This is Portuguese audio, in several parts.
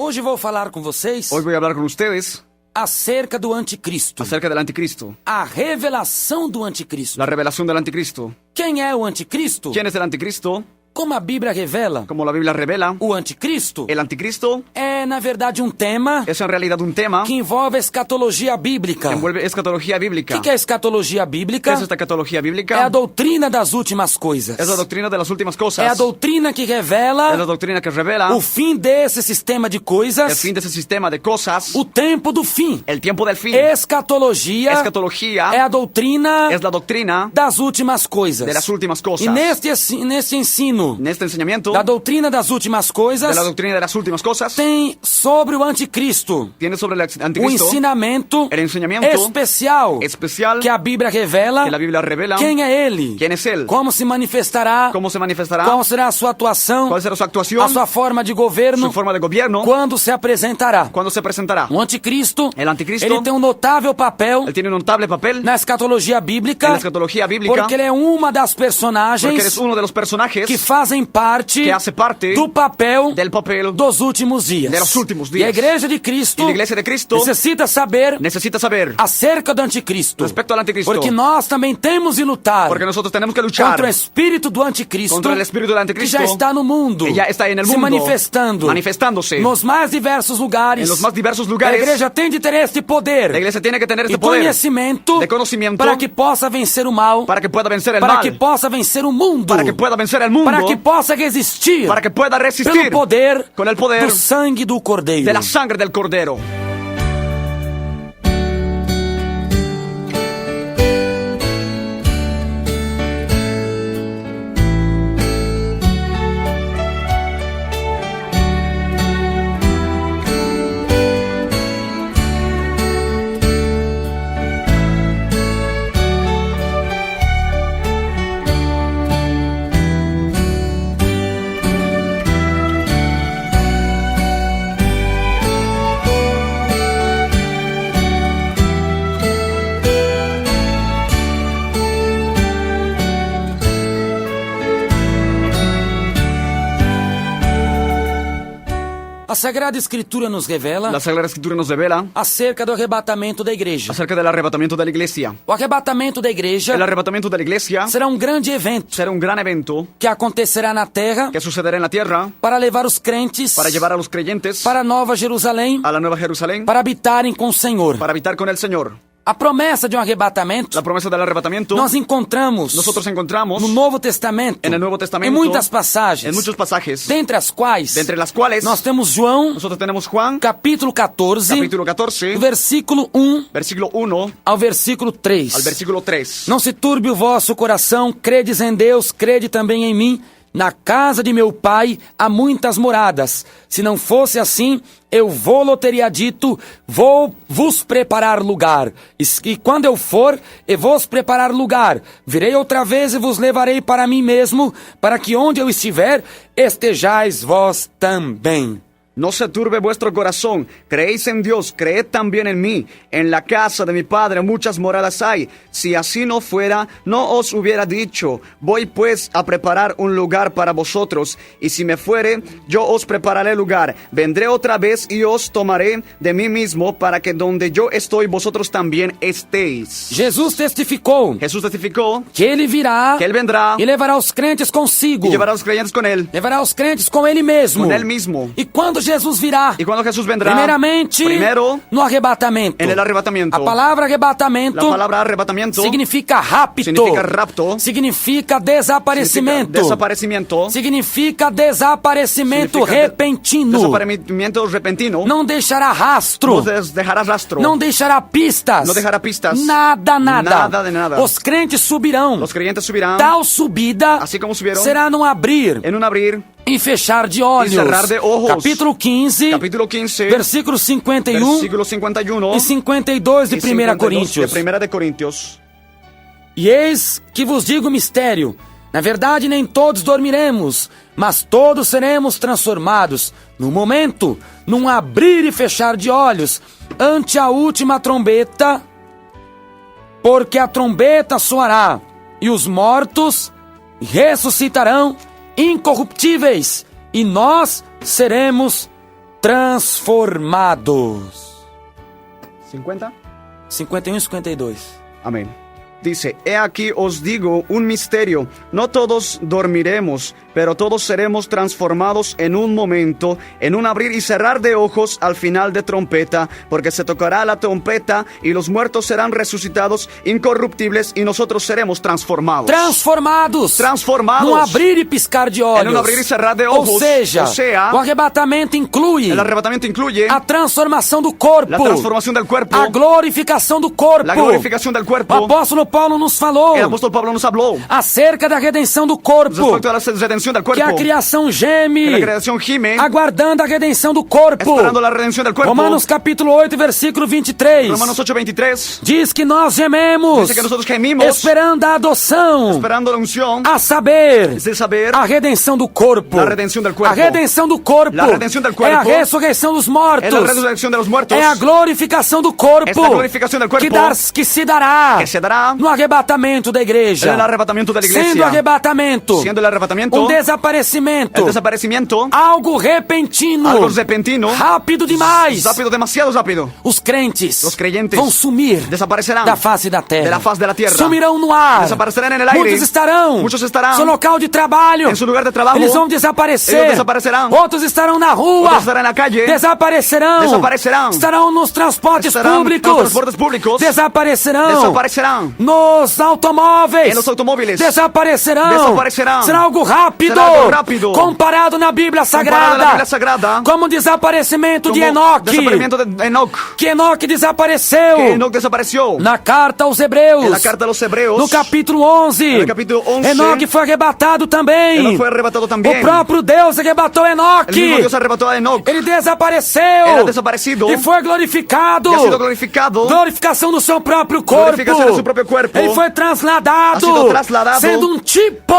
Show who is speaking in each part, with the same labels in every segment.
Speaker 1: Hoje vou falar com vocês
Speaker 2: Hoy voy a hablar con ustedes
Speaker 1: acerca do anticristo.
Speaker 2: acerca del anticristo,
Speaker 1: A revelação do anticristo.
Speaker 2: la revelación del anticristo.
Speaker 1: Quem é o anticristo?
Speaker 2: ¿Quién es el anticristo?
Speaker 1: Como a Bíblia revela,
Speaker 2: Como la Biblia revela,
Speaker 1: o anticristo
Speaker 2: el anticristo
Speaker 1: é, na verdade, um tema
Speaker 2: es en realidad un tema
Speaker 1: que envolve a escatologia bíblica.
Speaker 2: que envuelve escatología
Speaker 1: O
Speaker 2: bíblica.
Speaker 1: que é a escatologia
Speaker 2: ¿Qué
Speaker 1: bíblica?
Speaker 2: es esta escatología
Speaker 1: É a
Speaker 2: bíblica?
Speaker 1: doutrina das últimas coisas.
Speaker 2: Es la doctrina de las últimas cosas.
Speaker 1: É a doutrina que
Speaker 2: Es la
Speaker 1: revela
Speaker 2: doctrina que revela
Speaker 1: o fim desse sistema de
Speaker 2: el
Speaker 1: coisas,
Speaker 2: fin de ese sistema de cosas,
Speaker 1: o tempo do fim.
Speaker 2: el tiempo del fin.
Speaker 1: Escatologia
Speaker 2: Escatología
Speaker 1: é a doutrina
Speaker 2: es la doctrina
Speaker 1: das últimas coisas.
Speaker 2: de las últimas cosas.
Speaker 1: E neste ensino
Speaker 2: En este enseñamiento
Speaker 1: da doutrina das últimas
Speaker 2: de
Speaker 1: coisas,
Speaker 2: la doctrina de las últimas cosas,
Speaker 1: tem sobre o anticristo
Speaker 2: tiene sobre el
Speaker 1: o
Speaker 2: anticristo
Speaker 1: ensinamento
Speaker 2: el enseñamiento
Speaker 1: especial
Speaker 2: especial
Speaker 1: que a Bíblia revela.
Speaker 2: que la Biblia revela.
Speaker 1: Quem é ele?
Speaker 2: ¿Quién es él?
Speaker 1: Como se manifestará?
Speaker 2: ¿Cómo se manifestará?
Speaker 1: Qual será a sua atuação?
Speaker 2: ¿Cuál será su actuación?
Speaker 1: A sua forma de governo?
Speaker 2: Su forma de gobierno.
Speaker 1: Quando se apresentará?
Speaker 2: ¿Cuándo se presentará?
Speaker 1: O anticristo,
Speaker 2: El anticristo,
Speaker 1: ele tem um notável papel
Speaker 2: él tiene un notable papel
Speaker 1: na escatologia
Speaker 2: en
Speaker 1: bíblica,
Speaker 2: la escatología bíblica
Speaker 1: porque ele é uma das
Speaker 2: porque
Speaker 1: personagens
Speaker 2: eres uno de los personajes
Speaker 1: que fazem parte
Speaker 2: que hace parte
Speaker 1: do papel
Speaker 2: del papel
Speaker 1: dos últimos dias.
Speaker 2: de los últimos
Speaker 1: E a
Speaker 2: días.
Speaker 1: igreja de Cristo
Speaker 2: Y la iglesia de Cristo
Speaker 1: necessita saber
Speaker 2: necesita saber
Speaker 1: acerca do anticristo.
Speaker 2: respecto al anticristo,
Speaker 1: Porque nós também temos de lutar
Speaker 2: porque nosotros tenemos que luchar
Speaker 1: contra o espírito do anticristo,
Speaker 2: contra el espíritu del
Speaker 1: que
Speaker 2: anticristo
Speaker 1: já está no mundo,
Speaker 2: que ya está en el
Speaker 1: se
Speaker 2: mundo,
Speaker 1: manifestándose
Speaker 2: manifestándose
Speaker 1: nos mais diversos lugares.
Speaker 2: en los más diversos
Speaker 1: A
Speaker 2: lugares.
Speaker 1: igreja tem de ter este poder
Speaker 2: La iglesia tiene que tener
Speaker 1: e
Speaker 2: este poder
Speaker 1: conhecimento
Speaker 2: de conocimiento
Speaker 1: para que possa vencer o mal,
Speaker 2: para que pueda vencer el
Speaker 1: para
Speaker 2: mal,
Speaker 1: que possa vencer o mundo,
Speaker 2: para que pueda vencer el mundo,
Speaker 1: para que possa resistir
Speaker 2: para que pueda
Speaker 1: pelo
Speaker 2: resistir
Speaker 1: poder
Speaker 2: con el poder
Speaker 1: do sangue do Cordeiro.
Speaker 2: de la sangre del Cordero.
Speaker 1: A Sagrada Escritura nos revela
Speaker 2: La Sagrada Escritura nos revela
Speaker 1: acerca do arrebatamento da igreja.
Speaker 2: acerca del arrebatamiento de la iglesia.
Speaker 1: O arrebatamento da igreja
Speaker 2: El arrebatamiento de la iglesia
Speaker 1: será um grande evento
Speaker 2: será un gran evento
Speaker 1: que acontecerá na terra
Speaker 2: que sucederá en la tierra
Speaker 1: para levar os crentes
Speaker 2: para llevar a los creyentes
Speaker 1: para Nova Jerusalém,
Speaker 2: a la Nueva Jerusalén
Speaker 1: para habitarem com o Senhor.
Speaker 2: para habitar con el Señor.
Speaker 1: A promessa de um arrebatamento
Speaker 2: La promesa del arrebatamiento
Speaker 1: nós encontramos
Speaker 2: nosotros encontramos
Speaker 1: no Novo Testamento,
Speaker 2: en el Nuevo Testamento
Speaker 1: em muitas passagens,
Speaker 2: en muchos pasajes,
Speaker 1: dentre as quais
Speaker 2: de entre las cuales
Speaker 1: nós temos João,
Speaker 2: nosotros tenemos Juan,
Speaker 1: capítulo 14,
Speaker 2: capítulo 14,
Speaker 1: do versículo 1
Speaker 2: versículo 1
Speaker 1: ao versículo 3.
Speaker 2: al versículo 3.
Speaker 1: Não se turbe o vosso coração, credes em Deus, crede também em mim. Na casa de meu pai há muitas moradas. Se não fosse assim, eu vou-lo teria dito, vou vos preparar lugar. E quando eu for, e vos preparar lugar, virei outra vez e vos levarei para mim mesmo, para que onde eu estiver, estejais vós também.
Speaker 2: No se turbe vuestro corazón, creéis en Dios, creed también en mí. En la casa de mi Padre muchas moradas hay. Si así no fuera, no os hubiera dicho. Voy pues a preparar un lugar para vosotros. Y si me fuere, yo os prepararé lugar. Vendré otra vez y os tomaré de mí mismo, para que donde yo estoy, vosotros también estéis.
Speaker 1: Jesus testificou
Speaker 2: Jesús testificó
Speaker 1: que ele virá
Speaker 2: que él vendrá
Speaker 1: e levará os crentes consigo.
Speaker 2: y llevará a los creyentes con él,
Speaker 1: Levará os crentes com ele mesmo.
Speaker 2: con él mismo.
Speaker 1: E quando Jesus virá,
Speaker 2: Y cuando Jesús vendrá,
Speaker 1: primeiramente,
Speaker 2: primero,
Speaker 1: no arrebatamento.
Speaker 2: en el arrebatamiento.
Speaker 1: A palavra arrebatamento
Speaker 2: La palabra arrebatamiento
Speaker 1: significa rápido.
Speaker 2: significa rapto,
Speaker 1: Significa desaparecimento.
Speaker 2: desaparecimiento,
Speaker 1: Significa desaparecimento
Speaker 2: significa
Speaker 1: repentino.
Speaker 2: desaparecimiento repentino,
Speaker 1: Não deixará rastro.
Speaker 2: no dejará rastro,
Speaker 1: Não deixará pistas.
Speaker 2: no dejará pistas,
Speaker 1: Nada, nada.
Speaker 2: nada de nada.
Speaker 1: Os crentes subirão.
Speaker 2: Los creyentes subirán,
Speaker 1: Tal subida
Speaker 2: así como subieron,
Speaker 1: será num abrir
Speaker 2: en un abrir
Speaker 1: e fechar de olhos.
Speaker 2: y cerrar de ojos.
Speaker 1: Capítulo 15,
Speaker 2: Capítulo 15,
Speaker 1: versículo 51
Speaker 2: versículo 51
Speaker 1: e 52 de
Speaker 2: y
Speaker 1: 1
Speaker 2: 52
Speaker 1: Coríntios.
Speaker 2: de Primera de Corintios.
Speaker 1: E eis que vos digo o mistério. Na verdade, nem todos dormiremos, mas todos seremos transformados, no momento, num abrir e fechar de olhos, ante a última trombeta, porque a trombeta soará, e os mortos ressuscitarão incorruptíveis, e nós seremos transformados.
Speaker 2: 50.
Speaker 1: 51 e 52.
Speaker 2: Amén. Dice, he aquí os digo un misterio, no todos dormiremos, pero todos seremos transformados en un momento, en un abrir y cerrar de ojos al final de trompeta, porque se tocará la trompeta y los muertos serán resucitados incorruptibles y nosotros seremos transformados.
Speaker 1: Transformados.
Speaker 2: Transformados.
Speaker 1: Num abrir e piscar de olhos.
Speaker 2: En un abrir y cerrar de ojos.
Speaker 1: Ou seja,
Speaker 2: o
Speaker 1: o arrebatamento inclui
Speaker 2: el arrebatamiento incluye
Speaker 1: a transformação do corpo,
Speaker 2: la transformación del cuerpo,
Speaker 1: a glorificação do corpo.
Speaker 2: la glorificación del
Speaker 1: O
Speaker 2: cuerpo.
Speaker 1: apóstolo Paulo nos falou
Speaker 2: El apóstol Pablo nos habló
Speaker 1: acerca da redenção do corpo,
Speaker 2: respecto a la redención del
Speaker 1: que
Speaker 2: cuerpo,
Speaker 1: a criação geme,
Speaker 2: que la creación gime,
Speaker 1: aguardando a redenção do corpo.
Speaker 2: esperando la redención del cuerpo.
Speaker 1: Romanos capítulo 8, versículo 23.
Speaker 2: Romanos 8:23
Speaker 1: Diz que nós gememos,
Speaker 2: dice que nosotros gemimos
Speaker 1: esperando a adoção,
Speaker 2: esperando la unción,
Speaker 1: a saber,
Speaker 2: de saber
Speaker 1: a redenção do corpo.
Speaker 2: la redención del cuerpo.
Speaker 1: A redenção do corpo
Speaker 2: La redención del
Speaker 1: é a
Speaker 2: cuerpo
Speaker 1: ressurreição dos mortos.
Speaker 2: es la resurrección de los muertos,
Speaker 1: É a glorificação do corpo,
Speaker 2: es la glorificación del cuerpo
Speaker 1: que se dará
Speaker 2: que se dará
Speaker 1: no arrebatamento da igreja.
Speaker 2: en el arrebatamiento de la iglesia.
Speaker 1: Sendo arrebatamento,
Speaker 2: Siendo el arrebatamiento,
Speaker 1: um desaparecimento,
Speaker 2: el desaparecimiento,
Speaker 1: algo repentino,
Speaker 2: algo repentino,
Speaker 1: rápido demais.
Speaker 2: rápido, demasiado rápido.
Speaker 1: Os crentes
Speaker 2: Los creyentes
Speaker 1: vão sumir
Speaker 2: desaparecerán
Speaker 1: da face da terra.
Speaker 2: de la faz de la tierra.
Speaker 1: Sumirão no ar.
Speaker 2: Desaparecerán en el aire.
Speaker 1: Muitos estarão
Speaker 2: estarán
Speaker 1: no seu local de trabalho.
Speaker 2: en su lugar de trabajo.
Speaker 1: Eles vão desaparecer.
Speaker 2: Ellos desaparecerán.
Speaker 1: Outros estarão na rua.
Speaker 2: Otros estarán en la calle.
Speaker 1: Desaparecerão.
Speaker 2: Desaparecerán.
Speaker 1: Estarão nos transportes
Speaker 2: Estarán en
Speaker 1: públicos.
Speaker 2: los transportes públicos.
Speaker 1: Desaparecerão.
Speaker 2: Desaparecerán.
Speaker 1: Nos automóveis.
Speaker 2: En los automóviles.
Speaker 1: Desaparecerão.
Speaker 2: Desaparecerán.
Speaker 1: Será algo rápido.
Speaker 2: Será algo rápido.
Speaker 1: Comparado na Bíblia
Speaker 2: Comparado
Speaker 1: Sagrada.
Speaker 2: a la Biblia Sagrada.
Speaker 1: Como o desaparecimento de
Speaker 2: Como
Speaker 1: Enoque.
Speaker 2: desaparecimiento de Enoch.
Speaker 1: Que Enoque desapareceu.
Speaker 2: Que Enoch desapareció.
Speaker 1: Na carta aos Hebreus.
Speaker 2: En la carta a los Hebreos.
Speaker 1: No capítulo 11.
Speaker 2: No capítulo 11.
Speaker 1: Enoque foi arrebatado também.
Speaker 2: Enoch fue arrebatado también.
Speaker 1: O próprio Deus arrebatou
Speaker 2: El mismo
Speaker 1: Enoque.
Speaker 2: Dios arrebató a Enoch.
Speaker 1: Ele desapareceu.
Speaker 2: Era desaparecido.
Speaker 1: E foi glorificado.
Speaker 2: Y ha sido glorificado.
Speaker 1: Glorificação do seu próprio corpo.
Speaker 2: Glorificación de su propio cuerpo.
Speaker 1: Ele foi trasladado.
Speaker 2: Ha sido trasladado.
Speaker 1: Sendo um tipo.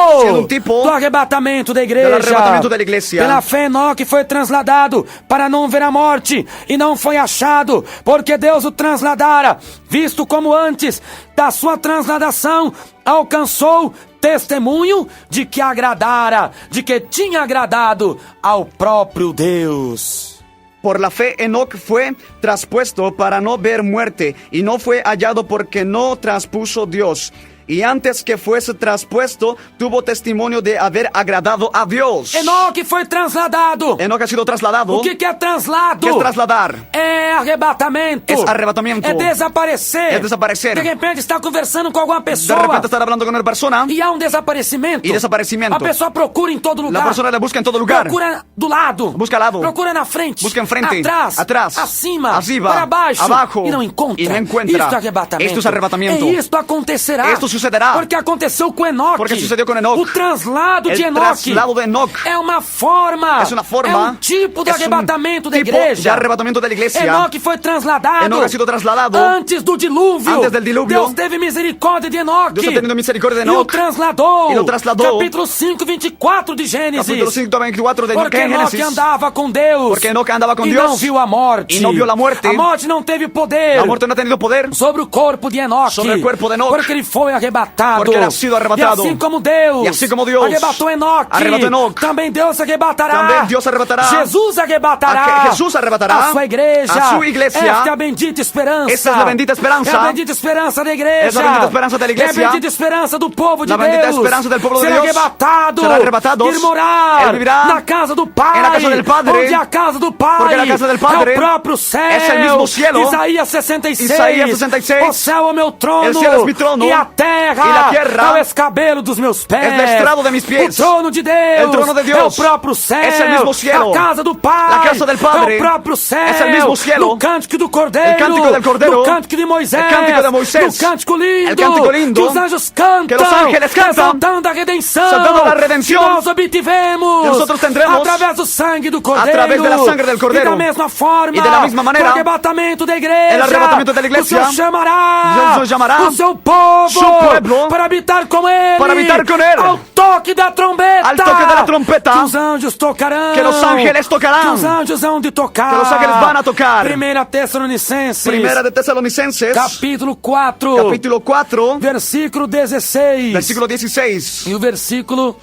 Speaker 1: Do arrebatamento da igreja.
Speaker 2: Del arrebatamento de la iglesia.
Speaker 1: Pela fé, Enoque foi trasladado para não ver a morte. E não foi achado, porque Deus o trasladara. Visto como antes da sua transladação alcançou testemunho de que agradara, de que tinha agradado ao próprio Deus.
Speaker 2: Por la fe, Enoch fue traspuesto para no ver muerte, y no fue hallado porque no traspuso Dios. Y antes que fuese traspuesto, tuvo testimonio de haber agradado a Dios.
Speaker 1: Enoque foi trasladado.
Speaker 2: Enoch ha sido trasladado.
Speaker 1: O que é traslado?
Speaker 2: ¿Qué es trasladar?
Speaker 1: É arrebatamento.
Speaker 2: Es arrebatamiento.
Speaker 1: É desaparecer.
Speaker 2: Es desaparecer.
Speaker 1: De repente está conversando com alguma
Speaker 2: De
Speaker 1: pessoa.
Speaker 2: repente estar hablando con una persona
Speaker 1: E há um desaparecimento.
Speaker 2: y desaparecimiento.
Speaker 1: A pessoa procura em todo lugar.
Speaker 2: La persona le busca en todo lugar.
Speaker 1: Procura do lado.
Speaker 2: Busca al lado.
Speaker 1: Procura na frente.
Speaker 2: Busca enfrente.
Speaker 1: Atrás. Acima.
Speaker 2: Arriba.
Speaker 1: Para baixo.
Speaker 2: Abajo.
Speaker 1: E não encontra.
Speaker 2: Y no encuentra.
Speaker 1: Isto é arrebatamento.
Speaker 2: Esto es arrebatamiento.
Speaker 1: E isto acontecerá.
Speaker 2: Esto sucederá.
Speaker 1: Porque aconteceu com Enoque.
Speaker 2: Porque sucedió con Enoch.
Speaker 1: O traslado de
Speaker 2: El
Speaker 1: Enoque.
Speaker 2: traslado de Enoch.
Speaker 1: É uma forma.
Speaker 2: Es una forma.
Speaker 1: É um tipo de
Speaker 2: es un
Speaker 1: arrebatamento da
Speaker 2: tipo
Speaker 1: igreja.
Speaker 2: de arrebatamento de la iglesia.
Speaker 1: Enoque foi trasladado.
Speaker 2: Enoch ha sido trasladado.
Speaker 1: Antes do dilúvio.
Speaker 2: Antes del diluvio.
Speaker 1: Deus teve misericórdia de Enoque.
Speaker 2: Dios ha tenido misericordia de
Speaker 1: E o
Speaker 2: Enoch.
Speaker 1: trasladou.
Speaker 2: Y lo trasladó.
Speaker 1: Capítulo 5, 24 de Gênesis.
Speaker 2: Capítulo 5, 24 de
Speaker 1: Porque Enoque
Speaker 2: Génesis.
Speaker 1: andava com Deus.
Speaker 2: Porque Enoch andaba con
Speaker 1: e
Speaker 2: Dios.
Speaker 1: não viu a morte.
Speaker 2: Y no vio la muerte.
Speaker 1: A morte não teve poder.
Speaker 2: La muerte no ha tenido poder
Speaker 1: Sobre o corpo de Enoque.
Speaker 2: sobre el cuerpo de Enoch.
Speaker 1: Porque ele foi arrebatado.
Speaker 2: Porque ele ha sido arrebatado.
Speaker 1: E assim como Deus.
Speaker 2: Y así como Dios
Speaker 1: arrebatou Enoque.
Speaker 2: arrebatou Enoch.
Speaker 1: Também Deus arrebatará.
Speaker 2: Também Deus arrebatará.
Speaker 1: Jesus arrebatará.
Speaker 2: Jesus arrebatará.
Speaker 1: A sua igreja.
Speaker 2: A sua iglesia.
Speaker 1: Esta é a bendita esperança.
Speaker 2: Esta es la bendita esperanza.
Speaker 1: É a bendita esperança da igreja.
Speaker 2: Es la bendita esperanza de la iglesia.
Speaker 1: É a bendita esperança do povo de
Speaker 2: La
Speaker 1: Deus.
Speaker 2: bendita esperanza del pueblo de
Speaker 1: Será
Speaker 2: Dios.
Speaker 1: arrebatado.
Speaker 2: Será arrebatados.
Speaker 1: Ir morar.
Speaker 2: Él vivirá
Speaker 1: na casa do Pai.
Speaker 2: en la casa del Padre.
Speaker 1: Onde é a casa do Pai.
Speaker 2: Porque la casa del Padre
Speaker 1: é o próprio céu.
Speaker 2: es el mismo cielo.
Speaker 1: Isaías 66.
Speaker 2: Isaías 66.
Speaker 1: O céu é o meu trono.
Speaker 2: El cielo es mi trono.
Speaker 1: E a terra.
Speaker 2: Y la tierra
Speaker 1: é o escabelo dos meus pés.
Speaker 2: es el estrado de mis pies.
Speaker 1: O trono de Deus.
Speaker 2: El trono de Dios
Speaker 1: é o próprio céu.
Speaker 2: es el mismo cielo.
Speaker 1: A casa do Pai.
Speaker 2: La casa del Padre
Speaker 1: é o próprio céu.
Speaker 2: es el mismo cielo.
Speaker 1: No cântico do Cordeiro.
Speaker 2: El cántico del Cordero.
Speaker 1: No cântico de Moisés.
Speaker 2: El cántico de Moisés.
Speaker 1: No cântico lindo.
Speaker 2: El cántico lindo.
Speaker 1: Que os anjos cantam.
Speaker 2: Que los ángeles cantam.
Speaker 1: Exaltando a redenção.
Speaker 2: Exaltando la redención.
Speaker 1: Que nós obtivemos.
Speaker 2: Que nosotros tendremos.
Speaker 1: Através do sangue do Cordeiro.
Speaker 2: A través de la sangre del Cordero.
Speaker 1: E da mesma forma.
Speaker 2: Y de la misma manera.
Speaker 1: O arrebatamento da igreja.
Speaker 2: El arrebatamiento de la iglesia.
Speaker 1: O Senhor chamará.
Speaker 2: Dios nos llamará.
Speaker 1: O seu povo.
Speaker 2: Su pueblo.
Speaker 1: Para habitar com ele.
Speaker 2: Para habitar con él.
Speaker 1: Ao toque da trombeta.
Speaker 2: Al toque de la trompeta.
Speaker 1: Que os anjos tocarão.
Speaker 2: Que los ángeles tocarán.
Speaker 1: Que os anjos hão de tocar.
Speaker 2: Que los ángeles van a tocar.
Speaker 1: Primeira Tessalonicenses.
Speaker 2: Primera de Tesalonicenses.
Speaker 1: Capítulo 4.
Speaker 2: Capítulo 4.
Speaker 1: Versículo 16.
Speaker 2: Versículo 16.
Speaker 1: E o versículo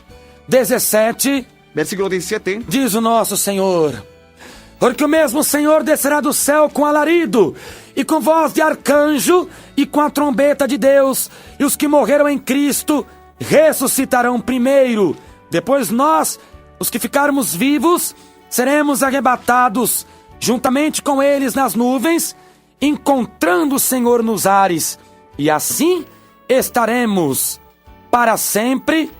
Speaker 1: 17
Speaker 2: Versículo 17.
Speaker 1: diz o nosso Senhor: Porque o mesmo Senhor descerá do céu com alarido, e com voz de arcanjo, e com a trombeta de Deus, e os que morreram em Cristo ressuscitarão primeiro. Depois nós, os que ficarmos vivos, seremos arrebatados juntamente com eles nas nuvens, encontrando o Senhor nos ares, e assim estaremos para sempre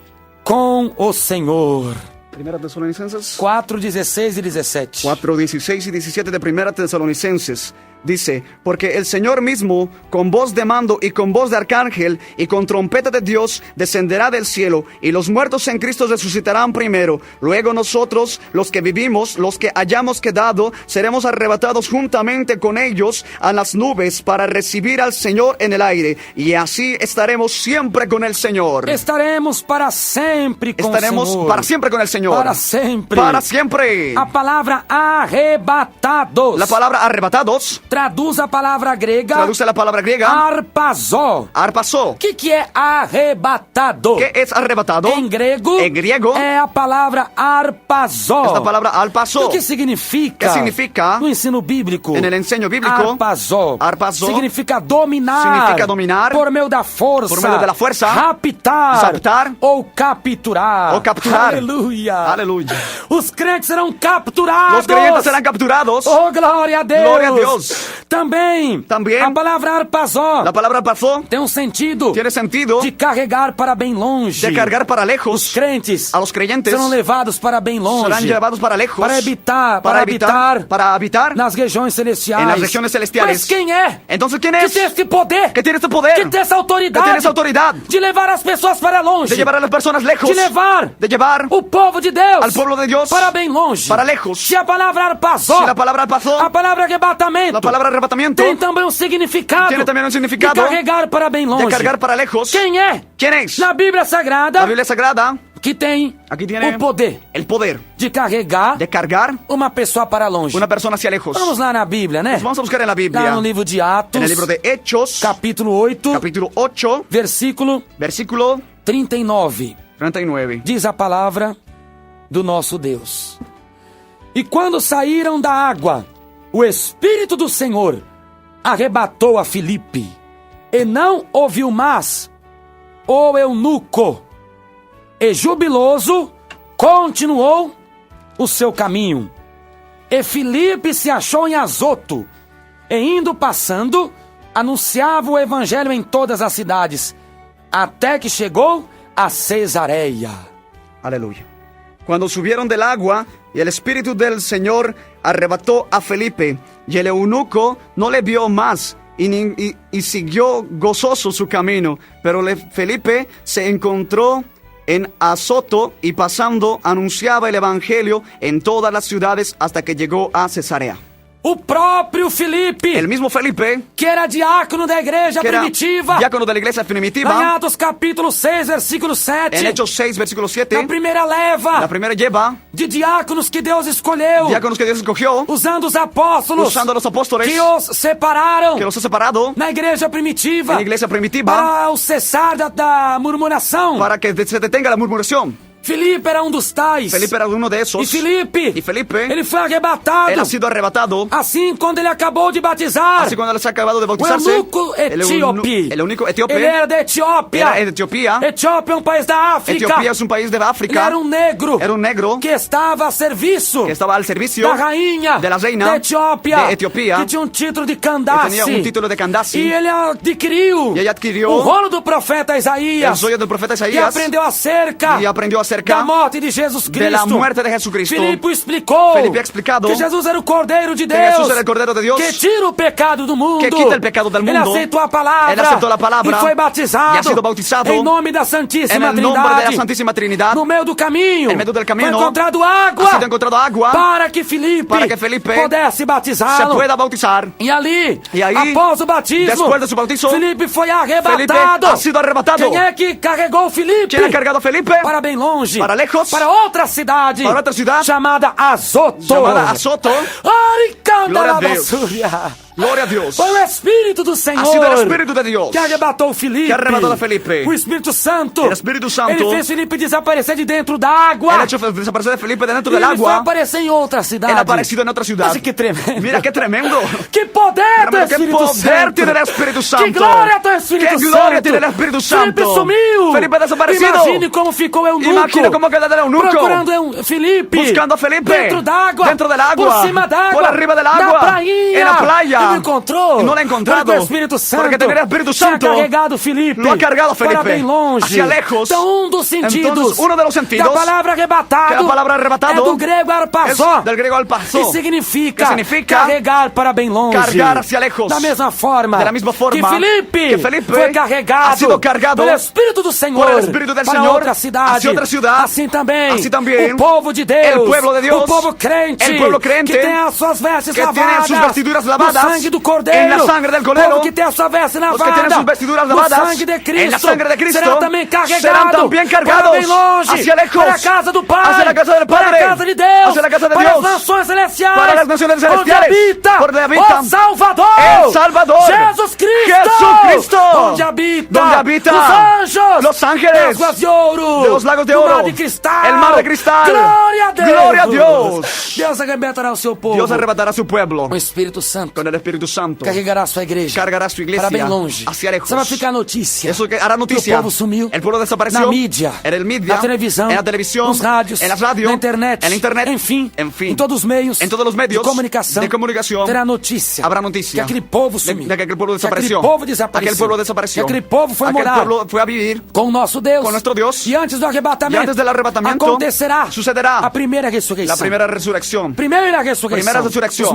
Speaker 1: com o Senhor.
Speaker 2: Primera Tesalonicenses
Speaker 1: 4, 16 y 17.
Speaker 2: 4, 16 y 17 de Primera Tesalonicenses. Dice, porque el Señor mismo, con voz de mando y con voz de arcángel y con trompeta de Dios, descenderá del cielo, y los muertos en Cristo resucitarán primero. Luego nosotros, los que vivimos, los que hayamos quedado, seremos arrebatados juntamente con ellos a las nubes para recibir al Señor en el aire. Y así estaremos siempre con el Señor.
Speaker 1: Estaremos para sempre com o Senhor.
Speaker 2: Para siempre con el Señor.
Speaker 1: Para sempre.
Speaker 2: Para siempre.
Speaker 1: A palavra arrebatados.
Speaker 2: La palabra arrebatados
Speaker 1: traduz a palavra grega.
Speaker 2: traduce la palabra griega
Speaker 1: Arpazó.
Speaker 2: arpazó.
Speaker 1: O que é arrebatado?
Speaker 2: ¿Qué es arrebatado?
Speaker 1: Em grego, é a palavra arpazó.
Speaker 2: es la palabra arpazó.
Speaker 1: O que significa?
Speaker 2: ¿Qué significa?
Speaker 1: No ensino bíblico.
Speaker 2: En el enseño bíblico,
Speaker 1: Arpazó.
Speaker 2: arpazó
Speaker 1: Significa dominar.
Speaker 2: significa dominar
Speaker 1: por meio da força.
Speaker 2: por meio da força.
Speaker 1: Raptar. Ou capturar.
Speaker 2: O capturar.
Speaker 1: Aleluia.
Speaker 2: Aleluya.
Speaker 1: Os crentes serão capturados.
Speaker 2: Los creyentes serán capturados.
Speaker 1: Oh, glória a Deus.
Speaker 2: Glória a Deus.
Speaker 1: Também. A palavra arpazó.
Speaker 2: La palabra arpazó
Speaker 1: tem um sentido.
Speaker 2: tiene sentido
Speaker 1: De carregar para bem longe.
Speaker 2: de cargar para lejos.
Speaker 1: Os crentes.
Speaker 2: A los creyentes
Speaker 1: serão levados para bem longe.
Speaker 2: serán llevados para lejos.
Speaker 1: Para habitar
Speaker 2: nas
Speaker 1: regiões celestiais.
Speaker 2: En las regiones celestiales.
Speaker 1: Mas quem é?
Speaker 2: Entonces, ¿quién
Speaker 1: Que
Speaker 2: es?
Speaker 1: tem esse poder?
Speaker 2: Que tiene este poder?
Speaker 1: Que tem essa autoridade?
Speaker 2: Que tiene esa autoridad?
Speaker 1: De levar as pessoas para longe.
Speaker 2: De llevar a las personas lejos.
Speaker 1: De levar o povo de Deus
Speaker 2: al pueblo de Dios
Speaker 1: para bem longe.
Speaker 2: para lejos.
Speaker 1: Se a palavra arpazó,
Speaker 2: Si la palabra arpazó,
Speaker 1: a palavra arrebatamento,
Speaker 2: la palabra arrebatamiento,
Speaker 1: tem também um significado.
Speaker 2: tiene también un
Speaker 1: De
Speaker 2: significado
Speaker 1: carregar para bem longe.
Speaker 2: de cargar para lejos.
Speaker 1: Quem é?
Speaker 2: ¿Quién es?
Speaker 1: Na Bíblia Sagrada,
Speaker 2: La Biblia Sagrada
Speaker 1: que tem
Speaker 2: aquí tiene
Speaker 1: o poder
Speaker 2: el poder
Speaker 1: de carregar
Speaker 2: de cargar
Speaker 1: uma pessoa para longe.
Speaker 2: una persona hacia lejos.
Speaker 1: Vamos lá na Bíblia, né?
Speaker 2: Pues vamos a buscar en la
Speaker 1: Lá
Speaker 2: Biblia,
Speaker 1: no livro de Atos,
Speaker 2: en el libro de Hechos,
Speaker 1: capítulo 8,
Speaker 2: capítulo 8,
Speaker 1: versículo
Speaker 2: versículo
Speaker 1: 39.
Speaker 2: 39.
Speaker 1: Diz a palavra do nosso Deus. E quando saíram da água, o Espírito do Senhor arrebatou a Filipe, e não ouviu mais o eunuco, e jubiloso continuou o seu caminho. E Filipe se achou em Azoto, e indo passando, anunciava o evangelho em todas as cidades, até que chegou a Cesareia.
Speaker 2: Aleluya. Cuando subieron del agua, y el Espíritu del Señor arrebató a Felipe, y el eunuco no le vio más, y siguió gozoso su camino. Pero Felipe se encontró en Azoto, y pasando anunciaba el Evangelio en todas las ciudades hasta que llegó a Cesarea.
Speaker 1: O próprio Filipe,
Speaker 2: El mismo Felipe,
Speaker 1: que era diácono da igreja
Speaker 2: que era
Speaker 1: primitiva,
Speaker 2: diácono de la iglesia
Speaker 1: em
Speaker 2: primitiva,
Speaker 1: Atos capítulo 6, versículo 7,
Speaker 2: en Hechos 6, versículo 7,
Speaker 1: na primeira leva
Speaker 2: la primera lleva
Speaker 1: de diáconos que Deus escolheu,
Speaker 2: diáconos que Dios escogió,
Speaker 1: usando os apóstolos,
Speaker 2: usando a los apóstoles,
Speaker 1: que os separaram
Speaker 2: que los ha separado
Speaker 1: na igreja primitiva,
Speaker 2: en la iglesia primitiva,
Speaker 1: para o cessar da murmuração.
Speaker 2: para que se detenga la murmuración.
Speaker 1: Filipe era um dos tais.
Speaker 2: Felipe era uno de esos.
Speaker 1: E Filipe,
Speaker 2: ele
Speaker 1: foi arrebatado.
Speaker 2: Él ha sido arrebatado.
Speaker 1: Assim, quando ele acabou de batizar,
Speaker 2: Así cuando él se ha acabado de
Speaker 1: o
Speaker 2: bautizarse,
Speaker 1: eunuco etíope,
Speaker 2: el único etíope,
Speaker 1: ele era da Etiópia.
Speaker 2: era de Etiopía.
Speaker 1: Etiópia é um país da África.
Speaker 2: Etiopía es un país de
Speaker 1: Ele
Speaker 2: África.
Speaker 1: era um negro,
Speaker 2: Era un negro
Speaker 1: que estava a serviço
Speaker 2: que estaba al servicio
Speaker 1: da rainha
Speaker 2: de la reina
Speaker 1: da Etiópia,
Speaker 2: de Etiopía,
Speaker 1: que tinha um título de
Speaker 2: que
Speaker 1: Candace.
Speaker 2: tenía un título de Candace.
Speaker 1: E ele adquiriu
Speaker 2: Y ella adquirió
Speaker 1: o rolo do profeta
Speaker 2: el
Speaker 1: Isaías.
Speaker 2: rollo del profeta
Speaker 1: E
Speaker 2: Isaías.
Speaker 1: aprendeu acerca
Speaker 2: Y aprendió acerca
Speaker 1: da morte de Jesus Cristo.
Speaker 2: de la muerte de Jesucristo.
Speaker 1: Filipe explicou
Speaker 2: Felipe ha explicado
Speaker 1: que Jesus era o Cordeiro de
Speaker 2: que
Speaker 1: Deus,
Speaker 2: Jesús era el Cordero de Dios,
Speaker 1: que tira o pecado do mundo,
Speaker 2: que quita el pecado del
Speaker 1: Ele
Speaker 2: mundo.
Speaker 1: aceitou a palavra,
Speaker 2: Él aceptó la palabra
Speaker 1: e foi batizado,
Speaker 2: y ha sido bautizado
Speaker 1: em nome da
Speaker 2: en
Speaker 1: Santíssima
Speaker 2: el nombre
Speaker 1: Trindade.
Speaker 2: de la Santísima Trinidad.
Speaker 1: No meio do caminho,
Speaker 2: En medio del camino,
Speaker 1: foi encontrado água,
Speaker 2: ha sido encontrado agua
Speaker 1: para que Filipe
Speaker 2: se
Speaker 1: pudesse batizá-lo.
Speaker 2: pueda bautizar.
Speaker 1: E ali,
Speaker 2: E aí,
Speaker 1: após o batismo,
Speaker 2: después de su bautizo,
Speaker 1: Filipe foi
Speaker 2: Felipe
Speaker 1: arrebatado.
Speaker 2: ha sido arrebatado.
Speaker 1: Quem é que carregou Filipe?
Speaker 2: ¿Quién ha cargado a Felipe?
Speaker 1: Para bem longe,
Speaker 2: Para lejos,
Speaker 1: para outra cidade,
Speaker 2: para outra cidade,
Speaker 1: chamada Azoto.
Speaker 2: llamada Azoto.
Speaker 1: Aricanda
Speaker 2: Glória a
Speaker 1: la
Speaker 2: Deus.
Speaker 1: basúria.
Speaker 2: Glória a Deus.
Speaker 1: Foi o Espírito do Senhor
Speaker 2: Ha sido el Espíritu de Dios
Speaker 1: que arrebatou Felipe.
Speaker 2: que arrebató a Felipe.
Speaker 1: O Espírito Santo.
Speaker 2: El Espíritu Santo.
Speaker 1: Ele fez Felipe desaparecer de dentro da água.
Speaker 2: Él ha hecho desaparecer de Felipe de dentro
Speaker 1: E
Speaker 2: del
Speaker 1: ele foi
Speaker 2: agua.
Speaker 1: aparecer em outra cidade.
Speaker 2: Él ha aparecido en otra ciudad.
Speaker 1: Mas que tremendo.
Speaker 2: Mira qué tremendo.
Speaker 1: Que poder do
Speaker 2: Realmente, qué
Speaker 1: Espírito
Speaker 2: poder
Speaker 1: Santo.
Speaker 2: tiene el Espíritu Santo.
Speaker 1: Que glória do Espírito
Speaker 2: Qué
Speaker 1: Santo.
Speaker 2: gloria tiene el Espíritu Santo.
Speaker 1: Felipe sumiu.
Speaker 2: Felipe desaparecido.
Speaker 1: Imagine como ficou eunuco.
Speaker 2: Imagina cómo quedó el eunuco.
Speaker 1: Procurando Felipe.
Speaker 2: Buscando a Felipe.
Speaker 1: Dentro d'água.
Speaker 2: Dentro del agua.
Speaker 1: Por cima d'água.
Speaker 2: Por arriba del agua.
Speaker 1: Na prainha.
Speaker 2: En la playa.
Speaker 1: E não encontrou.
Speaker 2: Y no la ha encontrado.
Speaker 1: Porque o Espírito Santo.
Speaker 2: Porque tenía el Espíritu Santo.
Speaker 1: Tinha carregado Felipe.
Speaker 2: Lo ha cargado a Felipe.
Speaker 1: Para bem longe.
Speaker 2: Hacia lejos.
Speaker 1: Então um dos sentidos.
Speaker 2: Entonces, uno de los sentidos.
Speaker 1: Da palavra arrebatado.
Speaker 2: Que la palabra arrebatado.
Speaker 1: É do grego arpazó.
Speaker 2: Es del griego alpazó.
Speaker 1: Que significa.
Speaker 2: Que significa
Speaker 1: carregar para bem longe.
Speaker 2: cargar hacia lejos.
Speaker 1: Da mesma forma.
Speaker 2: De la misma forma.
Speaker 1: Que Felipe
Speaker 2: Felipe
Speaker 1: foi carregado.
Speaker 2: ha sido cargado
Speaker 1: pelo Espírito do Senhor.
Speaker 2: por el Espíritu del
Speaker 1: para
Speaker 2: Señor
Speaker 1: outra cidade.
Speaker 2: hacia otra ciudad.
Speaker 1: Assim também.
Speaker 2: Así también.
Speaker 1: O povo de Deus.
Speaker 2: El pueblo de Dios.
Speaker 1: O povo crente.
Speaker 2: El pueblo crente.
Speaker 1: Que tem as suas vestes
Speaker 2: que
Speaker 1: lavadas.
Speaker 2: tienen sus vestiduras lavadas.
Speaker 1: No sangue do Cordeiro.
Speaker 2: En la sangre del
Speaker 1: O
Speaker 2: Cordero.
Speaker 1: povo que tem a sua veste
Speaker 2: Los
Speaker 1: lavada.
Speaker 2: que tienen sus vestiduras
Speaker 1: No
Speaker 2: lavadas.
Speaker 1: sangue de Cristo.
Speaker 2: En la sangre de Cristo.
Speaker 1: Será também carregado.
Speaker 2: Serán también cargados.
Speaker 1: Para bem longe.
Speaker 2: Hacia lejos.
Speaker 1: Para a casa do Pai.
Speaker 2: Hacia la casa del Padre.
Speaker 1: Para a casa de Deus.
Speaker 2: Hacia la casa de
Speaker 1: para
Speaker 2: Dios.
Speaker 1: as nações celestiais.
Speaker 2: Para las naciones
Speaker 1: Onde
Speaker 2: celestiales.
Speaker 1: habita.
Speaker 2: Donde habita.
Speaker 1: O Salvador.
Speaker 2: El Salvador.
Speaker 1: Jesus Cristo.
Speaker 2: Jesucristo.
Speaker 1: Onde habita.
Speaker 2: Donde habita.
Speaker 1: Os anjos.
Speaker 2: Los ángeles.
Speaker 1: Las aguas de ouro.
Speaker 2: De los lagos de
Speaker 1: O
Speaker 2: oro.
Speaker 1: mar de cristal.
Speaker 2: El mar de cristal.
Speaker 1: Glória a Deus.
Speaker 2: Gloria a Dios.
Speaker 1: Deus arrebatará o seu povo.
Speaker 2: Dios arrebatará a su pueblo.
Speaker 1: O Espírito Santo
Speaker 2: Con el Espíritu Santo.
Speaker 1: carregará a sua igreja.
Speaker 2: Cargará su iglesia.
Speaker 1: Para bem longe.
Speaker 2: Hacia lejos.
Speaker 1: Você vai ficar notícia.
Speaker 2: Eso que hará noticia.
Speaker 1: O povo sumiu.
Speaker 2: El pueblo desapareció.
Speaker 1: Na mídia.
Speaker 2: En el media.
Speaker 1: Na televisão.
Speaker 2: En la televisión.
Speaker 1: Nos rádios.
Speaker 2: En las radios.
Speaker 1: Na internet.
Speaker 2: En la internet.
Speaker 1: Enfim.
Speaker 2: En
Speaker 1: todos os meios.
Speaker 2: En todos los medios.
Speaker 1: De comunicação.
Speaker 2: De comunicación.
Speaker 1: Terá notícia.
Speaker 2: Habrá noticia.
Speaker 1: Que aquele povo sumiu.
Speaker 2: De que aquel pueblo desapareció.
Speaker 1: Que aquele povo desapareceu.
Speaker 2: Aquel pueblo desapareció.
Speaker 1: Que aquele povo foi
Speaker 2: Aquel
Speaker 1: morar.
Speaker 2: pueblo fue a vivir
Speaker 1: Com o nosso Deus.
Speaker 2: con nuestro Dios.
Speaker 1: E antes do arrebatamento.
Speaker 2: Y antes del arrebatamiento.
Speaker 1: Acontecerá.
Speaker 2: Sucederá.
Speaker 1: A primeira ressurreição.
Speaker 2: La primera resurrección.
Speaker 1: Primeira ressurreição.
Speaker 2: Primera resurrección.
Speaker 1: Os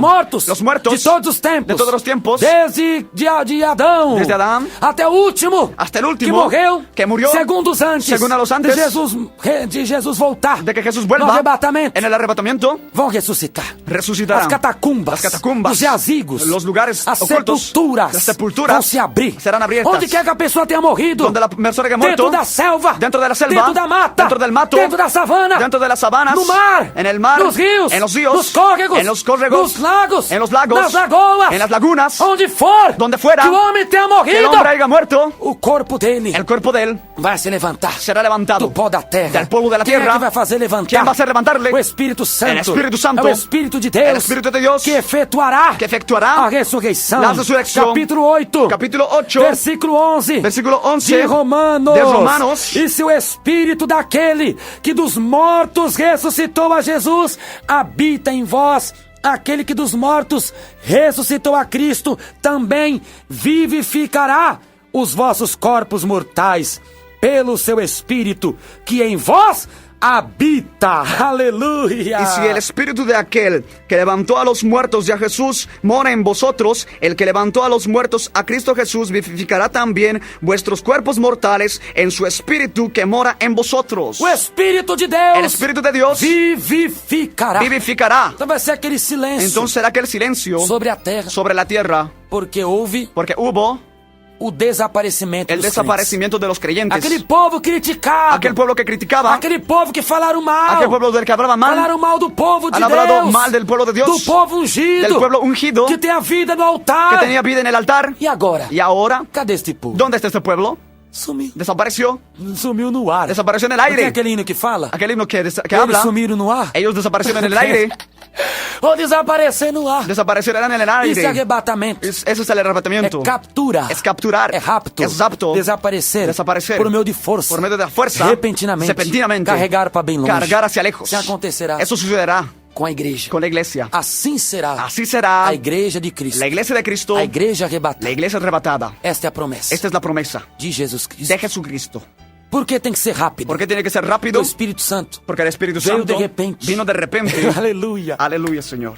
Speaker 1: mortos.
Speaker 2: De
Speaker 1: todos os tempos.
Speaker 2: De todos los tiempos.
Speaker 1: Desde de Adão.
Speaker 2: Desde Adán.
Speaker 1: Até o último.
Speaker 2: Hasta el último.
Speaker 1: Que morreu.
Speaker 2: Que murió.
Speaker 1: Segundos antes.
Speaker 2: Segundo a los antes.
Speaker 1: De Jesus voltar.
Speaker 2: De que Jesús vuelva.
Speaker 1: No arrebatamento.
Speaker 2: En el arrebatamiento.
Speaker 1: Vão ressuscitar.
Speaker 2: Resucitarán.
Speaker 1: As catacumbas.
Speaker 2: Las catacumbas.
Speaker 1: Os jazigos.
Speaker 2: Los lugares
Speaker 1: as
Speaker 2: ocultos.
Speaker 1: sepulturas.
Speaker 2: Las sepulturas.
Speaker 1: Vão se abrir.
Speaker 2: Serán abiertas.
Speaker 1: Onde quer que a pessoa tenha morrido.
Speaker 2: Donde la persona que ha muerto.
Speaker 1: Dentro da selva.
Speaker 2: Dentro de la selva.
Speaker 1: Dentro da mata.
Speaker 2: Dentro del mato.
Speaker 1: Dentro da savana.
Speaker 2: Dentro de las sabanas.
Speaker 1: No mar.
Speaker 2: En el mar.
Speaker 1: Nos rios.
Speaker 2: En los ríos.
Speaker 1: Nos córregos.
Speaker 2: En los córregos.
Speaker 1: Nos lagos.
Speaker 2: En los lagos.
Speaker 1: Nas lagoas.
Speaker 2: En las lagunas.
Speaker 1: Onde for.
Speaker 2: Donde fuera.
Speaker 1: Que o homem tenha
Speaker 2: Que el
Speaker 1: morrido.
Speaker 2: hombre haya muerto.
Speaker 1: O corpo dele
Speaker 2: El cuerpo de él
Speaker 1: vai se levantar.
Speaker 2: será levantado.
Speaker 1: Do pó da terra.
Speaker 2: Del polvo de la
Speaker 1: Quem é
Speaker 2: tierra.
Speaker 1: que vai fazer levantar?
Speaker 2: ¿Quién va a hacer levantarle?
Speaker 1: O Espírito Santo.
Speaker 2: El Espíritu Santo.
Speaker 1: É o Espírito de Deus.
Speaker 2: El Espíritu de Dios.
Speaker 1: Que efetuará.
Speaker 2: Que efectuará
Speaker 1: A ressurreição.
Speaker 2: la resurrección.
Speaker 1: Capítulo 8.
Speaker 2: Capítulo 8.
Speaker 1: Versículo 11.
Speaker 2: Versículo 11.
Speaker 1: De Romanos.
Speaker 2: De Romanos.
Speaker 1: E se o Espírito daquele que dos mortos ressuscitou a Jesus habita em vós, aquele que dos mortos ressuscitou a Cristo também vivificará os vossos corpos mortais pelo seu Espírito que em vós habita. Aleluya.
Speaker 2: Y si el Espíritu de aquel que levantó a los muertos y a Jesús mora en vosotros, el que levantó a los muertos a Cristo Jesús vivificará también vuestros cuerpos mortales en su Espíritu que mora en vosotros.
Speaker 1: O Espírito de Deus.
Speaker 2: El Espíritu de Dios
Speaker 1: vivificará.
Speaker 2: vivificará.
Speaker 1: Então vai ser aquele silêncio.
Speaker 2: Entonces será aquel silencio
Speaker 1: sobre a terra.
Speaker 2: sobre la tierra.
Speaker 1: Porque houve
Speaker 2: Porque hubo
Speaker 1: o desaparecimento
Speaker 2: el
Speaker 1: dos
Speaker 2: desaparecimiento de los
Speaker 1: crentes.
Speaker 2: creyentes.
Speaker 1: Aquele povo criticado.
Speaker 2: Aquel pueblo que criticaba.
Speaker 1: Aquele povo que falaram mal.
Speaker 2: Aquel pueblo del que hablaba mal.
Speaker 1: Falaram mal do povo de
Speaker 2: Han hablado
Speaker 1: Deus.
Speaker 2: mal del pueblo de Dios.
Speaker 1: Do povo ungido.
Speaker 2: Del pueblo ungido.
Speaker 1: Que tem a vida no altar.
Speaker 2: Que tenía vida en el altar.
Speaker 1: E agora?
Speaker 2: Y ahora,
Speaker 1: Cadê este povo?
Speaker 2: ¿dónde está este pueblo?
Speaker 1: Sumiu.
Speaker 2: Desapareció.
Speaker 1: Sumiu no ar.
Speaker 2: Desapareció en el
Speaker 1: Não tem
Speaker 2: aire.
Speaker 1: aquele hino que fala?
Speaker 2: Aquel himno que
Speaker 1: Eles
Speaker 2: habla.
Speaker 1: sumiram no ar.
Speaker 2: Ellos desaparecieron en el aire.
Speaker 1: Ou desaparecer no ar.
Speaker 2: Desaparecerán en el
Speaker 1: Isso é
Speaker 2: aire.
Speaker 1: arrebatamento.
Speaker 2: Ese es el arrebatamiento.
Speaker 1: É captura.
Speaker 2: Es capturar.
Speaker 1: É rapto.
Speaker 2: Es rapto.
Speaker 1: Desaparecer.
Speaker 2: Desaparecer.
Speaker 1: Por meio de força.
Speaker 2: Por medio de la fuerza.
Speaker 1: Repentinamente. Carregar para bem longe.
Speaker 2: Cargar hacia lejos.
Speaker 1: Isso acontecerá.
Speaker 2: Eso sucederá
Speaker 1: Com a igreja.
Speaker 2: con la iglesia.
Speaker 1: Assim será.
Speaker 2: Así será
Speaker 1: A igreja de Cristo.
Speaker 2: la iglesia de Cristo.
Speaker 1: A igreja arrebatada.
Speaker 2: La iglesia arrebatada.
Speaker 1: Esta é a promessa
Speaker 2: Esta es la promesa
Speaker 1: de Jesus Cristo.
Speaker 2: de Jesucristo.
Speaker 1: Por que tem que ser rápido?
Speaker 2: ¿Por qué tiene que ser
Speaker 1: O
Speaker 2: rápido?
Speaker 1: Espírito Santo.
Speaker 2: Porque el Espíritu
Speaker 1: Veio
Speaker 2: Santo
Speaker 1: de repente.
Speaker 2: vino de repente.
Speaker 1: Aleluia.
Speaker 2: Aleluya, Señor.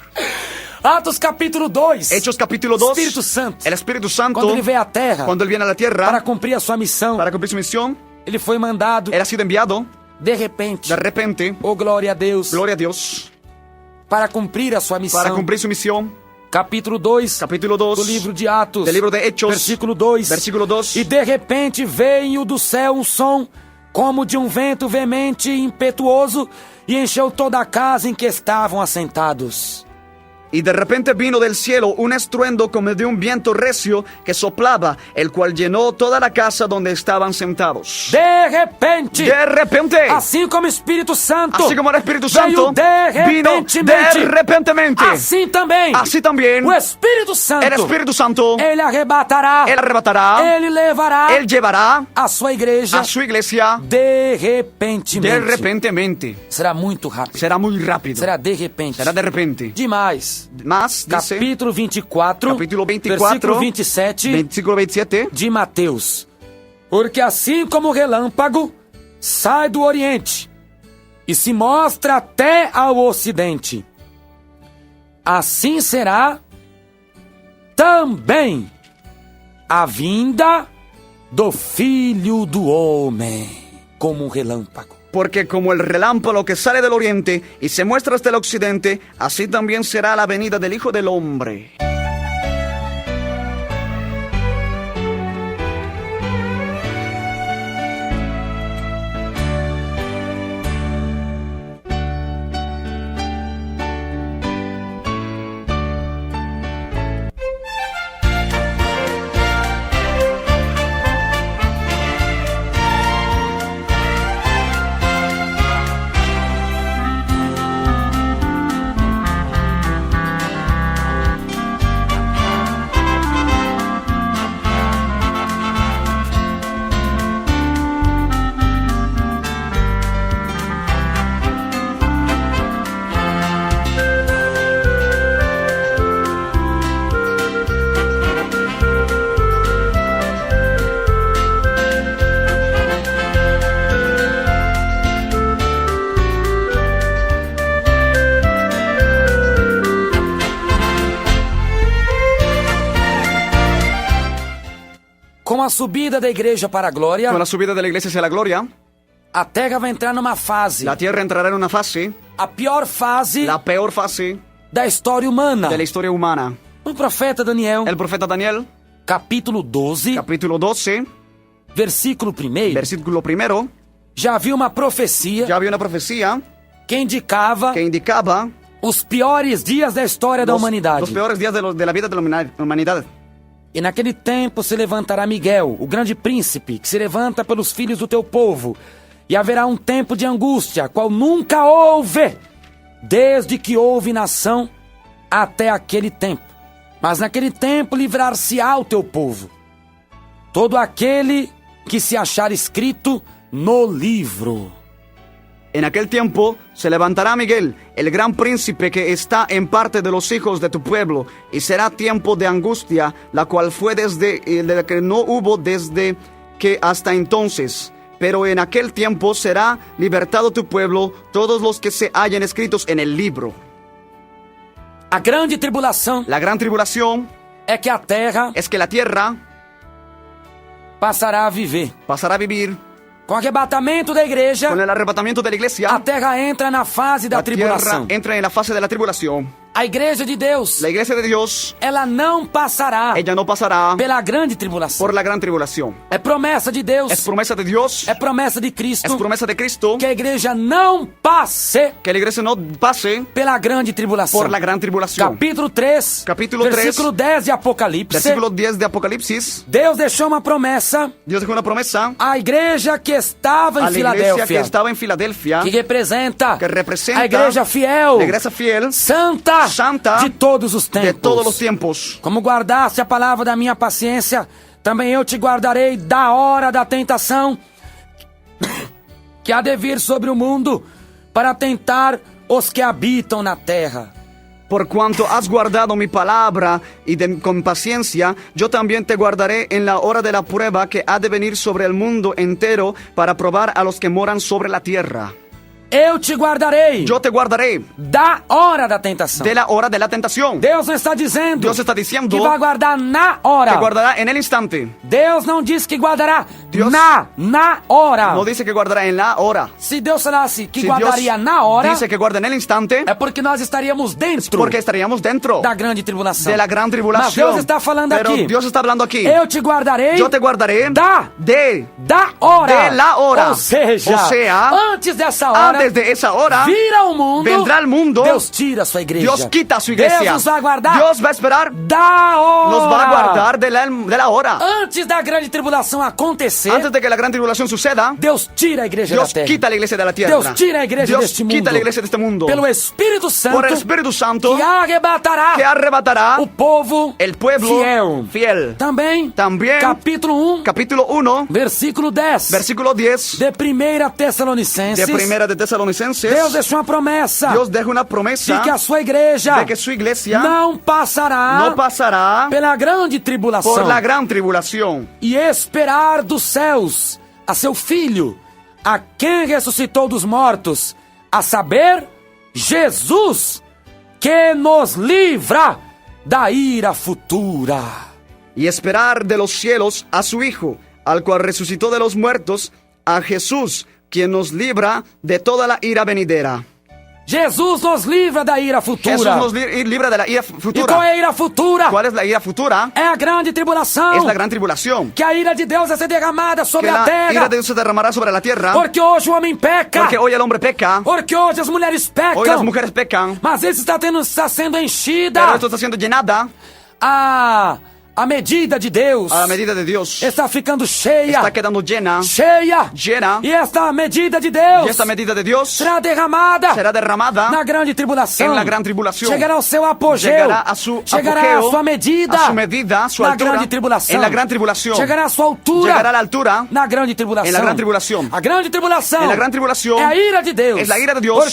Speaker 1: Atos capítulo 2.
Speaker 2: Hechos capítulo 2.
Speaker 1: Espírito Santo.
Speaker 2: El Espíritu Santo,
Speaker 1: Quando ele veio à terra
Speaker 2: cuando él viene a la tierra
Speaker 1: para cumprir a sua missão,
Speaker 2: para cumplir su misión,
Speaker 1: ele foi mandado
Speaker 2: él ha sido enviado
Speaker 1: de repente.
Speaker 2: de repente,
Speaker 1: Oh, glória a Deus.
Speaker 2: gloria a Dios,
Speaker 1: Para cumprir a sua missão.
Speaker 2: para cumplir su misión.
Speaker 1: Capítulo 2.
Speaker 2: Capítulo 2
Speaker 1: Do livro de Atos.
Speaker 2: del libro de Hechos,
Speaker 1: Versículo 2.
Speaker 2: versículo 2.
Speaker 1: E de repente veio do céu um som como de um vento veemente e impetuoso e encheu toda a casa em que estavam assentados.
Speaker 2: Y de repente vino del cielo un estruendo como de un viento recio que soplaba, el cual llenó toda la casa donde estaban sentados.
Speaker 1: De repente,
Speaker 2: De repente,
Speaker 1: assim como o Espírito Santo,
Speaker 2: así como el Espíritu
Speaker 1: veio
Speaker 2: Santo
Speaker 1: de
Speaker 2: vino
Speaker 1: repentemente,
Speaker 2: de repentemente,
Speaker 1: assim também,
Speaker 2: así también
Speaker 1: o Espírito Santo,
Speaker 2: el Espíritu Santo,
Speaker 1: ele arrebatará,
Speaker 2: Él arrebatará,
Speaker 1: ele levará
Speaker 2: Él llevará
Speaker 1: a sua igreja
Speaker 2: a su iglesia
Speaker 1: de repentemente.
Speaker 2: de repentemente.
Speaker 1: Será muito rápido.
Speaker 2: Será muy rápido.
Speaker 1: Será de repente.
Speaker 2: Será de repente.
Speaker 1: Demais.
Speaker 2: Más, dice,
Speaker 1: Capítulo 24,
Speaker 2: capítulo 24,
Speaker 1: versículo 27
Speaker 2: versículo 27.
Speaker 1: de Mateus. Porque assim como o relâmpago sai do oriente e se mostra até ao ocidente, assim será também a vinda do Filho do Homem, como um relâmpago.
Speaker 2: Porque como el relámpago que sale del oriente y se muestra hasta el occidente, así también será la venida del Hijo del Hombre.
Speaker 1: Com a subida da igreja para a glória,
Speaker 2: Con la subida de la iglesia hacia la gloria,
Speaker 1: a terra vai entrar numa fase,
Speaker 2: la tierra entrará en una fase,
Speaker 1: a pior fase
Speaker 2: la peor fase
Speaker 1: da história humana.
Speaker 2: de la historia humana.
Speaker 1: O profeta Daniel,
Speaker 2: El profeta Daniel,
Speaker 1: capítulo 12,
Speaker 2: capítulo 12,
Speaker 1: versículo 1,
Speaker 2: versículo 1,
Speaker 1: já havia uma profecia
Speaker 2: ya había una profecía
Speaker 1: que indicava
Speaker 2: que indicaba
Speaker 1: os piores dias da história da humanidade.
Speaker 2: los peores días de la vida de la humanidad.
Speaker 1: E naquele tempo se levantará Miguel, o grande príncipe, que se levanta pelos filhos do teu povo. E haverá um tempo de angústia, qual nunca houve, desde que houve nação até aquele tempo. Mas naquele tempo livrar-se-á o teu povo, todo aquele que se achar escrito no livro.
Speaker 2: En aquel tiempo se levantará Miguel, el gran príncipe que está en parte de los hijos de tu pueblo, y será tiempo de angustia, la cual fue desde la que no hubo desde que hasta entonces. Pero en aquel tiempo será libertado tu pueblo, todos los que se hallen escritos en el libro.
Speaker 1: A grande tribulação
Speaker 2: La gran tribulación
Speaker 1: é que a terra
Speaker 2: es que la tierra
Speaker 1: passará a viver.
Speaker 2: pasará a vivir
Speaker 1: Com o arrebatamento da igreja,
Speaker 2: con el arrebatamiento de la iglesia.
Speaker 1: a terra entra na fase da
Speaker 2: La tierra
Speaker 1: tribulação.
Speaker 2: entra en la fase de la tribulación.
Speaker 1: A igreja de Deus,
Speaker 2: La iglesia de Dios,
Speaker 1: ela não passará
Speaker 2: ella no pasará
Speaker 1: pela grande tribulação.
Speaker 2: por la gran tribulación.
Speaker 1: É promessa de Deus,
Speaker 2: Es promesa de Dios,
Speaker 1: é promessa de
Speaker 2: es
Speaker 1: Cristo,
Speaker 2: promesa de Cristo,
Speaker 1: que a igreja não passe
Speaker 2: que la iglesia no pase
Speaker 1: pela grande tribulação.
Speaker 2: por la gran tribulación.
Speaker 1: Capítulo 3,
Speaker 2: Capítulo 3,
Speaker 1: versículo 10 de Apocalipse.
Speaker 2: Versículo 10 de Apocalipsis,
Speaker 1: Deus deixou uma promessa
Speaker 2: Dios dejó una promesa
Speaker 1: à igreja que estava
Speaker 2: a
Speaker 1: em
Speaker 2: la iglesia que
Speaker 1: Filadélfia,
Speaker 2: estaba en Filadelfia,
Speaker 1: que representa
Speaker 2: que representa
Speaker 1: a igreja fiel,
Speaker 2: la iglesia fiel
Speaker 1: santa,
Speaker 2: Santa
Speaker 1: de todos os tempos.
Speaker 2: de todos los tiempos.
Speaker 1: Como guardaste a palavra da minha paciência, também eu te guardarei da hora da tentação que há de vir sobre o mundo para tentar os que habitam na terra.
Speaker 2: Por cuanto has guardado mi palabra y con paciencia, yo también te guardaré en la hora de la prueba que ha de venir sobre el mundo entero para probar a los que moran sobre la tierra.
Speaker 1: Eu te guardarei
Speaker 2: Yo te guardaré
Speaker 1: da hora da tentação.
Speaker 2: de la hora de la tentación.
Speaker 1: Deus não está dizendo
Speaker 2: Dios está diciendo
Speaker 1: que vai guardar na hora.
Speaker 2: que guardará en el instante.
Speaker 1: Deus não diz que guardará
Speaker 2: Deus
Speaker 1: na hora.
Speaker 2: No dice que guardará en la hora.
Speaker 1: Se Deus falasse que
Speaker 2: Si
Speaker 1: guardaria
Speaker 2: Dios
Speaker 1: na hora,
Speaker 2: dice que guarda en el instante,
Speaker 1: é porque nós estaríamos dentro
Speaker 2: porque estaríamos dentro
Speaker 1: da grande tribulação.
Speaker 2: de la gran
Speaker 1: Mas
Speaker 2: tribulación.
Speaker 1: Deus está falando
Speaker 2: Pero
Speaker 1: aqui.
Speaker 2: Dios está hablando aquí.
Speaker 1: Eu te guardarei
Speaker 2: Yo te guardaré
Speaker 1: da
Speaker 2: de
Speaker 1: hora.
Speaker 2: de la hora.
Speaker 1: Ou seja,
Speaker 2: O sea,
Speaker 1: antes dessa hora,
Speaker 2: desde esa hora
Speaker 1: virá ao mundo,
Speaker 2: vendrá al mundo.
Speaker 1: Deus tira a sua igreja.
Speaker 2: Dios quita a su iglesia.
Speaker 1: Deus nos vai guardar
Speaker 2: Dios va a esperar,
Speaker 1: da hora.
Speaker 2: nos va a guardar de la hora.
Speaker 1: Antes da grande tribulação acontecer,
Speaker 2: Antes de que la gran tribulación suceda,
Speaker 1: Deus tira a igreja
Speaker 2: Dios
Speaker 1: da terra.
Speaker 2: quita la iglesia de la tierra.
Speaker 1: Deus tira a igreja
Speaker 2: Dios
Speaker 1: deste mundo.
Speaker 2: quita la iglesia de este mundo.
Speaker 1: Pelo Espírito Santo,
Speaker 2: Por el Espíritu Santo,
Speaker 1: que arrebatará
Speaker 2: que arrebatará
Speaker 1: o povo
Speaker 2: el pueblo fiel.
Speaker 1: Também,
Speaker 2: También,
Speaker 1: capítulo 1,
Speaker 2: capítulo 1,
Speaker 1: versículo 10,
Speaker 2: versículo 10
Speaker 1: de 1 Tessalonicenses,
Speaker 2: de Primera de Tesalonicenses.
Speaker 1: Deus deixou uma promessa
Speaker 2: Dios deja una promesa
Speaker 1: de que a sua igreja
Speaker 2: de que su iglesia
Speaker 1: não passará
Speaker 2: no pasará
Speaker 1: pela grande tribulação
Speaker 2: por la gran tribulación
Speaker 1: e esperar dos céus a seu Filho, a quem ressuscitou dos mortos, a saber, Jesus, que nos livra da ira futura.
Speaker 2: y esperar de los cielos a su Hijo, al cual resucitó de los muertos, a Jesús, quien nos libra de toda la ira venidera.
Speaker 1: Jesus nos livra da ira futura.
Speaker 2: Jesús nos libra de la ira
Speaker 1: E qual
Speaker 2: futura.
Speaker 1: é a ira futura?
Speaker 2: ¿Cuál es la ira futura?
Speaker 1: É a grande tribulação.
Speaker 2: Es la gran tribulación.
Speaker 1: Que a ira de Deus vai ser derramada
Speaker 2: Que
Speaker 1: sobre a
Speaker 2: la ira
Speaker 1: terra.
Speaker 2: de Dios se derramará sobre la tierra.
Speaker 1: Porque hoje o homem peca.
Speaker 2: Porque hoy el hombre peca.
Speaker 1: Porque hoje as mulheres pecam.
Speaker 2: Hoy las mujeres pecan.
Speaker 1: Mas isso está sendo enchida.
Speaker 2: Pero esto está siendo llenada
Speaker 1: A medida de Deus
Speaker 2: a la medida de Dios.
Speaker 1: está ficando cheia.
Speaker 2: Está quedando llena.
Speaker 1: Llena. E esta medida de Deus
Speaker 2: Y esta medida de Dios
Speaker 1: será derramada
Speaker 2: será derramada
Speaker 1: na grande tribulação.
Speaker 2: en la gran tribulación.
Speaker 1: Chegará ao seu apogeu.
Speaker 2: Llegará a su
Speaker 1: Chegará
Speaker 2: apogeo,
Speaker 1: a sua medida.
Speaker 2: a su medida, su
Speaker 1: na
Speaker 2: altura,
Speaker 1: grande tribulação.
Speaker 2: en la gran tribulación.
Speaker 1: Chegará a sua altura.
Speaker 2: Llegará a la altura
Speaker 1: na grande tribulação.
Speaker 2: en la gran tribulación.
Speaker 1: A grande tribulação.
Speaker 2: En la gran tribulación
Speaker 1: é a ira de Deus.
Speaker 2: es la ira de Dios.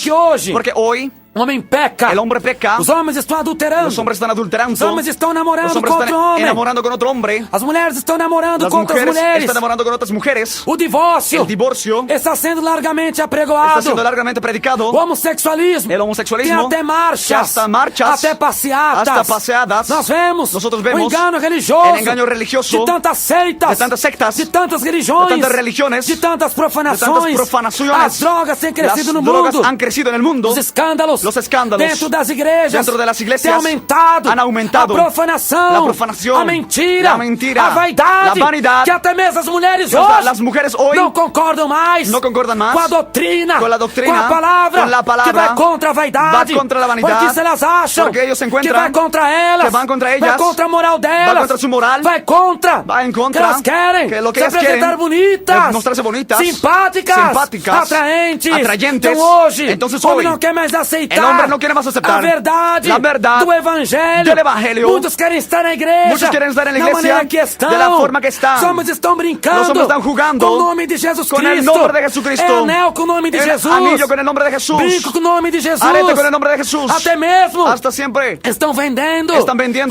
Speaker 1: Porque hoje o homem peca.
Speaker 2: el hombre peca.
Speaker 1: Os homens estão adulterando.
Speaker 2: Los hombres están adulterando.
Speaker 1: Os homens estão namorando
Speaker 2: Los
Speaker 1: com
Speaker 2: hombres
Speaker 1: outro
Speaker 2: están
Speaker 1: homem.
Speaker 2: enamorando con otro hombre.
Speaker 1: As mulheres estão namorando
Speaker 2: Las
Speaker 1: com outras
Speaker 2: mujeres
Speaker 1: mulheres.
Speaker 2: están enamorando con otras mujeres.
Speaker 1: O divórcio
Speaker 2: El divorcio
Speaker 1: está sendo largamente
Speaker 2: está
Speaker 1: apregoado.
Speaker 2: siendo largamente predicado.
Speaker 1: O homossexualismo
Speaker 2: El homosexualismo.
Speaker 1: tem até marchas,
Speaker 2: Que hasta marchas,
Speaker 1: até passeatas.
Speaker 2: hasta paseadas.
Speaker 1: o
Speaker 2: Nosotros vemos
Speaker 1: engano religioso,
Speaker 2: el engaño religioso
Speaker 1: de tantas seitas,
Speaker 2: de tantas sectas,
Speaker 1: de tantas religiões,
Speaker 2: de tantas religiones,
Speaker 1: de tantas profanações.
Speaker 2: de tantas profanaciones.
Speaker 1: As drogas têm crescido
Speaker 2: Las
Speaker 1: no
Speaker 2: drogas
Speaker 1: mundo.
Speaker 2: han crecido en el mundo.
Speaker 1: Los escândalos
Speaker 2: Los
Speaker 1: dentro das igrejas
Speaker 2: dentro de las iglesias
Speaker 1: têm aumentado.
Speaker 2: han aumentado.
Speaker 1: A profanação,
Speaker 2: La profanación,
Speaker 1: a mentira,
Speaker 2: la mentira,
Speaker 1: a vaidade,
Speaker 2: la vanidad.
Speaker 1: que até mesmo as mulheres
Speaker 2: Las-
Speaker 1: hoje
Speaker 2: las mujeres hoy
Speaker 1: não concordam mais
Speaker 2: no concordan más
Speaker 1: com a doutrina,
Speaker 2: con la doctrina,
Speaker 1: com a palavra,
Speaker 2: con la palabra,
Speaker 1: que vai contra a vaidade,
Speaker 2: va contra la vanidad,
Speaker 1: porque se elas acham
Speaker 2: porque ellos se
Speaker 1: que
Speaker 2: encuentran
Speaker 1: vai contra elas,
Speaker 2: que van contra ellas,
Speaker 1: vai contra a moral delas,
Speaker 2: va contra su moral,
Speaker 1: vai contra,
Speaker 2: va en contra,
Speaker 1: que elas querem
Speaker 2: que lo que
Speaker 1: se
Speaker 2: ellas
Speaker 1: apresentar
Speaker 2: quieren
Speaker 1: bonitas,
Speaker 2: es mostrarse bonitas,
Speaker 1: simpáticas, atraentes.
Speaker 2: atrayentes.
Speaker 1: Então hoje,
Speaker 2: Entonces
Speaker 1: o homem
Speaker 2: hoy,
Speaker 1: não quer mais aceitar
Speaker 2: el hombre no quiere más aceptar
Speaker 1: a verdade,
Speaker 2: la verdad
Speaker 1: do evangelho.
Speaker 2: del evangelio.
Speaker 1: Muitos querem estar na igreja,
Speaker 2: Muchos quieren estar en la
Speaker 1: da
Speaker 2: iglesia
Speaker 1: maneira que estão,
Speaker 2: de la forma que están.
Speaker 1: Os homens estão brincando
Speaker 2: Los hombres están jugando
Speaker 1: com o nome de Jesus
Speaker 2: con
Speaker 1: Cristo.
Speaker 2: el nombre de Jesucristo.
Speaker 1: É anel com o nome de
Speaker 2: El
Speaker 1: Jesus.
Speaker 2: anillo con el nombre de Jesús.
Speaker 1: Brinco com o nome de Jesus.
Speaker 2: Arete con el nombre de Jesús.
Speaker 1: Até mesmo
Speaker 2: Hasta siempre
Speaker 1: estão vendendo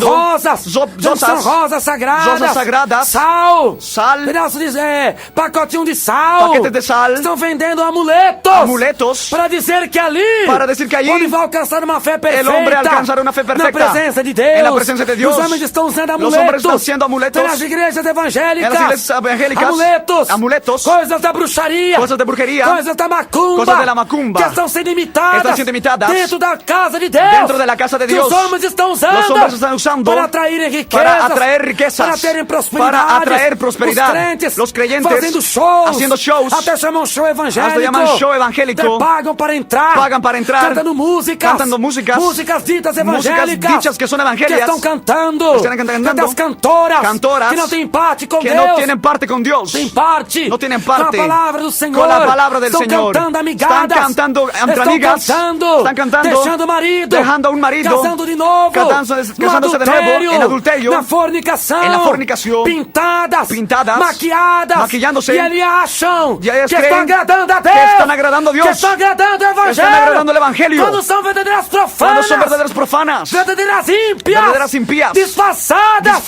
Speaker 2: rosas,
Speaker 1: não são rosas sagradas, sal, pedaço de pacotinho de sal,
Speaker 2: paquetes de sal,
Speaker 1: estão vendendo amuletos para dizer que ali onde vai alcançar uma fé perfeita,
Speaker 2: el hombre alcanzará una fe perfecta
Speaker 1: na presença de Deus.
Speaker 2: en la presencia de Dios.
Speaker 1: Os homens estão usando
Speaker 2: Los hombres están
Speaker 1: amuletos
Speaker 2: haciendo amuletos
Speaker 1: nas igrejas evangélicas,
Speaker 2: en las iglesias evangélicas, amuletos,
Speaker 1: coisas da bruxaria,
Speaker 2: cosas de brujería,
Speaker 1: coisas da macumba,
Speaker 2: cosas de la macumba,
Speaker 1: que estão sendo imitadas dentro da casa de Deus,
Speaker 2: dentro de la casa de Dios.
Speaker 1: que os homens estão usando,
Speaker 2: Los hombres están usando
Speaker 1: para atrair riquezas,
Speaker 2: para atraer riquezas,
Speaker 1: para terem prosperidade,
Speaker 2: para atraer prosperidad.
Speaker 1: Los creyentes
Speaker 2: Fazendo
Speaker 1: haciendo shows, até chamam show evangélico,
Speaker 2: hasta llaman show evangélico,
Speaker 1: pagam para entrar, cantando músicas ditas evangélicas,
Speaker 2: dichas que son evangélicas,
Speaker 1: que estão cantando,
Speaker 2: cantando,
Speaker 1: as cantoras, que não têm parte com
Speaker 2: que
Speaker 1: Deus,
Speaker 2: no tienen parte con Dios,
Speaker 1: tem parte,
Speaker 2: no tienen parte
Speaker 1: com a palavra do Senhor,
Speaker 2: con la palabra del
Speaker 1: estão
Speaker 2: Señor,
Speaker 1: cantando amigadas,
Speaker 2: están cantando entre amigas, están cantando,
Speaker 1: deixando o marido,
Speaker 2: dejando a un marido,
Speaker 1: casando de novo,
Speaker 2: casándose de nuevo, en adulterio,
Speaker 1: na fornicação, pintadas, maquiadas,
Speaker 2: maquillándose,
Speaker 1: e eles acham
Speaker 2: y ellas
Speaker 1: que
Speaker 2: creen
Speaker 1: estão agradando a Deus,
Speaker 2: que están agradando a Dios,
Speaker 1: que estão agradando o
Speaker 2: que
Speaker 1: evangelho,
Speaker 2: están agradando el evangelio,
Speaker 1: quando são verdadeiras
Speaker 2: cuando
Speaker 1: profanas,
Speaker 2: son verdaderas profanas,
Speaker 1: verdadeiras ímpias, disfarçadas,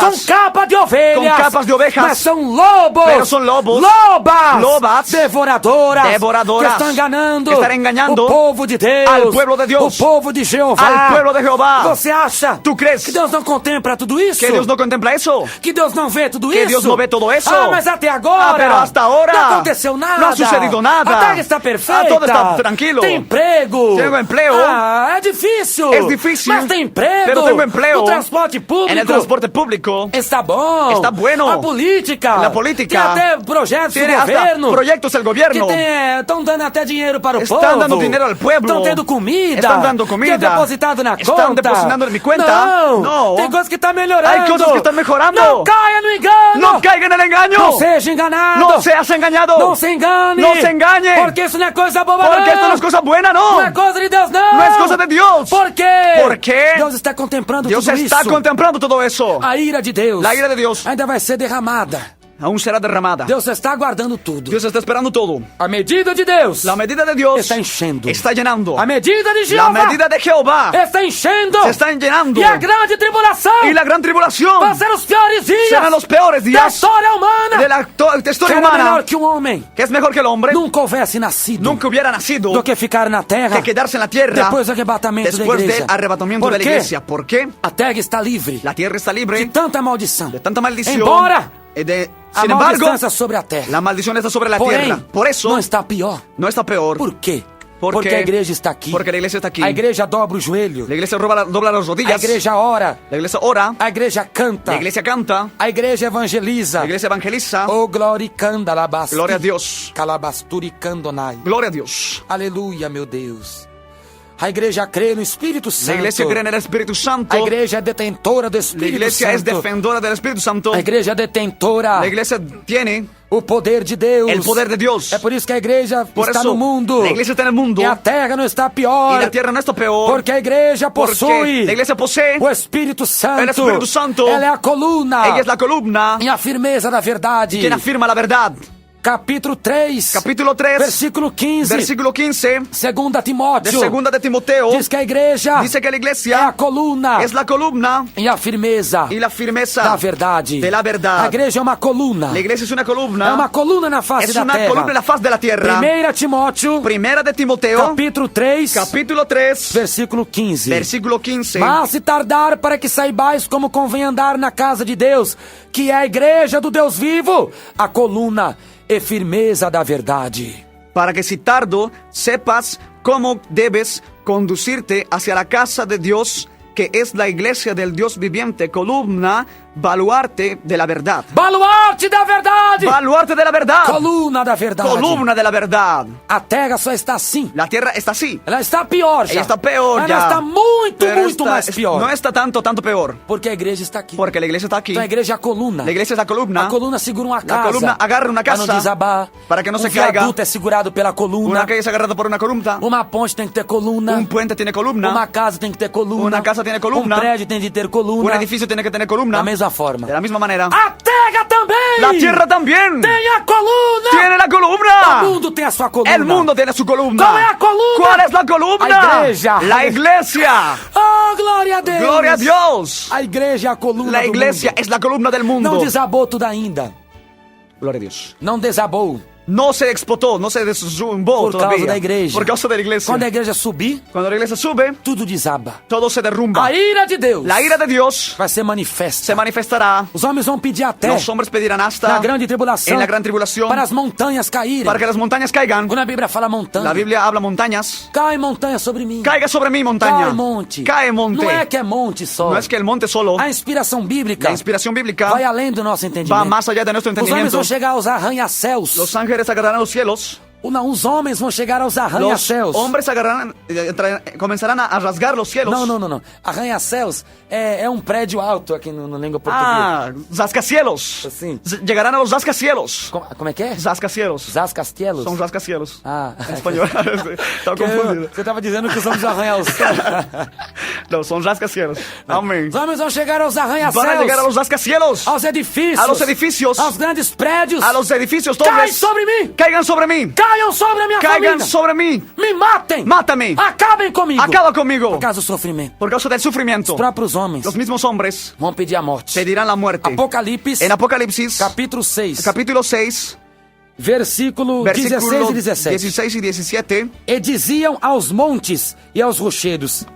Speaker 1: com capa de ovelhas,
Speaker 2: con capas de ovejas,
Speaker 1: mas são lobos,
Speaker 2: pero son lobos,
Speaker 1: lobas, devoradoras, que están enganando o povo de Deus,
Speaker 2: al pueblo de Dios,
Speaker 1: o povo de Jeová,
Speaker 2: al pueblo de Jehová.
Speaker 1: Você acha
Speaker 2: ¿Tú crees
Speaker 1: que Deus não contempla tudo isso?
Speaker 2: que Dios no contempla eso?
Speaker 1: Que Deus não vê tudo
Speaker 2: Que
Speaker 1: isso?
Speaker 2: Dios no ve todo eso?
Speaker 1: Mas até agora,
Speaker 2: pero hasta ahora
Speaker 1: não aconteceu nada.
Speaker 2: no ha sucedido nada.
Speaker 1: A terra está perfeita.
Speaker 2: Todo está tranquilo.
Speaker 1: Tem emprego.
Speaker 2: tengo empleo.
Speaker 1: Ah, é difícil.
Speaker 2: Es difícil.
Speaker 1: Mas tem emprego.
Speaker 2: Pero tengo empleo.
Speaker 1: O transporte público.
Speaker 2: En el transporte público.
Speaker 1: Está bom.
Speaker 2: Está bueno.
Speaker 1: A política.
Speaker 2: La política.
Speaker 1: Tem até projetos do
Speaker 2: Tiene hasta
Speaker 1: governo.
Speaker 2: proyectos del
Speaker 1: Que
Speaker 2: gobierno.
Speaker 1: estão dando até dinheiro para o
Speaker 2: Están
Speaker 1: povo.
Speaker 2: dando dinero al pueblo.
Speaker 1: Estão tendo comida.
Speaker 2: Están dando comida.
Speaker 1: Que é depositado na
Speaker 2: Están
Speaker 1: conta.
Speaker 2: depositando en mi cuenta.
Speaker 1: Não.
Speaker 2: No.
Speaker 1: Tem coisas que estão melhorando.
Speaker 2: Hay cosas que están mejorando.
Speaker 1: Não caia no engano.
Speaker 2: No caiga en el engaño.
Speaker 1: Não seja enganado.
Speaker 2: No seas engañado.
Speaker 1: Não se engane.
Speaker 2: No se engañe.
Speaker 1: Porque isso não é coisa boba,
Speaker 2: Porque
Speaker 1: não.
Speaker 2: esto no es cosa buena, no.
Speaker 1: Não é coisa de Deus, não.
Speaker 2: No es cosa de Dios.
Speaker 1: Por quê?
Speaker 2: ¿Por qué?
Speaker 1: Deus está contemplando
Speaker 2: Dios
Speaker 1: tudo
Speaker 2: está
Speaker 1: isso.
Speaker 2: contemplando todo eso.
Speaker 1: A ira de Deus.
Speaker 2: La ira de Dios
Speaker 1: Ainda vai ser derramada.
Speaker 2: aún será derramada.
Speaker 1: Deus está aguardando tudo.
Speaker 2: Dios está esperando todo.
Speaker 1: A medida de Deus
Speaker 2: La medida de Dios
Speaker 1: está enchendo.
Speaker 2: está llenando.
Speaker 1: A medida de
Speaker 2: La
Speaker 1: Jeová
Speaker 2: medida de Jehová
Speaker 1: está enchendo.
Speaker 2: se está llenando.
Speaker 1: E a grande tribulação
Speaker 2: Y la gran tribulación
Speaker 1: vão ser os piores dias
Speaker 2: serán los peores
Speaker 1: da
Speaker 2: días
Speaker 1: história humana.
Speaker 2: de la historia
Speaker 1: Que era
Speaker 2: humana.
Speaker 1: melhor que um homem
Speaker 2: Que es mejor que el hombre
Speaker 1: nunca houvesse nascido
Speaker 2: nunca hubiera nacido
Speaker 1: do que ficar na terra
Speaker 2: que quedarse en la tierra
Speaker 1: depois do arrebatamento da
Speaker 2: después
Speaker 1: igreja.
Speaker 2: del arrebatamiento
Speaker 1: Por
Speaker 2: de la
Speaker 1: quê?
Speaker 2: iglesia. ¿Por qué?
Speaker 1: A terra está livre
Speaker 2: La tierra está
Speaker 1: de
Speaker 2: libre
Speaker 1: tanta maldição.
Speaker 2: de tanta maldición.
Speaker 1: Embora a
Speaker 2: Sin
Speaker 1: maldição
Speaker 2: embargo,
Speaker 1: está sobre a terra.
Speaker 2: la maldición está sobre la
Speaker 1: Porém,
Speaker 2: tierra. Por eso
Speaker 1: não está pior.
Speaker 2: no está peor.
Speaker 1: Por quê?
Speaker 2: ¿Por
Speaker 1: Porque
Speaker 2: qué?
Speaker 1: a igreja está aqui.
Speaker 2: Porque la iglesia está aquí.
Speaker 1: A igreja dobra o joelho.
Speaker 2: La iglesia dobla las
Speaker 1: A
Speaker 2: rodillas.
Speaker 1: igreja ora.
Speaker 2: La iglesia ora.
Speaker 1: A igreja canta.
Speaker 2: La iglesia canta.
Speaker 1: A igreja evangeliza.
Speaker 2: La iglesia evangeliza.
Speaker 1: Oh, gloricanda labasturi.
Speaker 2: Gloria a Dios.
Speaker 1: Calabasturi candonai.
Speaker 2: Gloria a Dios.
Speaker 1: Aleluia, meu Deus. A igreja crê no Espírito
Speaker 2: La
Speaker 1: Santo.
Speaker 2: iglesia cree en el Espíritu Santo.
Speaker 1: A igreja é detentora do
Speaker 2: La
Speaker 1: Espírito
Speaker 2: iglesia es
Speaker 1: Santo.
Speaker 2: defensora del Espíritu Santo.
Speaker 1: A igreja é detentora
Speaker 2: La iglesia tiene
Speaker 1: o poder de Deus.
Speaker 2: el poder de Dios.
Speaker 1: É por isso que a igreja
Speaker 2: Por
Speaker 1: está
Speaker 2: eso,
Speaker 1: no mundo.
Speaker 2: la iglesia está en el mundo.
Speaker 1: E a terra não está pior.
Speaker 2: Y la tierra no está peor.
Speaker 1: Porque a igreja
Speaker 2: Porque
Speaker 1: possui
Speaker 2: la iglesia posee.
Speaker 1: o Espírito Santo.
Speaker 2: El Espírito Santo.
Speaker 1: Ela é a coluna.
Speaker 2: Ella es la columna
Speaker 1: E a firmeza da verdade.
Speaker 2: quien afirma la verdad.
Speaker 1: Capítulo 3.
Speaker 2: Capítulo 3.
Speaker 1: Versículo 15.
Speaker 2: Versículo 15.
Speaker 1: Segunda
Speaker 2: De
Speaker 1: Timóteo.
Speaker 2: segunda de Timoteo.
Speaker 1: Diz que a igreja
Speaker 2: Dice que la
Speaker 1: é a
Speaker 2: iglesia
Speaker 1: coluna
Speaker 2: es la columna
Speaker 1: e a firmeza
Speaker 2: y la firmeza
Speaker 1: da verdade.
Speaker 2: de la verdad.
Speaker 1: A igreja é uma coluna.
Speaker 2: La iglesia es una columna.
Speaker 1: É uma coluna na face
Speaker 2: Es
Speaker 1: da
Speaker 2: una
Speaker 1: terra.
Speaker 2: columna en la faz de la tierra.
Speaker 1: Primeira Timóteo,
Speaker 2: Primera de Timoteo.
Speaker 1: capítulo 3,
Speaker 2: Capítulo 3.
Speaker 1: versículo 15.
Speaker 2: Versículo 15.
Speaker 1: Mas se tardar para que saibais como convém andar na casa de Deus, que é a igreja do Deus vivo, a coluna e firmeza da verdade.
Speaker 2: Para que si tardo sepas cómo debes conducirte hacia la casa de Dios, que es la iglesia del Dios viviente, columna, baluarte de la verdad.
Speaker 1: Baluarte da verdade!
Speaker 2: Baluarte de la verdad.
Speaker 1: Coluna da verdade.
Speaker 2: Columna de la verdad.
Speaker 1: A terra só está assim.
Speaker 2: La tierra está así.
Speaker 1: Ela está pior já.
Speaker 2: Ella está peor
Speaker 1: Ela
Speaker 2: ya.
Speaker 1: está muito,
Speaker 2: Pero
Speaker 1: muito
Speaker 2: está-
Speaker 1: mais pior.
Speaker 2: No está tanto peor.
Speaker 1: Porque a igreja está aqui.
Speaker 2: Porque la iglesia está aquí.
Speaker 1: Então a igreja é a coluna.
Speaker 2: La iglesia es la columna.
Speaker 1: A coluna segura uma
Speaker 2: La
Speaker 1: casa.
Speaker 2: columna agarra una casa
Speaker 1: Para não desabar.
Speaker 2: para que no se
Speaker 1: viaduto
Speaker 2: caiga.
Speaker 1: é segurado pela coluna.
Speaker 2: Una calle es agarrada por una columna.
Speaker 1: Uma ponte tem que ter coluna.
Speaker 2: Un puente tiene columna.
Speaker 1: Uma casa tem que ter coluna.
Speaker 2: Una casa tiene columna.
Speaker 1: Um prédio tem de ter coluna.
Speaker 2: Un edificio tiene que tener columna.
Speaker 1: Da mesma forma.
Speaker 2: De la misma manera.
Speaker 1: A terra também!
Speaker 2: La tierra también
Speaker 1: Tem a coluna!
Speaker 2: tiene la columna.
Speaker 1: O mundo tem a sua coluna.
Speaker 2: El mundo tiene su columna.
Speaker 1: ¿Cuál es la columna?
Speaker 2: ¿Cuál es la columna?
Speaker 1: La iglesia.
Speaker 2: La iglesia.
Speaker 1: Oh, glória a Deus!
Speaker 2: Gloria a Dios.
Speaker 1: A igreja é a coluna
Speaker 2: La
Speaker 1: do
Speaker 2: iglesia
Speaker 1: mundo.
Speaker 2: es la columna del mundo.
Speaker 1: Não desabou tudo ainda.
Speaker 2: Gloria a Dios.
Speaker 1: Não desabou.
Speaker 2: No se explotó, no se deszumbó
Speaker 1: Por causa
Speaker 2: todavía.
Speaker 1: da igreja.
Speaker 2: Por causa de la iglesia.
Speaker 1: Quando a igreja subir,
Speaker 2: Cuando la iglesia sube,
Speaker 1: tudo desaba.
Speaker 2: todo se derrumba.
Speaker 1: A ira de Deus
Speaker 2: La ira de Dios
Speaker 1: vai ser manifesta.
Speaker 2: se manifestará.
Speaker 1: Os homens vão pedir até
Speaker 2: Los hombres pedirán hasta
Speaker 1: na grande tribulação
Speaker 2: en la gran tribulación
Speaker 1: para as montanhas caírem.
Speaker 2: para que las montañas caigan.
Speaker 1: Quando a Bíblia fala montanha,
Speaker 2: La Biblia habla montañas.
Speaker 1: cai montanha sobre mim.
Speaker 2: Caiga sobre mí montaña.
Speaker 1: Cai monte.
Speaker 2: Cae monte.
Speaker 1: Não é que é monte só.
Speaker 2: No es que el monte solo.
Speaker 1: A inspiração bíblica
Speaker 2: La inspiración bíblica
Speaker 1: vai além do nosso entendimento.
Speaker 2: va más allá de nuestro
Speaker 1: Os homens
Speaker 2: entendimiento.
Speaker 1: vão chegar aos arranha-céus.
Speaker 2: Los ángeles agarrarán los cielos.
Speaker 1: Os homens vão chegar aos
Speaker 2: Los
Speaker 1: arranha-céus.
Speaker 2: hombres agarrarán, comenzarán a rasgar los cielos.
Speaker 1: Não. Arranha-céus é um prédio alto aqui na língua portuguesa.
Speaker 2: Ah, zascacielos.
Speaker 1: Assim.
Speaker 2: Llegarán a los zascacielos.
Speaker 1: Como é que é?
Speaker 2: Zascacielos.
Speaker 1: Zascastielos?
Speaker 2: Son rascacielos.
Speaker 1: Ah.
Speaker 2: En español. Estaba confundido.
Speaker 1: Você estava dizendo que os homens arranham os céus.
Speaker 2: No, son rascacielos. Amén.
Speaker 1: Os homens vão chegar aos arranha-céus.
Speaker 2: Van a llegar a los rascacielos.
Speaker 1: Aos edifícios.
Speaker 2: A los edificios.
Speaker 1: Aos grandes prédios.
Speaker 2: A los edificios
Speaker 1: Cai
Speaker 2: dobles.
Speaker 1: sobre mim.
Speaker 2: Caigan sobre mí.
Speaker 1: Caiam sobre a minha
Speaker 2: Caigan
Speaker 1: família.
Speaker 2: sobre mí.
Speaker 1: Me matem.
Speaker 2: Mátame.
Speaker 1: Acabem comigo.
Speaker 2: Acaba conmigo.
Speaker 1: Por causa do sofrimento.
Speaker 2: Por causa del sufrimiento.
Speaker 1: Os próprios homens
Speaker 2: Los mismos hombres
Speaker 1: vão pedir a morte.
Speaker 2: pedirán la muerte.
Speaker 1: Apocalipse,
Speaker 2: En Apocalipsis,
Speaker 1: capítulo 6,
Speaker 2: capítulo 6,
Speaker 1: versículo 16
Speaker 2: versículos
Speaker 1: e 17.
Speaker 2: 16 y 17.
Speaker 1: E diziam aos montes e aos rochedos: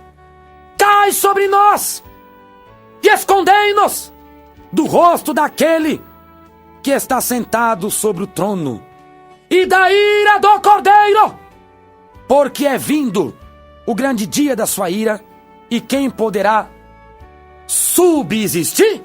Speaker 1: cai sobre nós e escondei-nos do rosto daquele que está sentado sobre o trono e da ira do Cordeiro, porque é vindo o grande dia da sua ira, e quem poderá subsistir?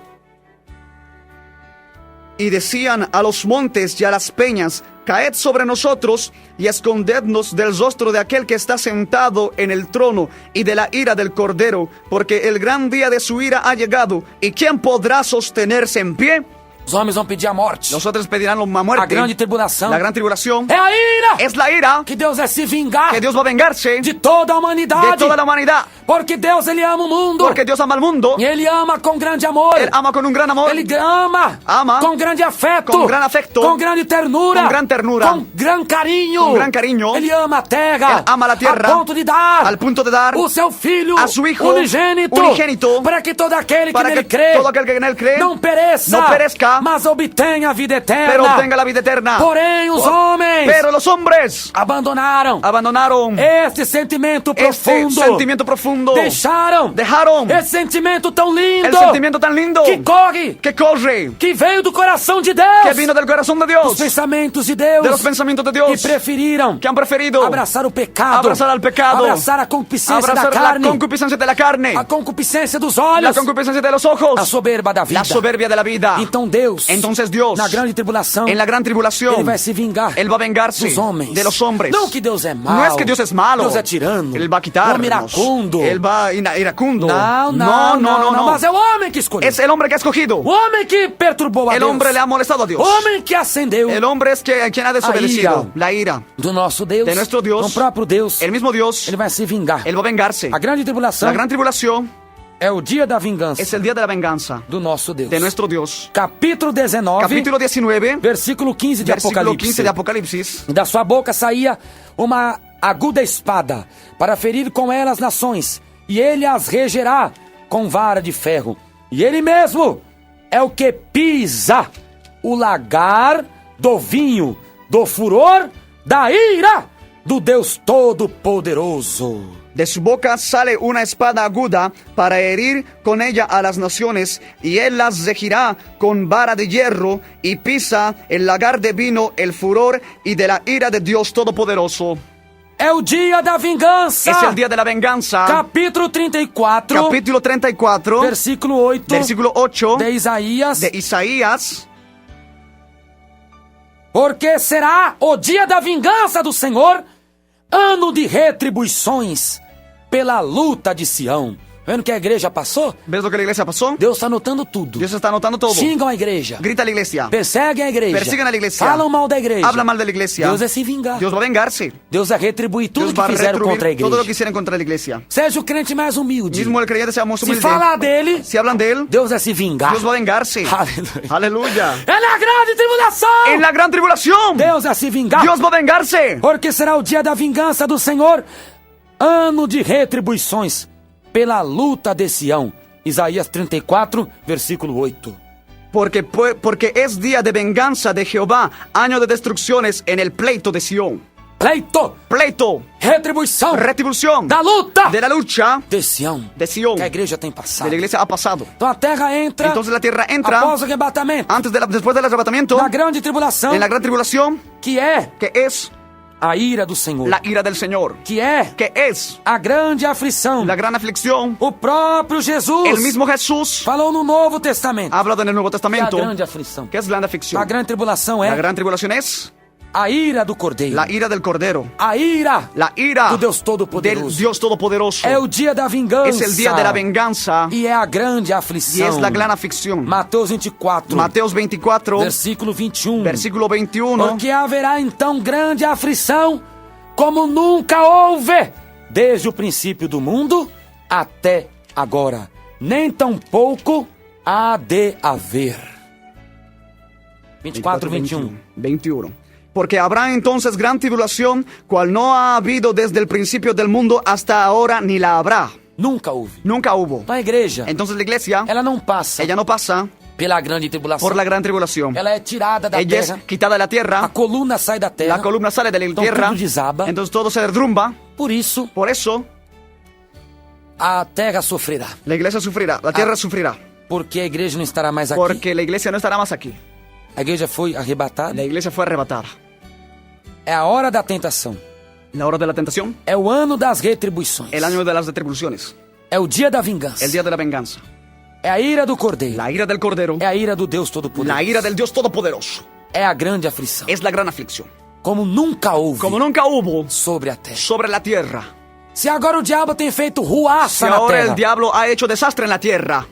Speaker 2: Y decían a los montes y a las peñas: caed sobre nosotros y escondednos del rostro de aquel que está sentado en el trono y de la ira del Cordero, porque el gran día de su ira ha llegado, ¿y quién podrá sostenerse en pie?
Speaker 1: Os homens vão pedir a morte.
Speaker 2: Los otros pedirán una muerte.
Speaker 1: A grande tribulação.
Speaker 2: La gran tribulación
Speaker 1: É a ira
Speaker 2: es la ira
Speaker 1: que Deus vai se vingar
Speaker 2: que Dios va a vengarse
Speaker 1: de toda a
Speaker 2: de
Speaker 1: humanidade.
Speaker 2: toda la humanidad,
Speaker 1: Porque Deus, Ele ama o mundo.
Speaker 2: porque Dios ama al mundo.
Speaker 1: E Ele ama com grande amor.
Speaker 2: Él ama con un gran amor,
Speaker 1: Ele ama com grande afeto.
Speaker 2: com grande afecto,
Speaker 1: com grande ternura.
Speaker 2: com gran ternura,
Speaker 1: com gran carinho.
Speaker 2: com gran cariño.
Speaker 1: Ele ama a terra.
Speaker 2: Él ama la tierra,
Speaker 1: a ponto de dar
Speaker 2: al punto de dar
Speaker 1: o seu filho
Speaker 2: a su hijo
Speaker 1: unigênito, para que todo aquele que
Speaker 2: para
Speaker 1: nele
Speaker 2: que
Speaker 1: crê
Speaker 2: todo aquel que en él cree
Speaker 1: não pereça,
Speaker 2: no perezca,
Speaker 1: mas obtenha a vida eterna.
Speaker 2: pero obtenga la vida eterna.
Speaker 1: Porém, os homens
Speaker 2: Pero los hombres
Speaker 1: abandonaram
Speaker 2: abandonaron
Speaker 1: este sentimento
Speaker 2: este
Speaker 1: profundo.
Speaker 2: sentimiento profundo,
Speaker 1: Dejaram esse sentimento tão lindo
Speaker 2: el sentimiento tan lindo
Speaker 1: que corre,
Speaker 2: que corre,
Speaker 1: que veio do coração de Deus,
Speaker 2: que vino del corazón de
Speaker 1: dos
Speaker 2: Dios,
Speaker 1: pensamentos de Deus,
Speaker 2: de los pensamientos de
Speaker 1: e
Speaker 2: Dios,
Speaker 1: preferiram
Speaker 2: que han preferido
Speaker 1: abraçar o pecado,
Speaker 2: abrazar al pecado,
Speaker 1: abraçar a concupiscência da
Speaker 2: abrazar la
Speaker 1: carne,
Speaker 2: concupiscencia de la carne,
Speaker 1: a concupiscência dos
Speaker 2: la
Speaker 1: olhos,
Speaker 2: concupiscencia de los
Speaker 1: a
Speaker 2: ojos,
Speaker 1: soberba da vida.
Speaker 2: la soberbia de la vida.
Speaker 1: Então Deus,
Speaker 2: Entonces Dios,
Speaker 1: na grande tribulação,
Speaker 2: en la gran tribulación,
Speaker 1: Ele vai se vingar
Speaker 2: Él va a vengarse
Speaker 1: dos homens.
Speaker 2: de los hombres.
Speaker 1: Não que Deus é mau.
Speaker 2: No es que Dios es malo.
Speaker 1: Deus é tirano.
Speaker 2: Él va a quitarnos.
Speaker 1: Homem iracundo.
Speaker 2: Él va iracundo.
Speaker 1: Não. Mas é o homem que escolheu.
Speaker 2: Es el hombre que ha escogido.
Speaker 1: O homem que perturbou a
Speaker 2: El
Speaker 1: Deus.
Speaker 2: hombre le ha molestado a Dios.
Speaker 1: O homem que acendeu
Speaker 2: El hombre es quien ha desobedecido. La ira
Speaker 1: do nosso Deus.
Speaker 2: de nuestro Dios.
Speaker 1: Do próprio Deus.
Speaker 2: El mismo Dios.
Speaker 1: Ele vai se vingar.
Speaker 2: Él va a vengarse.
Speaker 1: A grande tribulação
Speaker 2: La gran tribulación
Speaker 1: é o dia da vingança
Speaker 2: es el día de la venganza
Speaker 1: do nosso Deus.
Speaker 2: de nuestro Dios.
Speaker 1: Capítulo 19,
Speaker 2: Capítulo 19,
Speaker 1: versículo 15 de
Speaker 2: versículo
Speaker 1: Apocalipse.
Speaker 2: 15 de Apocalipsis.
Speaker 1: Da sua boca saía uma aguda espada para ferir com ela as nações, e ele as regerá com vara de ferro. E ele mesmo é o que pisa o lagar do vinho, do furor, da ira do Deus Todo-Poderoso.
Speaker 2: De su boca sale una espada aguda para herir con ella a las naciones, y él las regirá con vara de hierro, y pisa el lagar de vino, el furor y de la ira de Dios Todopoderoso.
Speaker 1: É o dia da vingança.
Speaker 2: Es el día de la venganza.
Speaker 1: Capítulo 34,
Speaker 2: Capítulo 34,
Speaker 1: versículo 8,
Speaker 2: versículo 8
Speaker 1: de Isaías.
Speaker 2: de Isaías.
Speaker 1: Porque será o dia da vingança do Senhor, ano de retribuições pela luta de Sião. Vendo que a igreja passou?
Speaker 2: ¿Ves lo que la iglesia pasó?
Speaker 1: Deus está anotando tudo.
Speaker 2: Dios está anotando todo.
Speaker 1: Xingam a igreja.
Speaker 2: Grita a la iglesia.
Speaker 1: Perseguem a igreja.
Speaker 2: Persiguen a la iglesia.
Speaker 1: Falam mal da igreja.
Speaker 2: Habla mal de la iglesia.
Speaker 1: Deus é se vingar.
Speaker 2: Dios va a vengarse.
Speaker 1: Deus vai retribuir tudo
Speaker 2: Dios
Speaker 1: que
Speaker 2: va a
Speaker 1: fizeram contra a
Speaker 2: retribuir todo lo que
Speaker 1: igreja.
Speaker 2: hicieron contra la iglesia.
Speaker 1: Seja o crente mais humilde.
Speaker 2: Mismo el creyente sea más
Speaker 1: Se
Speaker 2: humilde.
Speaker 1: falar dele,
Speaker 2: Si hablan de él,
Speaker 1: Deus vai se vingar.
Speaker 2: Dios va a vengarse.
Speaker 1: Aleluia.
Speaker 2: Aleluya.
Speaker 1: É na grande tribulação.
Speaker 2: En la gran tribulación,
Speaker 1: Deus vai se vingar.
Speaker 2: Dios va a vengarse.
Speaker 1: Porque será o dia da vingança do Senhor, ano de retribuições pela luta de Sião. Isaías 34, versículo 8.
Speaker 2: Porque es día de venganza de Jehová, año de destrucciones en el pleito de Sión.
Speaker 1: Pleito, retribuição
Speaker 2: Retribución
Speaker 1: da luta
Speaker 2: de la lucha
Speaker 1: de Sião.
Speaker 2: de Sión.
Speaker 1: Que a igreja tem
Speaker 2: De
Speaker 1: passado.
Speaker 2: la iglesia ha pasado.
Speaker 1: Então a terra entra
Speaker 2: Entonces la tierra entra
Speaker 1: após o arrebatamento,
Speaker 2: después del arrebatamiento,
Speaker 1: na grande tribulação,
Speaker 2: en la gran tribulación,
Speaker 1: que é
Speaker 2: que es
Speaker 1: a ira do Senhor,
Speaker 2: la ira del Señor,
Speaker 1: que é
Speaker 2: que es
Speaker 1: a grande aflição.
Speaker 2: la gran aflicción.
Speaker 1: O próprio Jesus
Speaker 2: El mismo Jesús
Speaker 1: falou no Novo Testamento,
Speaker 2: ha hablado en el Nuevo
Speaker 1: que é a
Speaker 2: Testamento,
Speaker 1: grande aflição.
Speaker 2: que es grande aflicción.
Speaker 1: A grande tribulação é
Speaker 2: La gran tribulación es
Speaker 1: a ira do Cordeiro,
Speaker 2: la ira del Cordero,
Speaker 1: a ira
Speaker 2: la ira
Speaker 1: do Deus
Speaker 2: del
Speaker 1: Todo-Poderoso.
Speaker 2: Dios Todopoderoso.
Speaker 1: É o dia da vingança.
Speaker 2: Es el día de la venganza
Speaker 1: E é a grande
Speaker 2: y
Speaker 1: aflição.
Speaker 2: es la gran aflicción.
Speaker 1: Mateus 24,
Speaker 2: Mateos 24,
Speaker 1: versículo 21.
Speaker 2: versículo 21.
Speaker 1: Porque haverá então grande aflição, como nunca houve, desde o princípio do mundo até agora. Nem tampouco há de haver. 24, 21.
Speaker 2: 21. Porque habrá entonces gran tribulación, cual no ha habido desde el principio del mundo hasta ahora, ni la habrá.
Speaker 1: Nunca houve.
Speaker 2: Nunca hubo.
Speaker 1: Então a igreja,
Speaker 2: Entonces la iglesia,
Speaker 1: ela não passa
Speaker 2: ella no pasa
Speaker 1: pela grande tribulação.
Speaker 2: por la gran tribulación.
Speaker 1: Ela é tirada da
Speaker 2: Ella
Speaker 1: terra.
Speaker 2: es quitada de la
Speaker 1: A
Speaker 2: tierra,
Speaker 1: coluna sai da terra.
Speaker 2: la columna sale de la
Speaker 1: Então
Speaker 2: tierra,
Speaker 1: tudo desaba.
Speaker 2: entonces todo se derrumba.
Speaker 1: Por isso,
Speaker 2: Por eso
Speaker 1: a terra sofrerá.
Speaker 2: la iglesia sufrirá, la tierra sufrirá.
Speaker 1: Porque a igreja não estará mais aqui.
Speaker 2: Porque la iglesia no estará más aquí.
Speaker 1: A igreja foi arrebatada.
Speaker 2: La iglesia fue arrebatada.
Speaker 1: É a hora da tentação.
Speaker 2: La hora de la tentación.
Speaker 1: É o ano das retribuições.
Speaker 2: El año de las retribuciones.
Speaker 1: É o dia da vingança.
Speaker 2: El día de la venganza.
Speaker 1: É a ira do Cordeiro.
Speaker 2: La ira del Cordero.
Speaker 1: É a ira do Deus Todo-Poderoso.
Speaker 2: La ira del Dios Todopoderoso.
Speaker 1: É a grande aflição.
Speaker 2: Es la gran aflicción.
Speaker 1: Como nunca houve
Speaker 2: Como nunca hubo
Speaker 1: sobre a terra.
Speaker 2: sobre la tierra.
Speaker 1: Se agora o diabo tem feito
Speaker 2: Si
Speaker 1: ruaça na
Speaker 2: ahora
Speaker 1: terra,
Speaker 2: el diablo ha hecho desastre en la tierra,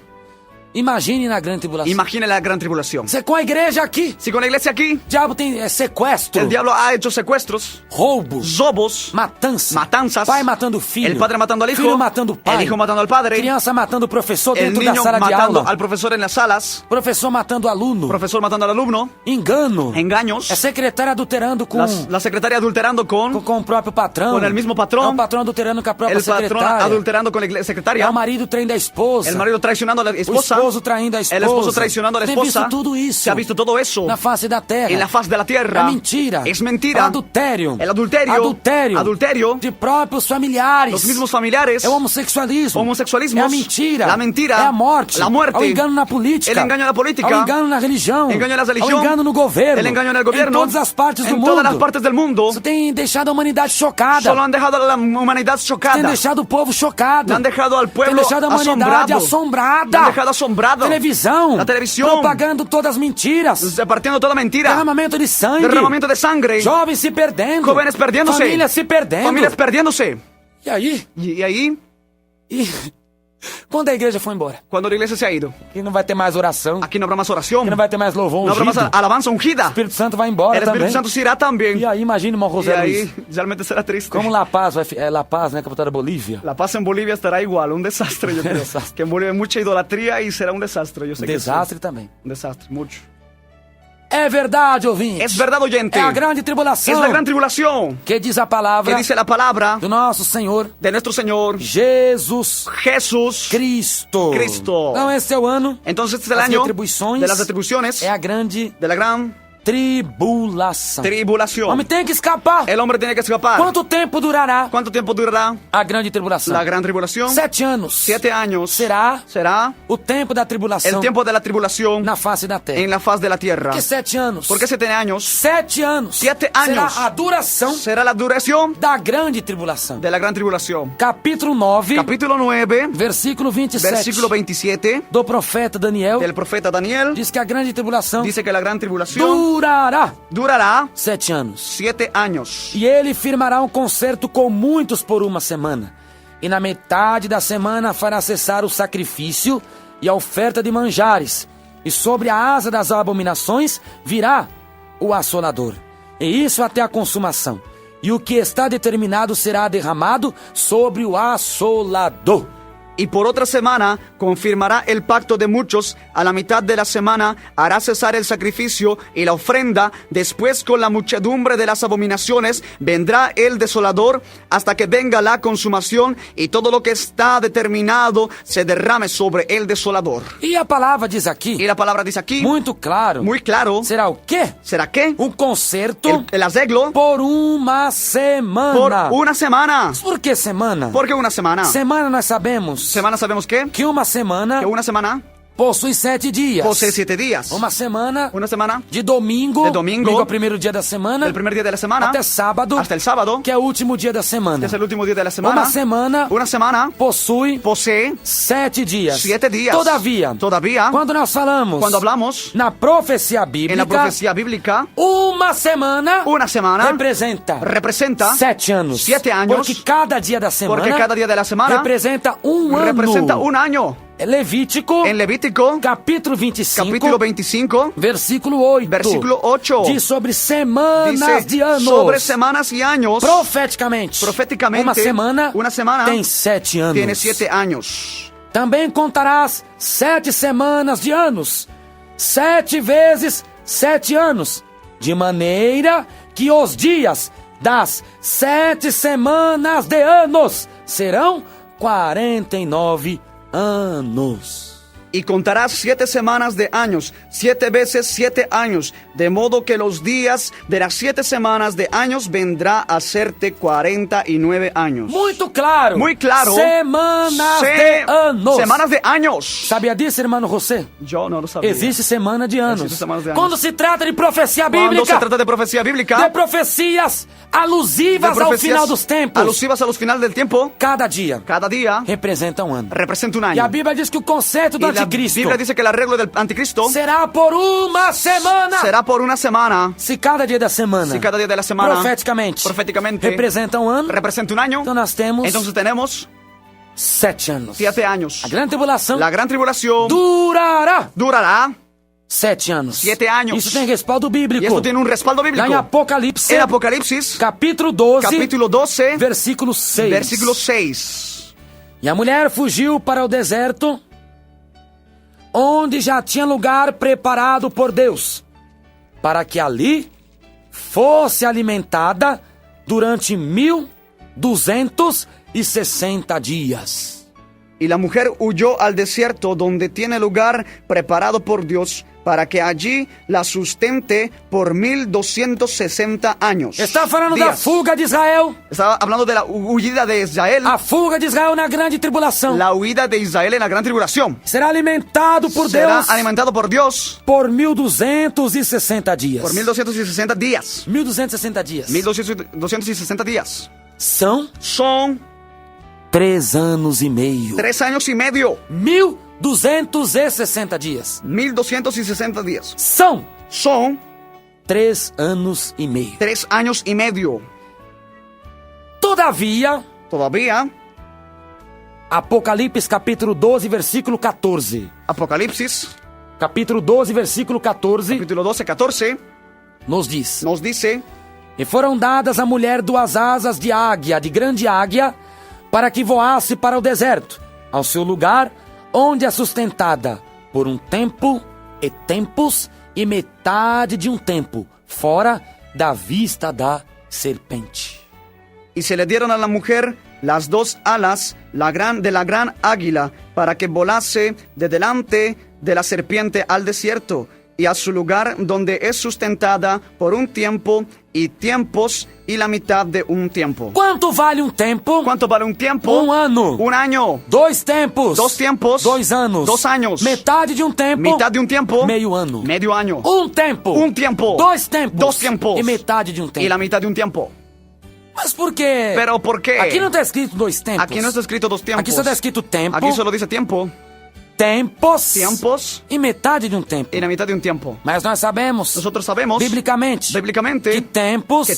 Speaker 1: imagine na grande tribulação.
Speaker 2: imagine la gran tribulación.
Speaker 1: Você com a igreja aqui,
Speaker 2: Si con la iglesia aquí,
Speaker 1: o diabo tem sequestro,
Speaker 2: el diablo ha hecho secuestros,
Speaker 1: roubos,
Speaker 2: robos,
Speaker 1: matança,
Speaker 2: matanzas,
Speaker 1: pai matando filho,
Speaker 2: el padre matando al hijo,
Speaker 1: filho matando o pai,
Speaker 2: el hijo matando al padre,
Speaker 1: criança matando o professor
Speaker 2: el
Speaker 1: dentro da
Speaker 2: niño
Speaker 1: sala de
Speaker 2: matando
Speaker 1: aula,
Speaker 2: al profesor en las salas,
Speaker 1: professor matando o aluno,
Speaker 2: profesor matando al alumno,
Speaker 1: engano,
Speaker 2: engaños,
Speaker 1: é secretária adulterando com
Speaker 2: la secretaria adulterando con
Speaker 1: o próprio patrão,
Speaker 2: com o mesmo patrão,
Speaker 1: é o patrão adulterando com a própria
Speaker 2: el patrón
Speaker 1: secretária,
Speaker 2: adulterando con la
Speaker 1: é
Speaker 2: secretaria,
Speaker 1: o marido traindo a esposa,
Speaker 2: el marido traicionando a la
Speaker 1: o
Speaker 2: esposa,
Speaker 1: esposo traindo a esposa,
Speaker 2: el esposo traicionando a la
Speaker 1: tem
Speaker 2: esposa.
Speaker 1: visto tudo isso,
Speaker 2: Se ha visto todo eso
Speaker 1: na face da terra,
Speaker 2: en la faz de la tierra.
Speaker 1: é mentira,
Speaker 2: Es mentira.
Speaker 1: é o adultério,
Speaker 2: El adulterio, adulterio
Speaker 1: de próprios familiares,
Speaker 2: los mismos familiares,
Speaker 1: é o homossexualismo,
Speaker 2: homosexualismos,
Speaker 1: é a mentira,
Speaker 2: la mentira,
Speaker 1: é a morte,
Speaker 2: la muerte,
Speaker 1: é o engano na política,
Speaker 2: el engaño en la política,
Speaker 1: é o engano na religião,
Speaker 2: engaño en la
Speaker 1: é o
Speaker 2: religión,
Speaker 1: engano no governo,
Speaker 2: el engaño en el gobierno,
Speaker 1: em todas as partes do
Speaker 2: en
Speaker 1: mundo.
Speaker 2: todas las partes del mundo.
Speaker 1: Isso tem deixado a humanidade chocada,
Speaker 2: Solo han dejado a la humanidad
Speaker 1: tem
Speaker 2: chocada,
Speaker 1: deixado o povo chocado,
Speaker 2: han dejado al
Speaker 1: tem
Speaker 2: pueblo
Speaker 1: deixado a humanidade
Speaker 2: asombrado,
Speaker 1: assombrada,
Speaker 2: han dejado asombrado,
Speaker 1: televisão,
Speaker 2: la televisión,
Speaker 1: propagando todas as mentiras,
Speaker 2: repartiendo toda mentira,
Speaker 1: derramamento de sangue,
Speaker 2: derramamiento de sangre,
Speaker 1: jovens se perdendo,
Speaker 2: jóvenes perdiéndose,
Speaker 1: famílias se perdendo,
Speaker 2: familias perdiéndose.
Speaker 1: E aí?
Speaker 2: Y ahí,
Speaker 1: E quando a igreja for embora?
Speaker 2: cuando la iglesia se ha ido,
Speaker 1: Que não vai ter mais oração,
Speaker 2: aquí no habrá más oración,
Speaker 1: que não vai ter mais louvor
Speaker 2: no habrá
Speaker 1: ungido,
Speaker 2: más alabanza
Speaker 1: o
Speaker 2: ungida,
Speaker 1: Espírito Santo vai embora
Speaker 2: el Espíritu
Speaker 1: também.
Speaker 2: Santo se irá también.
Speaker 1: E aí, imagina, irmão
Speaker 2: Y
Speaker 1: José
Speaker 2: ahí
Speaker 1: Luiz,
Speaker 2: realmente será triste.
Speaker 1: como La Paz, La Paz, né, capital da Bolívia.
Speaker 2: La paz en Bolivia estará igual, un desastre, yo creo.
Speaker 1: Desastre.
Speaker 2: Que en Bolivia hay mucha idolatría y será un desastre, yo sé
Speaker 1: Desastre também.
Speaker 2: que sí. Un desastre, mucho.
Speaker 1: É verdade, ouvinte.
Speaker 2: Es verdad, oyente.
Speaker 1: É a grande tribulação.
Speaker 2: Es la gran tribulación.
Speaker 1: Que diz a palavra
Speaker 2: Que dice la palabra
Speaker 1: do nosso Senhor
Speaker 2: de nuestro Señor
Speaker 1: Jesus
Speaker 2: Jesús
Speaker 1: Cristo.
Speaker 2: Cristo.
Speaker 1: Então esse é o ano
Speaker 2: Entonces este es el
Speaker 1: das
Speaker 2: año
Speaker 1: retribuições.
Speaker 2: de las retribuciones,
Speaker 1: É a grande
Speaker 2: de la gran
Speaker 1: tribulação. O
Speaker 2: tribulación.
Speaker 1: homem tem que escapar.
Speaker 2: El hombre tiene que escapar.
Speaker 1: Quanto tempo durará
Speaker 2: ¿Cuánto tiempo durará
Speaker 1: a grande tribulação?
Speaker 2: la gran tribulación?
Speaker 1: 7 anos.
Speaker 2: 7 años.
Speaker 1: Será
Speaker 2: Será
Speaker 1: o tempo da tribulação
Speaker 2: el tiempo de la tribulación
Speaker 1: na face da terra.
Speaker 2: en la faz de la tierra.
Speaker 1: Por que 7 anos?
Speaker 2: ¿Por qué 7 años?
Speaker 1: 7 anos.
Speaker 2: 7 años.
Speaker 1: Será a duração
Speaker 2: Será la duración
Speaker 1: da grande tribulação.
Speaker 2: de la gran tribulación.
Speaker 1: Capítulo 9,
Speaker 2: Capítulo 9,
Speaker 1: versículo 27
Speaker 2: versículo 27
Speaker 1: do profeta Daniel,
Speaker 2: del profeta Daniel,
Speaker 1: diz que a grande tribulação
Speaker 2: dice que la gran tribulación
Speaker 1: durará
Speaker 2: durará
Speaker 1: 7 anos.
Speaker 2: 7 años.
Speaker 1: E ele firmará um concerto com muitos por uma semana. E na metade da semana fará cessar o sacrifício e a oferta de manjares. E sobre a asa das abominações virá o assolador. E isso até a consumação. E o que está determinado será derramado sobre o assolador.
Speaker 2: Y por otra semana confirmará el pacto de muchos. A la mitad de la semana hará cesar el sacrificio y la ofrenda. Después, con la muchedumbre de las abominaciones, vendrá el desolador hasta que venga la consumación y todo lo que está determinado se derrame sobre el desolador.
Speaker 1: E a palavra diz
Speaker 2: Y
Speaker 1: aqui,
Speaker 2: la palabra dice aquí,
Speaker 1: muito claro,
Speaker 2: muy claro,
Speaker 1: será o quê?
Speaker 2: ¿será qué?
Speaker 1: Um concerto
Speaker 2: El arreglo
Speaker 1: por uma
Speaker 2: por
Speaker 1: semana.
Speaker 2: una semana.
Speaker 1: Por que semana?
Speaker 2: ¿Por qué una semana?
Speaker 1: Semana nós sabemos
Speaker 2: Semana sabemos qué?
Speaker 1: que uma semana
Speaker 2: Que una semana
Speaker 1: possui 7 dias.
Speaker 2: posee 7 días.
Speaker 1: Uma semana
Speaker 2: Una semana
Speaker 1: de domingo,
Speaker 2: De domingo,
Speaker 1: domingo é o primeiro dia da semana,
Speaker 2: el primer día de la semana
Speaker 1: até sábado,
Speaker 2: hasta el sábado,
Speaker 1: que é o último dia da semana.
Speaker 2: que es el último día de la semana.
Speaker 1: Uma semana
Speaker 2: Possui
Speaker 1: possui 7 dias.
Speaker 2: 7 días.
Speaker 1: Todavia, quando nós falamos
Speaker 2: Cuando hablamos
Speaker 1: na profecia
Speaker 2: en la
Speaker 1: bíblica,
Speaker 2: profecía bíblica,
Speaker 1: uma semana
Speaker 2: representa
Speaker 1: 7 anos.
Speaker 2: 7 años,
Speaker 1: Porque cada dia da semana
Speaker 2: porque cada día de la semana
Speaker 1: representa um ano.
Speaker 2: representa un año.
Speaker 1: Levítico,
Speaker 2: En Levítico,
Speaker 1: capítulo 25,
Speaker 2: capítulo 25,
Speaker 1: versículo 8.
Speaker 2: versículo 8,
Speaker 1: Diz sobre semanas de
Speaker 2: dice
Speaker 1: anos.
Speaker 2: sobre semanas y años,
Speaker 1: Profeticamente. Uma semana tem 7 anos.
Speaker 2: tiene 7 años.
Speaker 1: Também contarás 7 semanas de anos. 7 vezes 7 anos. De maneira que os dias das 7 semanas de anos serão 49 anos.
Speaker 2: y contarás 7 semanas de años, 7 veces 7 años, de modo que los días de las 7 semanas de años vendrá a serte 49 años.
Speaker 1: Muito claro.
Speaker 2: Muy claro.
Speaker 1: Semanas de anos.
Speaker 2: Semanas de años.
Speaker 1: Sabia disso, irmão José?
Speaker 2: Yo no lo sabía.
Speaker 1: Existe semana de anos.
Speaker 2: Existe semanas de anos.
Speaker 1: Quando se trata de profecia
Speaker 2: Cuando
Speaker 1: bíblica,
Speaker 2: se trata de profecía bíblica,
Speaker 1: de profecias alusivas ao final dos tempos,
Speaker 2: alusivas a los finales del tiempo,
Speaker 1: cada dia
Speaker 2: cada día
Speaker 1: representa um ano.
Speaker 2: representa un
Speaker 1: E a
Speaker 2: año.
Speaker 1: Bíblia diz que o conceito do
Speaker 2: Y la
Speaker 1: anticristo
Speaker 2: Biblia dice que el arreglo del anticristo
Speaker 1: será por uma semana.
Speaker 2: será por una semana.
Speaker 1: Se cada dia da semana,
Speaker 2: Si cada día de la semana
Speaker 1: profeticamente representa um ano,
Speaker 2: representa un año,
Speaker 1: então nós temos
Speaker 2: entonces tenemos
Speaker 1: 7 anos.
Speaker 2: 7 años.
Speaker 1: A grande tribulação
Speaker 2: La gran tribulación
Speaker 1: durará
Speaker 2: durará
Speaker 1: 7 anos.
Speaker 2: 7 años.
Speaker 1: Isso tem respaldo bíblico.
Speaker 2: y esto tiene un respaldo
Speaker 1: Lá em
Speaker 2: bíblico.
Speaker 1: Apocalipse,
Speaker 2: En Apocalipsis,
Speaker 1: capítulo 12,
Speaker 2: capítulo 12,
Speaker 1: versículo 6.
Speaker 2: versículo 6.
Speaker 1: E a mulher fugiu para o deserto, onde já tinha lugar preparado por Deus, para que ali fosse alimentada durante 1260 dias.
Speaker 2: Y la mujer huyó al desierto donde tiene lugar preparado por Dios para que allí la sustente por 1260 años.
Speaker 1: Está falando da
Speaker 2: Días.
Speaker 1: fuga de Israel.
Speaker 2: Estaba hablando de la huida de Israel.
Speaker 1: A fuga de Israel na grande tribulação.
Speaker 2: La huida de Israel en la gran tribulación.
Speaker 1: Será alimentado por
Speaker 2: Será
Speaker 1: Deus
Speaker 2: alimentado por Dios
Speaker 1: por 1260 dias.
Speaker 2: por 1260 días.
Speaker 1: 1260 dias.
Speaker 2: 1260 días.
Speaker 1: São
Speaker 2: Son
Speaker 1: 3 anos e meio.
Speaker 2: 3 años y medio.
Speaker 1: 1260 dias.
Speaker 2: 1260 días.
Speaker 1: São
Speaker 2: Son
Speaker 1: 3 anos e meio.
Speaker 2: 3 años y medio.
Speaker 1: Todavia,
Speaker 2: Todavía,
Speaker 1: Apocalipse capítulo 12, versículo 14.
Speaker 2: Apocalipsis,
Speaker 1: Capítulo 12, versículo 14,
Speaker 2: capítulo 12, 14,
Speaker 1: nos diz:
Speaker 2: nos dice:
Speaker 1: E foram dadas à mulher 2 asas de águia, de grande águia, para que voasse para o deserto, ao seu lugar, onde é sustentada por um tempo e tempos e metade de um tempo, fora da vista da serpente.
Speaker 2: Y se le dieron a la mujer las 2 alas de la gran águila para que volase de delante de la serpiente al desierto y a su lugar donde es sustentada por un tiempo y tiempos y la mitad de un tiempo.
Speaker 1: Quanto vale um tempo?
Speaker 2: ¿Cuánto vale un tiempo?
Speaker 1: Um ano.
Speaker 2: Un año.
Speaker 1: 2 tempos.
Speaker 2: 2 tiempos.
Speaker 1: 2 anos.
Speaker 2: 2 años.
Speaker 1: Metade de um tempo.
Speaker 2: Mitad de un tiempo.
Speaker 1: Meio ano.
Speaker 2: Medio año.
Speaker 1: Um tempo.
Speaker 2: Un tiempo.
Speaker 1: 2 tempos.
Speaker 2: 2 tiempos.
Speaker 1: E metade de um tempo.
Speaker 2: Y la mitad de un tiempo.
Speaker 1: Mas por quê?
Speaker 2: Pero ¿por qué?
Speaker 1: Aqui não está escrito 2 tempos.
Speaker 2: Aquí no está escrito 2 tiempos.
Speaker 1: Aqui só está escrito tempo.
Speaker 2: Aquí solo dice tiempo.
Speaker 1: Tempos.
Speaker 2: Tiempos.
Speaker 1: E metade de um tempo.
Speaker 2: Y la mitad de un tiempo.
Speaker 1: Mas nós sabemos,
Speaker 2: Nosotros sabemos
Speaker 1: biblicamente,
Speaker 2: bíblicamente
Speaker 1: que tempos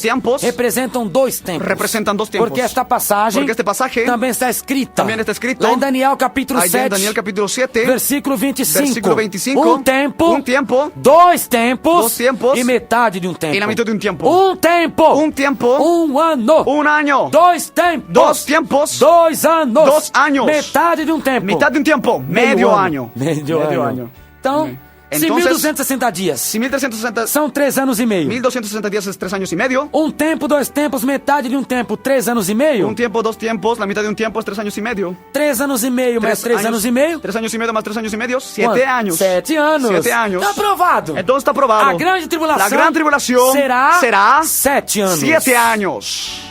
Speaker 1: representam 2 tempos.
Speaker 2: representan 2 tiempos.
Speaker 1: Porque esta passagem
Speaker 2: Porque este pasaje
Speaker 1: também está escrita.
Speaker 2: también está escrito
Speaker 1: Lá em Daniel capítulo
Speaker 2: allá
Speaker 1: 7.
Speaker 2: en Daniel capítulo 7,
Speaker 1: Versículo 25.
Speaker 2: versículo 25.
Speaker 1: Um tempo.
Speaker 2: Un tiempo.
Speaker 1: 2 tempos.
Speaker 2: 2 tiempos.
Speaker 1: E metade de um tempo.
Speaker 2: Y la mitad de un tiempo.
Speaker 1: Um tempo.
Speaker 2: Un tiempo.
Speaker 1: Um ano.
Speaker 2: Un año.
Speaker 1: 2 tempos.
Speaker 2: 2 tiempos.
Speaker 1: 2 anos.
Speaker 2: 2 años.
Speaker 1: Metade de um tempo.
Speaker 2: Mitad de un tiempo. Medio año.
Speaker 1: Medio año. Então, se
Speaker 2: Entonces,
Speaker 1: 1260 dias
Speaker 2: Si 1360,
Speaker 1: são 3 anos e meio.
Speaker 2: 1260 días es 3 años y medio.
Speaker 1: Um tempo, 2 tempos, metade de um tempo, 3 anos e meio.
Speaker 2: Un tiempo, 2 tiempos, la mitad de un tiempo es 3 años y medio.
Speaker 1: 3 anos e meio mais 3 anos e meio.
Speaker 2: 3 años y medio más 3 años y medio, 7 años.
Speaker 1: 7 anos.
Speaker 2: 7 años.
Speaker 1: Tá aprovado.
Speaker 2: Entonces está aprobado.
Speaker 1: A grande tribulação,
Speaker 2: La gran tribulación
Speaker 1: será 7 anos.
Speaker 2: 7 años.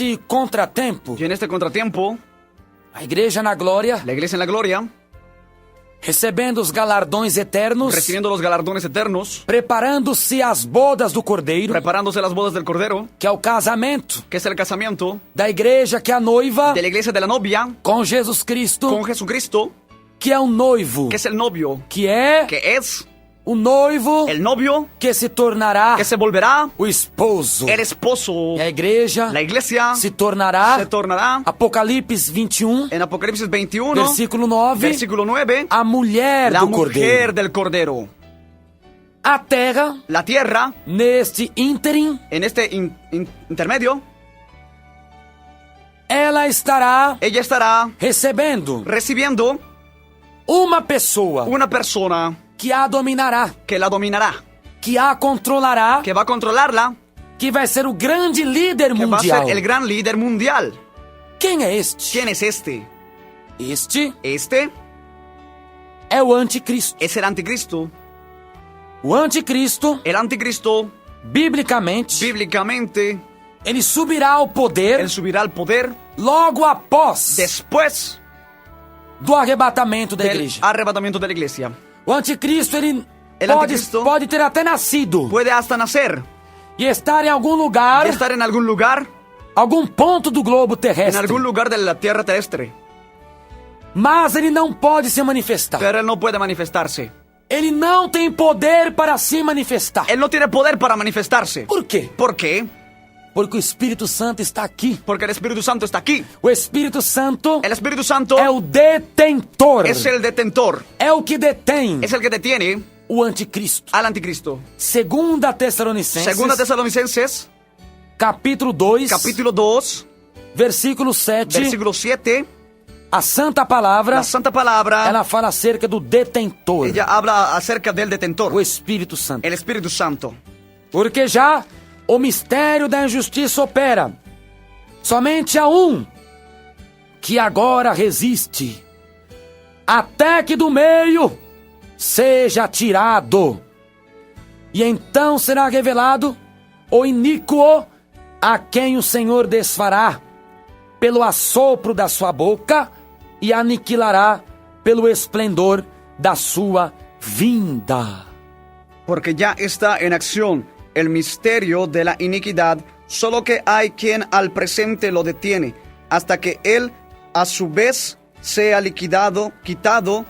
Speaker 1: nesse contratempo,
Speaker 2: Y en este contratiempo,
Speaker 1: a igreja na glória,
Speaker 2: la iglesia en la gloria,
Speaker 1: recebendo os galardões eternos,
Speaker 2: recibiendo los galardones eternos,
Speaker 1: preparando-se às bodas do Cordeiro,
Speaker 2: preparándose las bodas del Cordero,
Speaker 1: que é o casamento
Speaker 2: que es el casamiento
Speaker 1: da igreja, que é a noiva
Speaker 2: de la iglesia de la novia
Speaker 1: com Jesus Cristo,
Speaker 2: con Jesucristo,
Speaker 1: que é o noivo,
Speaker 2: que es el novio,
Speaker 1: que é
Speaker 2: que es
Speaker 1: o noivo
Speaker 2: el novio,
Speaker 1: que se tornará
Speaker 2: que se volverá
Speaker 1: o esposo.
Speaker 2: el esposo.
Speaker 1: E a igreja
Speaker 2: La iglesia
Speaker 1: se tornará,
Speaker 2: se tornará,
Speaker 1: Apocalipse 21,
Speaker 2: en Apocalipsis 21,
Speaker 1: versículo 9,
Speaker 2: versículo 9,
Speaker 1: a mulher
Speaker 2: la
Speaker 1: do
Speaker 2: mujer
Speaker 1: Cordeiro.
Speaker 2: del Cordero.
Speaker 1: A terra,
Speaker 2: La tierra,
Speaker 1: neste ínterim,
Speaker 2: en este intermedio,
Speaker 1: ela estará
Speaker 2: ella estará
Speaker 1: recebendo
Speaker 2: recibiendo
Speaker 1: uma pessoa
Speaker 2: una persona
Speaker 1: que a dominará,
Speaker 2: que la dominará,
Speaker 1: que a controlará,
Speaker 2: que va a controlarla,
Speaker 1: que vai ser o grande líder
Speaker 2: que va a
Speaker 1: mundial.
Speaker 2: ser el gran líder mundial.
Speaker 1: Quem é este?
Speaker 2: ¿Quién es este?
Speaker 1: Este
Speaker 2: Este
Speaker 1: é o anticristo.
Speaker 2: es el anticristo.
Speaker 1: O anticristo,
Speaker 2: El anticristo,
Speaker 1: biblicamente,
Speaker 2: bíblicamente,
Speaker 1: ele subirá ao poder
Speaker 2: él subirá al poder
Speaker 1: logo após
Speaker 2: después
Speaker 1: do arrebatamento da
Speaker 2: del
Speaker 1: igreja.
Speaker 2: arrebatamiento de la iglesia.
Speaker 1: O anticristo, ele
Speaker 2: El
Speaker 1: pode,
Speaker 2: anticristo
Speaker 1: pode ter até nascido
Speaker 2: Puede hasta nacer
Speaker 1: e estar em algum lugar,
Speaker 2: y estar en algún lugar,
Speaker 1: algum ponto do globo
Speaker 2: en
Speaker 1: terrestre,
Speaker 2: algún lugar de la tierra terrestre,
Speaker 1: mas ele não pode se manifestar.
Speaker 2: pero él no puede manifestarse.
Speaker 1: Ele não tem poder para se manifestar.
Speaker 2: Él no tiene poder para manifestarse.
Speaker 1: Por quê?
Speaker 2: ¿Por qué?
Speaker 1: Porque o Espírito Santo está aqui.
Speaker 2: Porque el Espíritu Santo está aquí.
Speaker 1: O Espírito Santo
Speaker 2: El Espíritu Santo
Speaker 1: é o detentor,
Speaker 2: es el detentor,
Speaker 1: é o que detém
Speaker 2: es el que detiene
Speaker 1: o anticristo.
Speaker 2: al anticristo.
Speaker 1: Segunda Tessalonicenses,
Speaker 2: Segunda Tesalonicenses,
Speaker 1: capítulo 2,
Speaker 2: capítulo 2,
Speaker 1: versículo 7,
Speaker 2: versículo 7,
Speaker 1: a Santa Palavra,
Speaker 2: la Santa Palabra,
Speaker 1: ela fala acerca do detentor,
Speaker 2: ella habla acerca del
Speaker 1: o
Speaker 2: detentor,
Speaker 1: Espírito Santo.
Speaker 2: el Espíritu Santo.
Speaker 1: Porque já o mistério da injustiça opera. Somente há um que agora resiste, até que do meio seja tirado. E então será revelado o iníquo, a quem o Senhor desfará pelo assopro da sua boca e aniquilará pelo esplendor da sua vinda.
Speaker 2: Porque ya está en acción el misterio de la iniquidad, solo que hay quien al presente lo detiene, hasta que él a su vez sea liquidado, quitado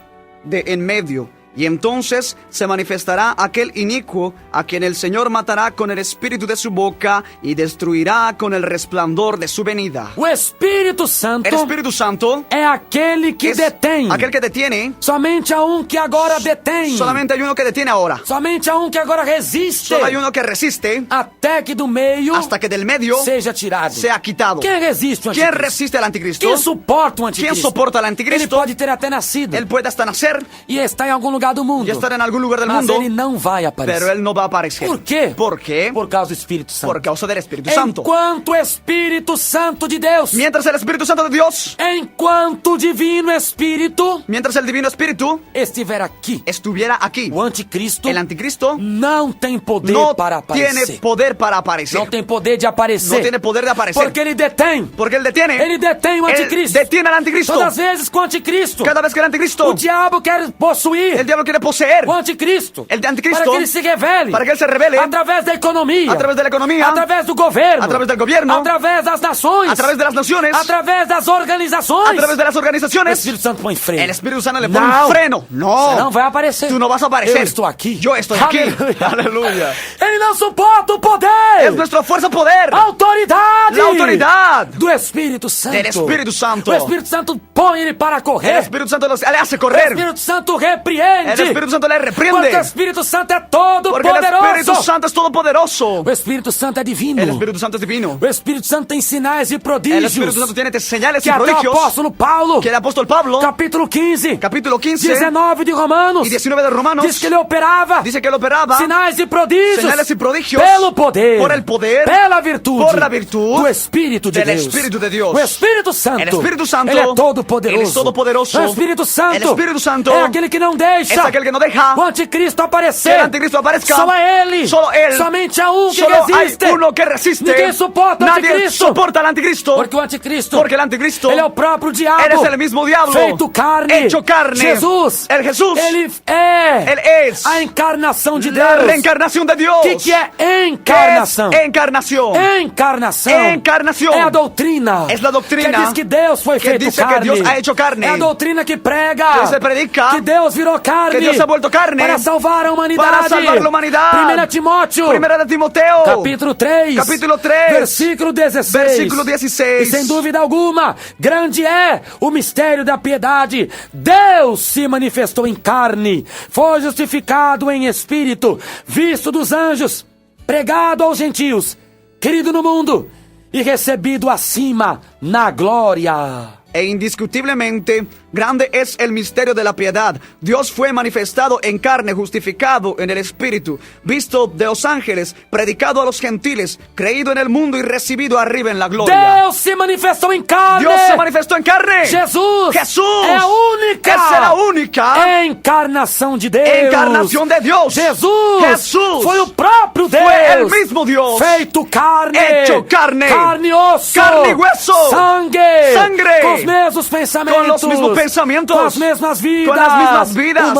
Speaker 2: de en medio. Y entonces se manifestará aquel inicuo a quien el Señor matará con el espíritu de su boca y destruirá con el resplandor de su venida.
Speaker 1: O Espírito Santo
Speaker 2: El Espíritu Santo
Speaker 1: é aquele que
Speaker 2: es
Speaker 1: detém.
Speaker 2: aquel que detiene.
Speaker 1: Somente há um que agora detém.
Speaker 2: Solamente hay uno que detiene ahora.
Speaker 1: Somente há um que agora resiste.
Speaker 2: Solo hay uno que resiste
Speaker 1: Até que do meio
Speaker 2: hasta que del medio
Speaker 1: seja tirado.
Speaker 2: sea quitado.
Speaker 1: Quem resiste o
Speaker 2: ¿Quién
Speaker 1: anticristo?
Speaker 2: resiste al anticristo?
Speaker 1: Quem suporta o
Speaker 2: ¿Quién
Speaker 1: anticristo?
Speaker 2: soporta al
Speaker 1: Ele
Speaker 2: anticristo?
Speaker 1: pode ter até nascido
Speaker 2: Él puede hasta nacer
Speaker 1: e estar em algum lugar do mundo.
Speaker 2: y estar en algún lugar del
Speaker 1: Mas
Speaker 2: mundo,
Speaker 1: ele não vai aparecer.
Speaker 2: pero él no va a aparecer.
Speaker 1: Por quê?
Speaker 2: ¿Por qué?
Speaker 1: Por causa do Espírito Santo.
Speaker 2: Por causa del Espíritu Santo.
Speaker 1: Enquanto o Espírito Santo de Deus,
Speaker 2: Mientras el Espíritu Santo de Dios,
Speaker 1: enquanto o Divino Espírito
Speaker 2: mientras el Divino Espíritu
Speaker 1: estiver aqui,
Speaker 2: estuviera aquí,
Speaker 1: o anticristo
Speaker 2: el anticristo
Speaker 1: não tem poder
Speaker 2: no
Speaker 1: para aparecer.
Speaker 2: tiene poder para aparecer.
Speaker 1: Não tem poder de aparecer.
Speaker 2: No tiene poder de aparecer.
Speaker 1: Porque ele detém.
Speaker 2: Porque él detiene.
Speaker 1: Ele detém o
Speaker 2: Él
Speaker 1: anticristo.
Speaker 2: detiene al anticristo.
Speaker 1: Todas as vezes que o anticristo,
Speaker 2: Cada vez que el anticristo,
Speaker 1: o diabo quer possuir
Speaker 2: el diablo quiere poseer
Speaker 1: o anticristo,
Speaker 2: el anticristo,
Speaker 1: para que ele se revele,
Speaker 2: para que él se revele
Speaker 1: através da economia,
Speaker 2: a través de la economía,
Speaker 1: através do governo,
Speaker 2: a través del gobierno,
Speaker 1: através das nações,
Speaker 2: a través de las naciones,
Speaker 1: através das organizações.
Speaker 2: a través de las
Speaker 1: O
Speaker 2: organizaciones.
Speaker 1: Espírito Santo põe freio.
Speaker 2: El Espíritu Santo le pone
Speaker 1: Não.
Speaker 2: un freno.
Speaker 1: Você não
Speaker 2: No,
Speaker 1: vai aparecer.
Speaker 2: tú no vas a aparecer.
Speaker 1: Eu estou aqui.
Speaker 2: Yo estoy aquí.
Speaker 1: Aleluia.
Speaker 2: Aleluya.
Speaker 1: Ele não suporta o poder.
Speaker 2: Es nuestra fuerza poder.
Speaker 1: A autoridade.
Speaker 2: La autoridad
Speaker 1: do Espírito Santo.
Speaker 2: del Espíritu Santo.
Speaker 1: O Espírito Santo põe ele para
Speaker 2: El
Speaker 1: correr.
Speaker 2: Espíritu Santo le hace
Speaker 1: O
Speaker 2: correr.
Speaker 1: Espírito Santo repreende.
Speaker 2: El Espíritu Santo le
Speaker 1: Porque
Speaker 2: reprende.
Speaker 1: o Espírito Santo é todo
Speaker 2: Porque el Espíritu
Speaker 1: poderoso.
Speaker 2: Santo es todopoderoso.
Speaker 1: O Espírito Santo é divino.
Speaker 2: El Espíritu Santo es divino.
Speaker 1: O Espírito Santo tem sinais e
Speaker 2: El
Speaker 1: prodígios.
Speaker 2: Espíritu Santo tiene señales
Speaker 1: Que
Speaker 2: y
Speaker 1: até o
Speaker 2: prodigios.
Speaker 1: apóstolo Paulo,
Speaker 2: Que el apóstol Pablo,
Speaker 1: capítulo 15,
Speaker 2: capítulo 15
Speaker 1: 19 de Romanos,
Speaker 2: y 19 de Romanos,
Speaker 1: diz que ele operava
Speaker 2: dice que él operaba
Speaker 1: sinais e prodígios,
Speaker 2: señales y prodigios
Speaker 1: pelo poder,
Speaker 2: por el poder,
Speaker 1: pela virtude,
Speaker 2: por la virtud
Speaker 1: do Espírito de
Speaker 2: del
Speaker 1: Deus.
Speaker 2: Espíritu de Dios.
Speaker 1: O Espírito Santo,
Speaker 2: El Espíritu Santo
Speaker 1: ele é todo Todo-Poderoso.
Speaker 2: Él es todopoderoso.
Speaker 1: O Espírito Santo.
Speaker 2: El Espíritu Santo
Speaker 1: é aquele que não deixa
Speaker 2: es aquel que no deja
Speaker 1: o anticristo aparecer.
Speaker 2: que el anticristo aparezca.
Speaker 1: Só é ele.
Speaker 2: Solo él.
Speaker 1: Somente há um que
Speaker 2: Solo
Speaker 1: resiste.
Speaker 2: hay uno que resiste.
Speaker 1: Ninguém suporta o
Speaker 2: Nadie
Speaker 1: anticristo.
Speaker 2: soporta al anticristo.
Speaker 1: Porque o anticristo,
Speaker 2: Porque el anticristo,
Speaker 1: ele é o próprio diabo.
Speaker 2: él es el mismo diablo.
Speaker 1: Feito carne.
Speaker 2: Hecho carne.
Speaker 1: Jesus.
Speaker 2: El Jesús.
Speaker 1: Ele é
Speaker 2: Él es
Speaker 1: a encarnação de
Speaker 2: la
Speaker 1: Deus.
Speaker 2: reencarnación de Dios.
Speaker 1: O que é
Speaker 2: ¿Qué
Speaker 1: encarnação?
Speaker 2: es encarnación?
Speaker 1: Encarnação.
Speaker 2: Encarnación.
Speaker 1: É a doutrina.
Speaker 2: Es la doctrina
Speaker 1: que diz que Deus foi
Speaker 2: que
Speaker 1: feito
Speaker 2: dice que
Speaker 1: carne.
Speaker 2: Dios ha hecho carne.
Speaker 1: É a doutrina que prega
Speaker 2: Que se predica
Speaker 1: que Deus virou carne.
Speaker 2: que Dios ha vuelto carne
Speaker 1: para salvar a humanidade.
Speaker 2: para salvar la humanidad.
Speaker 1: 1 Timóteo.
Speaker 2: Primera de Timoteo.
Speaker 1: Capítulo 3.
Speaker 2: Capítulo 3.
Speaker 1: Versículo 16.
Speaker 2: Versículo 16.
Speaker 1: E sem dúvida alguma, grande é o mistério da piedade. Deus se manifestou em carne, foi justificado em espírito, visto dos anjos, pregado aos gentios, querido no mundo e recebido acima na glória.
Speaker 2: E indiscutiblemente grande es el misterio de la piedad. Dios fue manifestado en carne, justificado en el Espíritu, visto de los ángeles, predicado a los gentiles, creído en el mundo y recibido arriba en la gloria.
Speaker 1: Deus se manifestou em carne.
Speaker 2: Dios se manifestó en carne.
Speaker 1: Jesus
Speaker 2: Jesús
Speaker 1: é a única.
Speaker 2: Esa es la única
Speaker 1: encarnação de Deus.
Speaker 2: encarnación de Dios.
Speaker 1: Jesus
Speaker 2: Jesús
Speaker 1: foi o próprio Deus.
Speaker 2: fue el mismo Dios.
Speaker 1: Feito carne.
Speaker 2: Hecho carne.
Speaker 1: Carne e osso.
Speaker 2: Carne y hueso.
Speaker 1: Sangue.
Speaker 2: Sangre.
Speaker 1: Com os mesmos pensamentos.
Speaker 2: Con los mismos pensamientos.
Speaker 1: Com as mesmas vidas.
Speaker 2: Con las mismas vidas.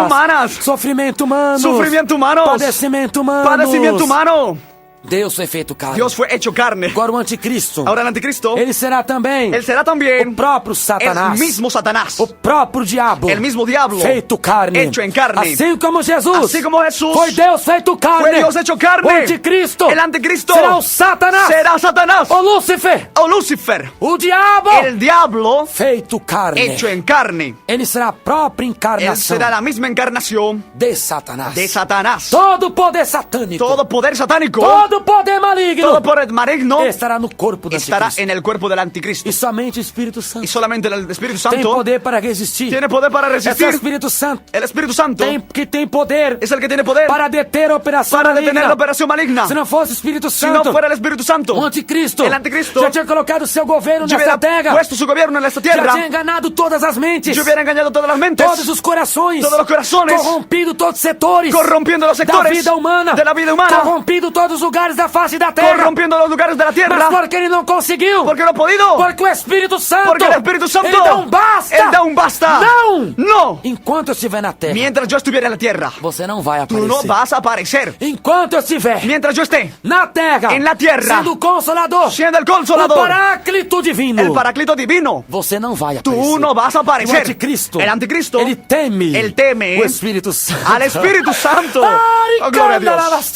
Speaker 2: Humanas.
Speaker 1: Sofrimento humano.
Speaker 2: Sufrimiento humanos.
Speaker 1: Padecimento humano.
Speaker 2: Padecimiento humano.
Speaker 1: Deus foi feito carne.
Speaker 2: Dios fue hecho carne.
Speaker 1: Agora o anticristo.
Speaker 2: Ahora el anticristo.
Speaker 1: Ele será também.
Speaker 2: Él será también
Speaker 1: O próprio Satanás.
Speaker 2: el mismo Satanás.
Speaker 1: O próprio diabo.
Speaker 2: El mismo diablo.
Speaker 1: Feito carne.
Speaker 2: Hecho en carne.
Speaker 1: Assim como Jesus.
Speaker 2: Así como Jesús.
Speaker 1: Foi Deus feito carne.
Speaker 2: Fue Dios hecho carne.
Speaker 1: O anticristo.
Speaker 2: El anticristo.
Speaker 1: Será o Satanás.
Speaker 2: Será Satanás.
Speaker 1: O Lúcifer.
Speaker 2: O Lucifer.
Speaker 1: O diabo.
Speaker 2: El diablo
Speaker 1: Feito carne.
Speaker 2: hecho en carne.
Speaker 1: Ele será a própria
Speaker 2: Él
Speaker 1: encarnação
Speaker 2: será la misma encarnación
Speaker 1: de Satanás.
Speaker 2: de Satanás.
Speaker 1: Todo poder satânico.
Speaker 2: Todo poder satánico.
Speaker 1: Todo poder maligno.
Speaker 2: Todo poder maligno
Speaker 1: estará no corpo do
Speaker 2: estará
Speaker 1: anticristo.
Speaker 2: en el cuerpo del anticristo.
Speaker 1: E somente o Espírito Santo
Speaker 2: Y solamente el Espíritu
Speaker 1: tem
Speaker 2: Santo
Speaker 1: poder para resistir.
Speaker 2: tiene poder para
Speaker 1: Esse
Speaker 2: resistir.
Speaker 1: Espírito Santo
Speaker 2: El Espíritu Santo
Speaker 1: tem poder
Speaker 2: es el que tiene poder
Speaker 1: para deter a operação
Speaker 2: para
Speaker 1: maligna.
Speaker 2: detener la operación maligna.
Speaker 1: Se não fosse o Espírito
Speaker 2: Si no
Speaker 1: Santo,
Speaker 2: fuera el Espíritu Santo,
Speaker 1: o anticristo,
Speaker 2: el anticristo
Speaker 1: já tinha colocado seu governo
Speaker 2: yo
Speaker 1: nessa
Speaker 2: hubiera
Speaker 1: terra,
Speaker 2: puesto su gobierno en esta
Speaker 1: já
Speaker 2: tierra,
Speaker 1: tinha enganado todas as mentes,
Speaker 2: yo hubiera engañado todas las mentes,
Speaker 1: todos os corações,
Speaker 2: todos los corazones,
Speaker 1: corrompido todos os setores
Speaker 2: corrompiendo los
Speaker 1: da
Speaker 2: sectores
Speaker 1: vida humana,
Speaker 2: de la vida humana,
Speaker 1: corrompido todos os lugares da face da terra,
Speaker 2: corrompiendo los lugares de la
Speaker 1: mas
Speaker 2: tierra,
Speaker 1: porque ele não conseguiu,
Speaker 2: porque no ha podido,
Speaker 1: porque o Espírito Santo,
Speaker 2: porque el Espíritu Santo,
Speaker 1: ele dá basta,
Speaker 2: Él da un basta,
Speaker 1: não,
Speaker 2: no,
Speaker 1: enquanto eu estiver na terra,
Speaker 2: mientras yo estuviera en la tierra,
Speaker 1: você não vai
Speaker 2: tú
Speaker 1: aparecer,
Speaker 2: no vas a aparecer,
Speaker 1: enquanto eu estiver
Speaker 2: mientras yo esté
Speaker 1: na terra,
Speaker 2: en la tierra,
Speaker 1: sendo o Consolador,
Speaker 2: siendo el
Speaker 1: o
Speaker 2: Consolador,
Speaker 1: Paráclito Divino,
Speaker 2: el Paráclito Divino,
Speaker 1: você não vai aparecer.
Speaker 2: tú no vas a
Speaker 1: O
Speaker 2: aparecer.
Speaker 1: anticristo,
Speaker 2: El anticristo,
Speaker 1: ele teme,
Speaker 2: él teme
Speaker 1: o Espírito Santo.
Speaker 2: al Espíritu Santo. Oh, gloria a Dios.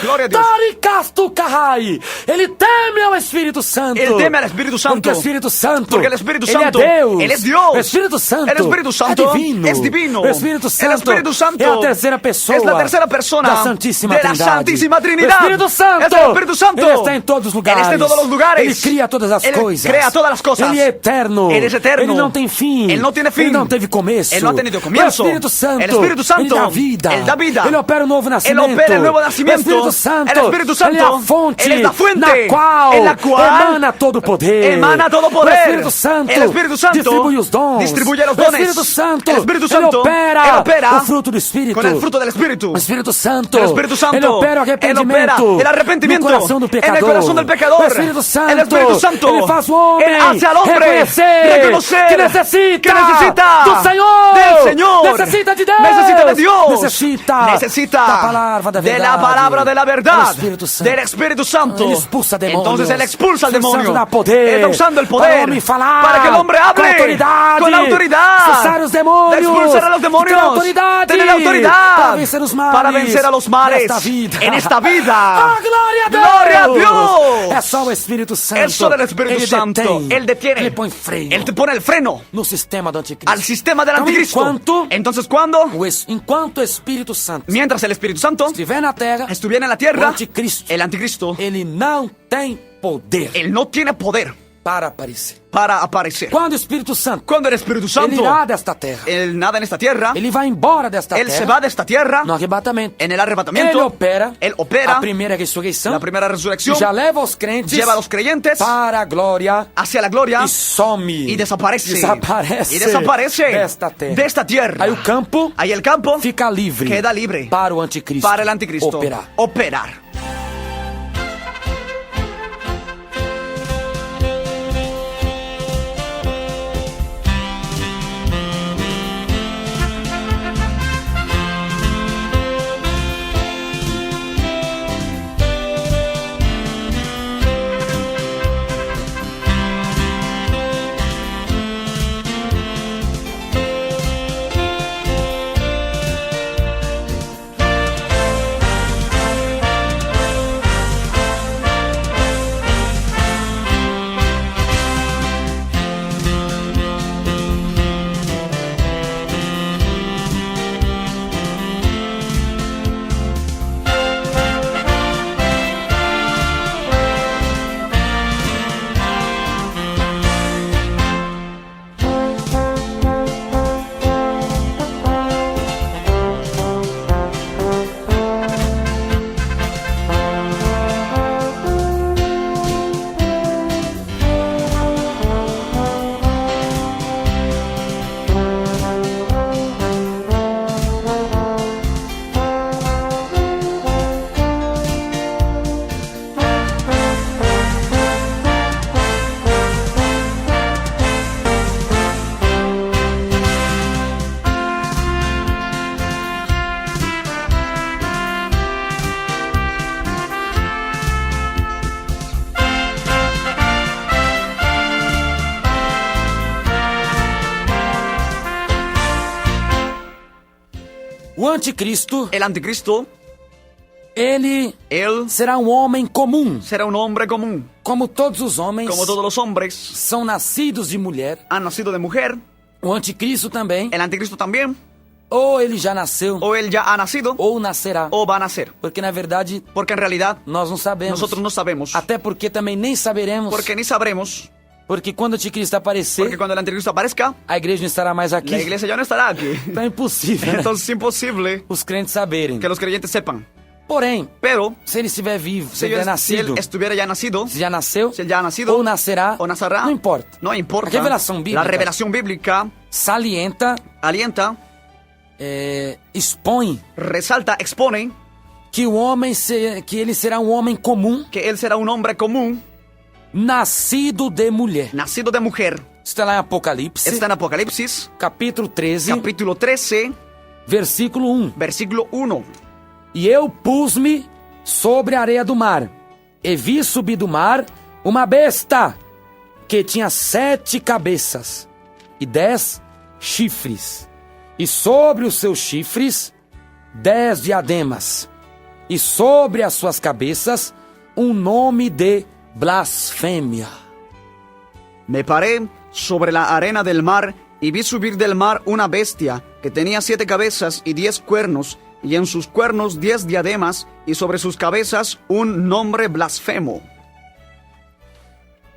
Speaker 2: Gloria a Dios.
Speaker 1: Ele teme ao Espírito Santo.
Speaker 2: Él teme al Espíritu Santo.
Speaker 1: Porque o Espírito Santo,
Speaker 2: Porque el Espíritu
Speaker 1: ele
Speaker 2: Santo,
Speaker 1: é Deus.
Speaker 2: Él es Dios.
Speaker 1: O Espírito Santo,
Speaker 2: El Espíritu Santo
Speaker 1: é divino.
Speaker 2: es divino.
Speaker 1: O Espírito Santo,
Speaker 2: El Espíritu Santo
Speaker 1: é a terceira pessoa
Speaker 2: es la tercera persona
Speaker 1: da Santíssima
Speaker 2: de la
Speaker 1: Trindade.
Speaker 2: Santísima Trinidad.
Speaker 1: O Espírito Santo,
Speaker 2: Es el Espíritu Santo.
Speaker 1: ele está em todos os lugares.
Speaker 2: Él está en todos los lugares.
Speaker 1: Ele cria todas as
Speaker 2: Él
Speaker 1: coisas.
Speaker 2: crea todas las cosas.
Speaker 1: Ele é eterno.
Speaker 2: Él es eterno.
Speaker 1: Ele não tem fim.
Speaker 2: Él no tiene fin.
Speaker 1: Ele não teve começo.
Speaker 2: Él no ha tenido comienzo.
Speaker 1: O Espírito Santo,
Speaker 2: El Espíritu Santo,
Speaker 1: ele dá vida.
Speaker 2: Él da vida.
Speaker 1: Ele opera o novo nascimento.
Speaker 2: Él opera el nuevo nacimiento.
Speaker 1: O Espírito Santo,
Speaker 2: El Espíritu Santo,
Speaker 1: ele é a fonte,
Speaker 2: Él es la fuente,
Speaker 1: na qual
Speaker 2: en la cual
Speaker 1: emana todo o poder.
Speaker 2: emana todo poder.
Speaker 1: O Espírito Santo,
Speaker 2: El Espíritu Santo
Speaker 1: distribui os dons.
Speaker 2: distribuye los
Speaker 1: O
Speaker 2: dones.
Speaker 1: Espírito Santo,
Speaker 2: El Espíritu
Speaker 1: ele
Speaker 2: Santo,
Speaker 1: opera,
Speaker 2: él opera
Speaker 1: o fruto do Espírito.
Speaker 2: con el fruto del Espíritu.
Speaker 1: O Espírito Santo,
Speaker 2: El Espíritu Santo,
Speaker 1: ele opera o
Speaker 2: él
Speaker 1: arrependimento,
Speaker 2: opera el arrepentimiento
Speaker 1: no coração do pecador.
Speaker 2: en el corazón del pecador.
Speaker 1: O Espírito Santo,
Speaker 2: El Espíritu Santo,
Speaker 1: ele faz o homem
Speaker 2: él hace al hombre reconocer
Speaker 1: que necessita do
Speaker 2: Señor,
Speaker 1: necessita de Deus,
Speaker 2: necesita de Dios,
Speaker 1: necessita da palavra da
Speaker 2: de
Speaker 1: verdade,
Speaker 2: la palabra de la verdad,
Speaker 1: do Espírito Santo.
Speaker 2: del Espíritu Santo.
Speaker 1: Ele expulsa demônios.
Speaker 2: Entonces él expulsa al
Speaker 1: O Espírito
Speaker 2: demonio.
Speaker 1: Santo dá poder.
Speaker 2: Él está usando el
Speaker 1: Para o
Speaker 2: poder
Speaker 1: homem falar
Speaker 2: para que el hombre hable
Speaker 1: com autoridade,
Speaker 2: con autoridad,
Speaker 1: expulsar os demônios,
Speaker 2: de expulsar a los demonios,
Speaker 1: ter autoridade,
Speaker 2: tener autoridad
Speaker 1: para vencer os males,
Speaker 2: para vencer a los males
Speaker 1: nesta vida.
Speaker 2: en esta vida.
Speaker 1: Ah, glória a Deus!
Speaker 2: Gloria a Dios!
Speaker 1: É só o Espírito Santo.
Speaker 2: Es solo el Espíritu
Speaker 1: ele
Speaker 2: Santo.
Speaker 1: Detém,
Speaker 2: Él detiene.
Speaker 1: ele põe freio.
Speaker 2: Él te pone el freno
Speaker 1: No sistema do anticristo.
Speaker 2: al sistema del
Speaker 1: Então,
Speaker 2: anticristo. Entonces, ¿cuándo?
Speaker 1: Enquanto o Espírito Santo
Speaker 2: Mientras el Espíritu Santo
Speaker 1: estiver na terra,
Speaker 2: estuviera en la
Speaker 1: o
Speaker 2: tierra,
Speaker 1: anticristo,
Speaker 2: el anticristo,
Speaker 1: ele não tem poder.
Speaker 2: él no tiene poder.
Speaker 1: para aparecer.
Speaker 2: para aparecer.
Speaker 1: Quando o Espírito Santo,
Speaker 2: Cuando el Espíritu Santo,
Speaker 1: ele irá desta terra,
Speaker 2: Él nada en esta tierra,
Speaker 1: ele vai embora desta
Speaker 2: Él se
Speaker 1: terra
Speaker 2: va de esta tierra,
Speaker 1: no arrebatamento.
Speaker 2: en el arrebatamiento,
Speaker 1: Ele opera
Speaker 2: a
Speaker 1: a primeira ressurreição,
Speaker 2: la primera
Speaker 1: e
Speaker 2: resurrección,
Speaker 1: já leva os crentes
Speaker 2: lleva a los creyentes
Speaker 1: para a glória
Speaker 2: hacia la gloria
Speaker 1: e some.
Speaker 2: y desaparece.
Speaker 1: Desaparece
Speaker 2: Y desaparece
Speaker 1: desta terra.
Speaker 2: de esta tierra.
Speaker 1: Aí o campo
Speaker 2: Ahí el campo
Speaker 1: fica livre,
Speaker 2: queda libre
Speaker 1: para o anticristo,
Speaker 2: para el anticristo
Speaker 1: operar. O anticristo,
Speaker 2: El anticristo,
Speaker 1: ele
Speaker 2: él
Speaker 1: será um homem comum,
Speaker 2: será un hombre común.
Speaker 1: como todos os homens
Speaker 2: Como todos los hombres
Speaker 1: são nascidos de mulher.
Speaker 2: han nacido de mujer,
Speaker 1: O anticristo também,
Speaker 2: el anticristo también,
Speaker 1: ou ele já nasceu,
Speaker 2: o él ya ha nacido,
Speaker 1: ou nascerá.
Speaker 2: o va a nacer.
Speaker 1: Porque na verdade
Speaker 2: Porque en realidad
Speaker 1: nós não sabemos.
Speaker 2: nosotros no sabemos.
Speaker 1: Até porque também nem saberemos.
Speaker 2: Porque ni sabremos.
Speaker 1: Porque quando o anticristo aparecer,
Speaker 2: Porque cuando el anticristo aparezca,
Speaker 1: a igreja não estará mais aqui.
Speaker 2: la iglesia ya no estará aquí.
Speaker 1: Então é impossível, né?
Speaker 2: Entonces es imposible
Speaker 1: Os crentes saberem.
Speaker 2: que los creyentes sepan.
Speaker 1: Porém,
Speaker 2: Pero,
Speaker 1: se ele estiver vivo, se
Speaker 2: si
Speaker 1: ele
Speaker 2: él,
Speaker 1: estiver
Speaker 2: si él
Speaker 1: nascido,
Speaker 2: estuviera ya nacido,
Speaker 1: se já nasceu,
Speaker 2: si él ya ha nacido,
Speaker 1: ou nascerá,
Speaker 2: o nacerá,
Speaker 1: não importa.
Speaker 2: no importa.
Speaker 1: A revelação bíblica
Speaker 2: La revelación bíblica
Speaker 1: salienta,
Speaker 2: alienta,
Speaker 1: expõe
Speaker 2: resalta, expone
Speaker 1: que o homem que ele será um homem comum,
Speaker 2: que él será un hombre común,
Speaker 1: nascido de mulher.
Speaker 2: nacido de mujer.
Speaker 1: Está lá em Apocalipse,
Speaker 2: Está en Apocalipsis,
Speaker 1: capítulo 13,
Speaker 2: capítulo 13,
Speaker 1: versículo 1.
Speaker 2: versículo 1.
Speaker 1: E eu pus-me sobre a areia do mar, e vi subir do mar uma besta que tinha 7 cabeças e 10 chifres, e sobre os seus chifres 10 diademas, e sobre as suas cabeças um nome de blasfêmia.
Speaker 2: Me paré sobre la arena del mar y vi subir del mar una bestia que tenía 7 cabezas y 10 cuernos, y en sus cuernos 10 diademas, y sobre sus cabezas un nombre blasfemo.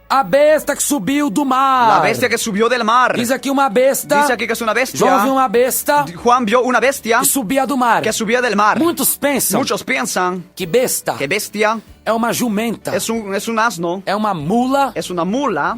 Speaker 1: A besta que subiu do mar.
Speaker 2: La bestia que subió del mar.
Speaker 1: Diz aqui uma besta.
Speaker 2: Dice aquí que es una bestia.
Speaker 1: João viu uma besta
Speaker 2: Juan vio una bestia
Speaker 1: que subia do mar.
Speaker 2: que subía del mar.
Speaker 1: Muitos pensam
Speaker 2: Muchos piensan
Speaker 1: que besta
Speaker 2: que bestia
Speaker 1: é uma jumenta,
Speaker 2: es un asno,
Speaker 1: é uma mula
Speaker 2: es una mula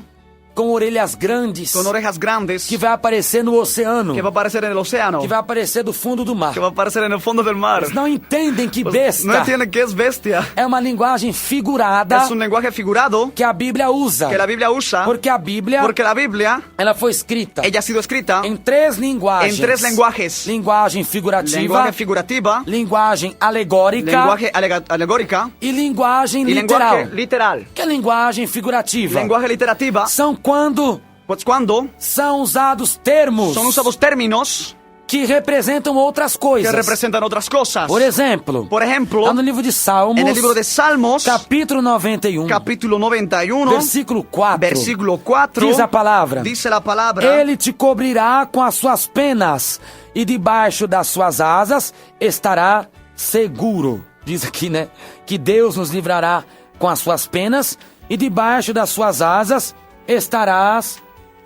Speaker 1: com orelhas grandes
Speaker 2: con orejas grandes
Speaker 1: que vai aparecer no oceano,
Speaker 2: que va a aparecer en el océano,
Speaker 1: que vai aparecer do fundo do mar.
Speaker 2: que va a aparecer en el fondo del mar.
Speaker 1: Eles não entendem que
Speaker 2: No
Speaker 1: besta
Speaker 2: entienden qué es bestia.
Speaker 1: é uma linguagem figurada
Speaker 2: Es un lenguaje figurado
Speaker 1: que a Bíblia usa.
Speaker 2: que la Biblia usa,
Speaker 1: Porque a Bíblia
Speaker 2: porque la Biblia
Speaker 1: ela foi escrita
Speaker 2: ella ha sido escrita
Speaker 1: em 3 linguagens.
Speaker 2: en 3 lenguajes.
Speaker 1: Linguagem figurativa,
Speaker 2: Lenguaje figurativa,
Speaker 1: linguagem alegórica
Speaker 2: lenguaje alegórica
Speaker 1: e linguagem
Speaker 2: y
Speaker 1: literal.
Speaker 2: lenguaje literal.
Speaker 1: Que é linguagem figurativa?
Speaker 2: Lenguaje literativa,
Speaker 1: São quando
Speaker 2: pues cuando
Speaker 1: são usados termos
Speaker 2: son usados términos
Speaker 1: que representam outras
Speaker 2: que
Speaker 1: coisas.
Speaker 2: representan otras cosas.
Speaker 1: Por exemplo,
Speaker 2: Por ejemplo,
Speaker 1: lá no livro de Salmos,
Speaker 2: en el libro de Salmos,
Speaker 1: capítulo 91,
Speaker 2: capítulo 91,
Speaker 1: versículo 4,
Speaker 2: versículo 4,
Speaker 1: diz a palavra:
Speaker 2: dice la palabra,
Speaker 1: Ele te cobrirá com as suas penas, e debaixo das suas asas estará seguro. Diz aqui, né? Que Deus nos livrará com as suas penas, e debaixo das suas asas estarás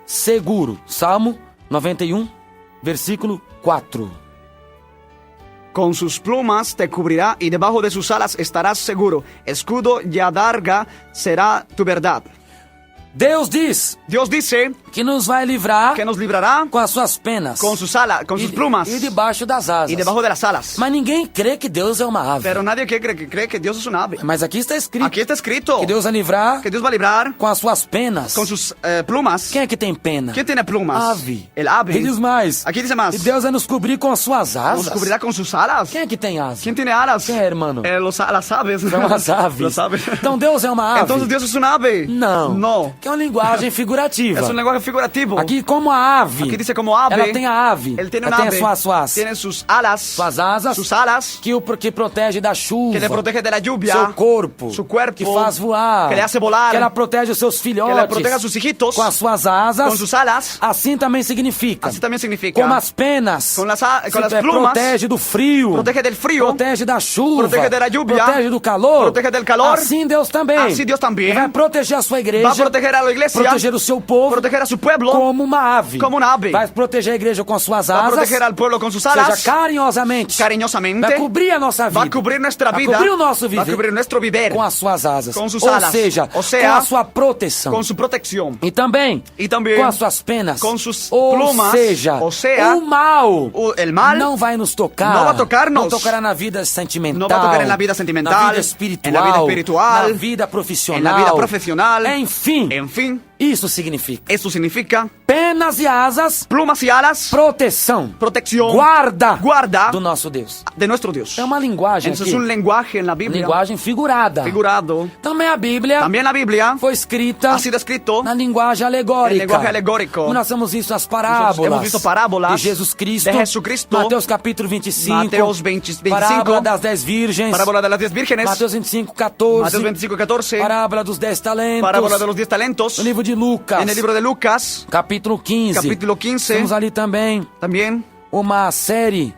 Speaker 1: seguro. Salmo 91, versículo 4.
Speaker 2: Con sus plumas te cubrirá y debajo de sus alas estarás seguro. Escudo y adarga será tu verdad.
Speaker 1: Deus diz
Speaker 2: Dios dice
Speaker 1: que nos vai livrar
Speaker 2: que nos librará
Speaker 1: com as suas penas
Speaker 2: con sus alas, con sus plumas
Speaker 1: e debaixo das asas.
Speaker 2: y debajo de las alas.
Speaker 1: Mas ninguém crê que Deus é uma ave.
Speaker 2: Pero nadie cree que Dios es un ave.
Speaker 1: Mas aqui está escrito
Speaker 2: Aquí está escrito
Speaker 1: que Deus vai livrar
Speaker 2: que Dios va a librar
Speaker 1: com as suas penas.
Speaker 2: con sus plumas.
Speaker 1: Quem é que tem pena?
Speaker 2: ¿Quién tiene plumas?
Speaker 1: Ave.
Speaker 2: El ave.
Speaker 1: E diz mais.
Speaker 2: Aquí dice más.
Speaker 1: E Deus vai nos cobrir com as suas asas.
Speaker 2: Nos cubrirá con sus alas.
Speaker 1: Quem é que tem asas?
Speaker 2: ¿Quién tiene alas?
Speaker 1: Quem é, irmão?
Speaker 2: Las aves.
Speaker 1: São as aves.
Speaker 2: Las aves.
Speaker 1: Então Deus é uma ave?
Speaker 2: Entonces Dios es un ave.
Speaker 1: Não.
Speaker 2: No.
Speaker 1: Que é uma linguagem figurativa.
Speaker 2: Es un lenguaje figurativo.
Speaker 1: Aqui como a ave.
Speaker 2: Aquí dice como ave.
Speaker 1: Ela tem a ave.
Speaker 2: Él tiene
Speaker 1: Ela
Speaker 2: una
Speaker 1: tem
Speaker 2: ave.
Speaker 1: as suas
Speaker 2: Tiene sus alas.
Speaker 1: Suas asas.
Speaker 2: Sus alas.
Speaker 1: Que protege da chuva.
Speaker 2: Que le protege de la lluvia.
Speaker 1: Seu corpo.
Speaker 2: Su cuerpo.
Speaker 1: Que faz voar.
Speaker 2: Que le hace volar.
Speaker 1: Que ela protege os seus filhotes.
Speaker 2: Que le protege a sus hijitos.
Speaker 1: Com as suas asas.
Speaker 2: Con sus alas.
Speaker 1: Assim também significa.
Speaker 2: Así también significa.
Speaker 1: Como as penas.
Speaker 2: Con las plumas.
Speaker 1: Protege do frio.
Speaker 2: Protege del frío.
Speaker 1: Protege da chuva.
Speaker 2: Protege de la lluvia.
Speaker 1: Protege do calor.
Speaker 2: Protege del calor.
Speaker 1: Assim Deus também.
Speaker 2: Así Dios también.
Speaker 1: Ele vai proteger a sua igreja.
Speaker 2: Va a proteger a la iglesia.
Speaker 1: Proteger o seu povo.
Speaker 2: Proteger a su pueblo.
Speaker 1: Como uma ave.
Speaker 2: Como una ave.
Speaker 1: Vai proteger a igreja com as suas
Speaker 2: Va a
Speaker 1: asas.
Speaker 2: proteger al pueblo con sus alas.
Speaker 1: Seja carinhosamente.
Speaker 2: Cariñosamente.
Speaker 1: Vai cobrir a nossa vida.
Speaker 2: Va a cubrir nuestra vida.
Speaker 1: Vai cobrir o nosso viver.
Speaker 2: Va a cubrir nuestro vivir.
Speaker 1: Com as suas asas.
Speaker 2: Com suas
Speaker 1: Ou
Speaker 2: alas.
Speaker 1: seja,
Speaker 2: Ou seja,
Speaker 1: com a sua proteção.
Speaker 2: Con su protección.
Speaker 1: E também com as suas penas.
Speaker 2: Com sus
Speaker 1: ou
Speaker 2: plumas.
Speaker 1: Seja,
Speaker 2: ou seja,
Speaker 1: o mal
Speaker 2: el mal
Speaker 1: não vai nos tocar.
Speaker 2: não vai tocar-nos.
Speaker 1: Não tocará na vida sentimental.
Speaker 2: Não vai tocar na vida sentimental.
Speaker 1: Na vida espiritual.
Speaker 2: Na vida espiritual.
Speaker 1: Na vida profissional.
Speaker 2: Na vida profissional.
Speaker 1: Enfim.
Speaker 2: Enfim.
Speaker 1: Isso significa.
Speaker 2: Eso significa.
Speaker 1: Penas e asas.
Speaker 2: Plumas y alas.
Speaker 1: Proteção.
Speaker 2: Protección.
Speaker 1: Guarda.
Speaker 2: Guarda.
Speaker 1: Do nosso Deus.
Speaker 2: De nuestro Dios.
Speaker 1: É uma linguagem
Speaker 2: Eso
Speaker 1: aqui.
Speaker 2: es un lenguaje en la Biblia.
Speaker 1: Linguagem figurada.
Speaker 2: Figurado.
Speaker 1: Também a Bíblia.
Speaker 2: También la Biblia.
Speaker 1: Foi escrita.
Speaker 2: Ha sido escrito.
Speaker 1: Na linguagem alegórica.
Speaker 2: El lenguaje alegórico.
Speaker 1: Como nós temos visto as parábolas.
Speaker 2: Hemos visto parábolas.
Speaker 1: De Jesus Cristo.
Speaker 2: De Jesucristo.
Speaker 1: Mateus capítulo 25.
Speaker 2: Mateus 25.
Speaker 1: Parábola das 10 virgens.
Speaker 2: Parábola de las 10 vírgenes.
Speaker 1: Mateus 25, 14.
Speaker 2: Mateus 25, 14.
Speaker 1: Parábola dos 10 talentos.
Speaker 2: Parábola de los 10 talentos.
Speaker 1: No livro de Lucas.
Speaker 2: En el libro de Lucas.
Speaker 1: Capítulo 15.
Speaker 2: Capítulo 15.
Speaker 1: Temos ali também.
Speaker 2: También.
Speaker 1: Uma série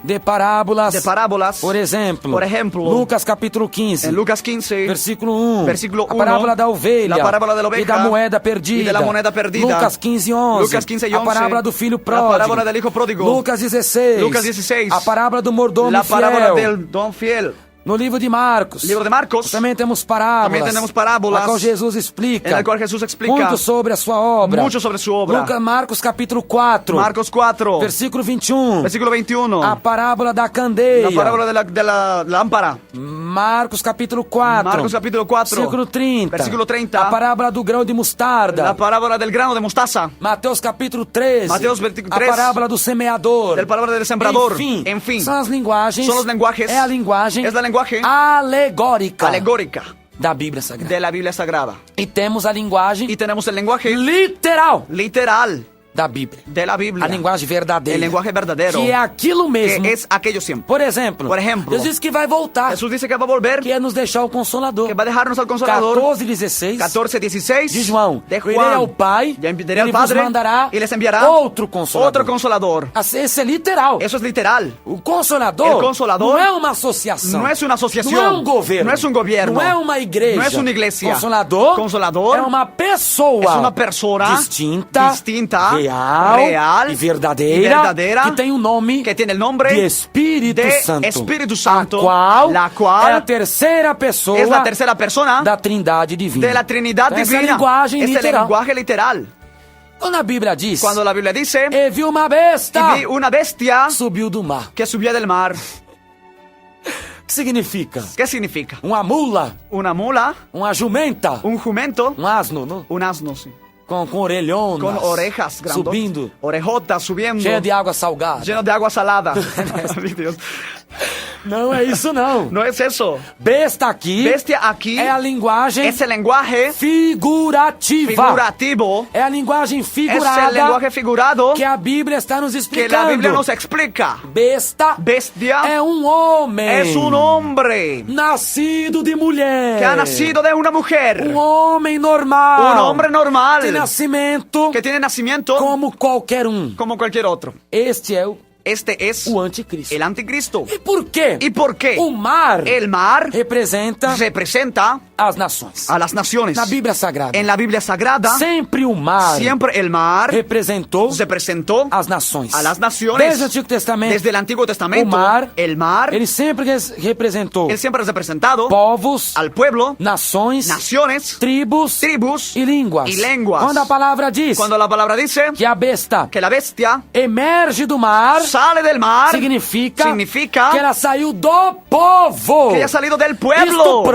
Speaker 2: de
Speaker 1: parábolas. Por exemplo, Lucas capítulo 15.
Speaker 2: En Lucas 15.
Speaker 1: Versículo 1.
Speaker 2: Versículo 1.
Speaker 1: A parábola da ovelha.
Speaker 2: La parábola de la oveja.
Speaker 1: E da moeda perdida.
Speaker 2: Y de la moneda perdida.
Speaker 1: Lucas 15, 11.
Speaker 2: Lucas 15 y 11.
Speaker 1: A parábola do filho pródigo.
Speaker 2: La parábola del hijo pródigo.
Speaker 1: Lucas 16.
Speaker 2: Lucas 16.
Speaker 1: A parábola do mordomo
Speaker 2: la
Speaker 1: fiel.
Speaker 2: La parábola del don fiel.
Speaker 1: No livro de Marcos.
Speaker 2: Livro de Marcos.
Speaker 1: Também temos parábolas.
Speaker 2: Também temos parábolas.
Speaker 1: Na qual Jesus explica.
Speaker 2: En la cual Jesús explica.
Speaker 1: Muito sobre a sua obra.
Speaker 2: Mucho sobre su obra.
Speaker 1: Marcos capítulo 4.
Speaker 2: Marcos 4.
Speaker 1: Versículo 21.
Speaker 2: Versículo 21.
Speaker 1: A parábola da candeia.
Speaker 2: La parábola de la lámpara.
Speaker 1: Marcos capítulo 4.
Speaker 2: Marcos capítulo 4.
Speaker 1: Versículo 30.
Speaker 2: Versículo 30.
Speaker 1: A parábola do grão de mostarda.
Speaker 2: La parábola del grano de mostaza.
Speaker 1: Mateus capítulo 13.
Speaker 2: Mateus 13.
Speaker 1: A parábola do semeador.
Speaker 2: La parábola del sembrador.
Speaker 1: Enfim. São as linguagens.
Speaker 2: São os lenguajes.
Speaker 1: É a linguagem.
Speaker 2: É a linguagem.
Speaker 1: Alegórica da Bíblia Sagrada.
Speaker 2: De la Biblia Sagrada.
Speaker 1: E temos a linguagem.
Speaker 2: E temos o lenguaje
Speaker 1: literal. Da Bíblia.
Speaker 2: De la Biblia.
Speaker 1: A linguagem verdadeira.
Speaker 2: El lenguaje verdadero.
Speaker 1: Que é aquilo mesmo.
Speaker 2: Que es aquello siempre.
Speaker 1: Por exemplo. Deus diz que vai voltar.
Speaker 2: Jesús dice que va a volver.
Speaker 1: Que é nos deixar o Consolador.
Speaker 2: Que va a dejarnos al Consolador.
Speaker 1: 14:16.
Speaker 2: 14:16.
Speaker 1: De João.
Speaker 2: De Juan.
Speaker 1: Irei ao Pai.
Speaker 2: Iré al
Speaker 1: Ele
Speaker 2: Padre.
Speaker 1: vos mandará.
Speaker 2: Y les enviará.
Speaker 1: Outro Consolador.
Speaker 2: Otro Consolador.
Speaker 1: Esse é literal.
Speaker 2: Eso es literal.
Speaker 1: O Consolador.
Speaker 2: El Consolador.
Speaker 1: Não é uma associação.
Speaker 2: No es una asociación.
Speaker 1: Não é um governo.
Speaker 2: No es un gobierno.
Speaker 1: Não é uma igreja.
Speaker 2: No es una iglesia.
Speaker 1: Consolador. É uma pessoa.
Speaker 2: É uma persona.
Speaker 1: Distinta. Real. E verdadeira, que tem o nome de Espírito Santo, a qual é a terceira pessoa da Trindade Divina.
Speaker 2: De la Trinidad
Speaker 1: então,
Speaker 2: Divina.
Speaker 1: Essa é a linguagem literal.
Speaker 2: lenguaje literal.
Speaker 1: Quando a Bíblia diz,
Speaker 2: Cuando la Biblia dice,
Speaker 1: e vi uma besta,
Speaker 2: y vi una bestia
Speaker 1: subiu do mar.
Speaker 2: que subía del mar.
Speaker 1: O que significa?
Speaker 2: ¿Qué significa?
Speaker 1: Uma mula,
Speaker 2: una mula,
Speaker 1: uma jumenta,
Speaker 2: un jumento,
Speaker 1: um asno, não?
Speaker 2: un asno, sí.
Speaker 1: Com orelhonas,
Speaker 2: con orejas grandes,
Speaker 1: subindo,
Speaker 2: orejotas subiendo,
Speaker 1: cheia de água salgada.
Speaker 2: lleno de agua salada. Dios.
Speaker 1: Não é isso não.
Speaker 2: No es eso.
Speaker 1: Bestia aqui
Speaker 2: é
Speaker 1: a linguagem
Speaker 2: esse lenguaje
Speaker 1: figurativo. É a linguagem figurada.
Speaker 2: É o lenguaje figurado
Speaker 1: que a Bíblia está nos explicando.
Speaker 2: Que a Bíblia nos explica.
Speaker 1: Bestia é um homem.
Speaker 2: É um homem.
Speaker 1: Nascido de mulher.
Speaker 2: Que ha nacido de uma mulher.
Speaker 1: Um homem normal.
Speaker 2: Um homem normal.
Speaker 1: De nascimento.
Speaker 2: Que tem nascimento.
Speaker 1: Como qualquer um.
Speaker 2: Como qualquer outro.
Speaker 1: Este é o
Speaker 2: Este es
Speaker 1: o anticristo.
Speaker 2: el anticristo.
Speaker 1: E por quê?
Speaker 2: ¿Y por qué?
Speaker 1: O mar
Speaker 2: El mar
Speaker 1: representa
Speaker 2: representa
Speaker 1: as nações.
Speaker 2: a las naciones.
Speaker 1: Na Bíblia Sagrada,
Speaker 2: En la Biblia Sagrada,
Speaker 1: sempre o mar
Speaker 2: siempre el mar
Speaker 1: representou
Speaker 2: representó
Speaker 1: as nações.
Speaker 2: a las naciones.
Speaker 1: Desde o Antigo Testamento,
Speaker 2: Desde el Antiguo Testamento,
Speaker 1: o mar,
Speaker 2: el mar,
Speaker 1: ele sempre representou
Speaker 2: él siempre ha representado
Speaker 1: povos,
Speaker 2: al pueblo,
Speaker 1: nações,
Speaker 2: naciones,
Speaker 1: tribos
Speaker 2: tribus
Speaker 1: e línguas.
Speaker 2: y lenguas.
Speaker 1: Quando a palavra diz
Speaker 2: Cuando la palabra dice
Speaker 1: que a besta
Speaker 2: que la bestia
Speaker 1: emerge do mar,
Speaker 2: sale del mar,
Speaker 1: significa
Speaker 2: significa
Speaker 1: que ela saiu do povo.
Speaker 2: que haya salido del pueblo.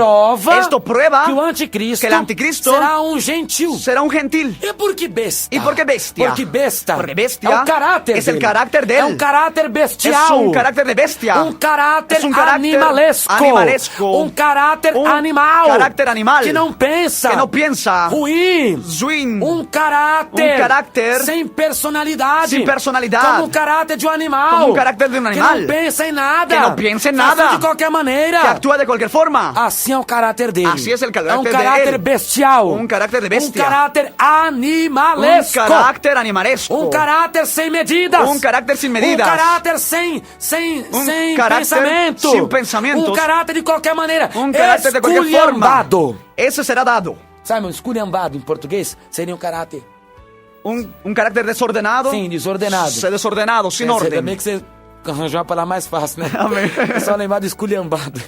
Speaker 1: Isto prueba
Speaker 2: que
Speaker 1: que o anticristo,
Speaker 2: que el anticristo
Speaker 1: será um gentil.
Speaker 2: será un gentil.
Speaker 1: E por que besta?
Speaker 2: ¿Y por qué bestia?
Speaker 1: Porque besta,
Speaker 2: Porque bestia
Speaker 1: é o caráter
Speaker 2: es el
Speaker 1: dele.
Speaker 2: carácter de
Speaker 1: É
Speaker 2: él.
Speaker 1: um caráter
Speaker 2: Es
Speaker 1: bestial.
Speaker 2: un carácter de bestia.
Speaker 1: Um caráter
Speaker 2: Es un carácter
Speaker 1: animalesco.
Speaker 2: animalesco.
Speaker 1: Um caráter
Speaker 2: Un
Speaker 1: animal.
Speaker 2: carácter animal.
Speaker 1: Que não pensa.
Speaker 2: Que no piensa.
Speaker 1: Ruim.
Speaker 2: Zwin.
Speaker 1: Um caráter
Speaker 2: sem
Speaker 1: personalidade.
Speaker 2: Sin personalidad.
Speaker 1: Como o caráter de um animal.
Speaker 2: Como un carácter de un animal.
Speaker 1: Que não pensa em nada.
Speaker 2: Que no piensa en
Speaker 1: Que atua
Speaker 2: nada.
Speaker 1: de qualquer maneira.
Speaker 2: Que actúa de cualquier forma.
Speaker 1: Assim é o caráter dele.
Speaker 2: Así es el carácter
Speaker 1: é um
Speaker 2: de
Speaker 1: caráter
Speaker 2: él.
Speaker 1: bestial.
Speaker 2: Un carácter de bestia.
Speaker 1: Um caráter
Speaker 2: Un
Speaker 1: animalesco.
Speaker 2: carácter animalesco.
Speaker 1: Um caráter sem medidas.
Speaker 2: Un carácter sin medidas.
Speaker 1: Um caráter sem
Speaker 2: carácter
Speaker 1: pensamento.
Speaker 2: sin pensamientos.
Speaker 1: Um caráter de qualquer maneira.
Speaker 2: Un carácter de cualquier forma.
Speaker 1: Esculhambado.
Speaker 2: Ese será dado.
Speaker 1: Sabe, um esculhambado em português seria um caráter.
Speaker 2: Un carácter desordenado.
Speaker 1: Sim, desordenado.
Speaker 2: Desordenado, sin orden.
Speaker 1: Também que você arranjou uma palavra mais fácil, né?
Speaker 2: Amém.
Speaker 1: É só lembrar do esculhambado.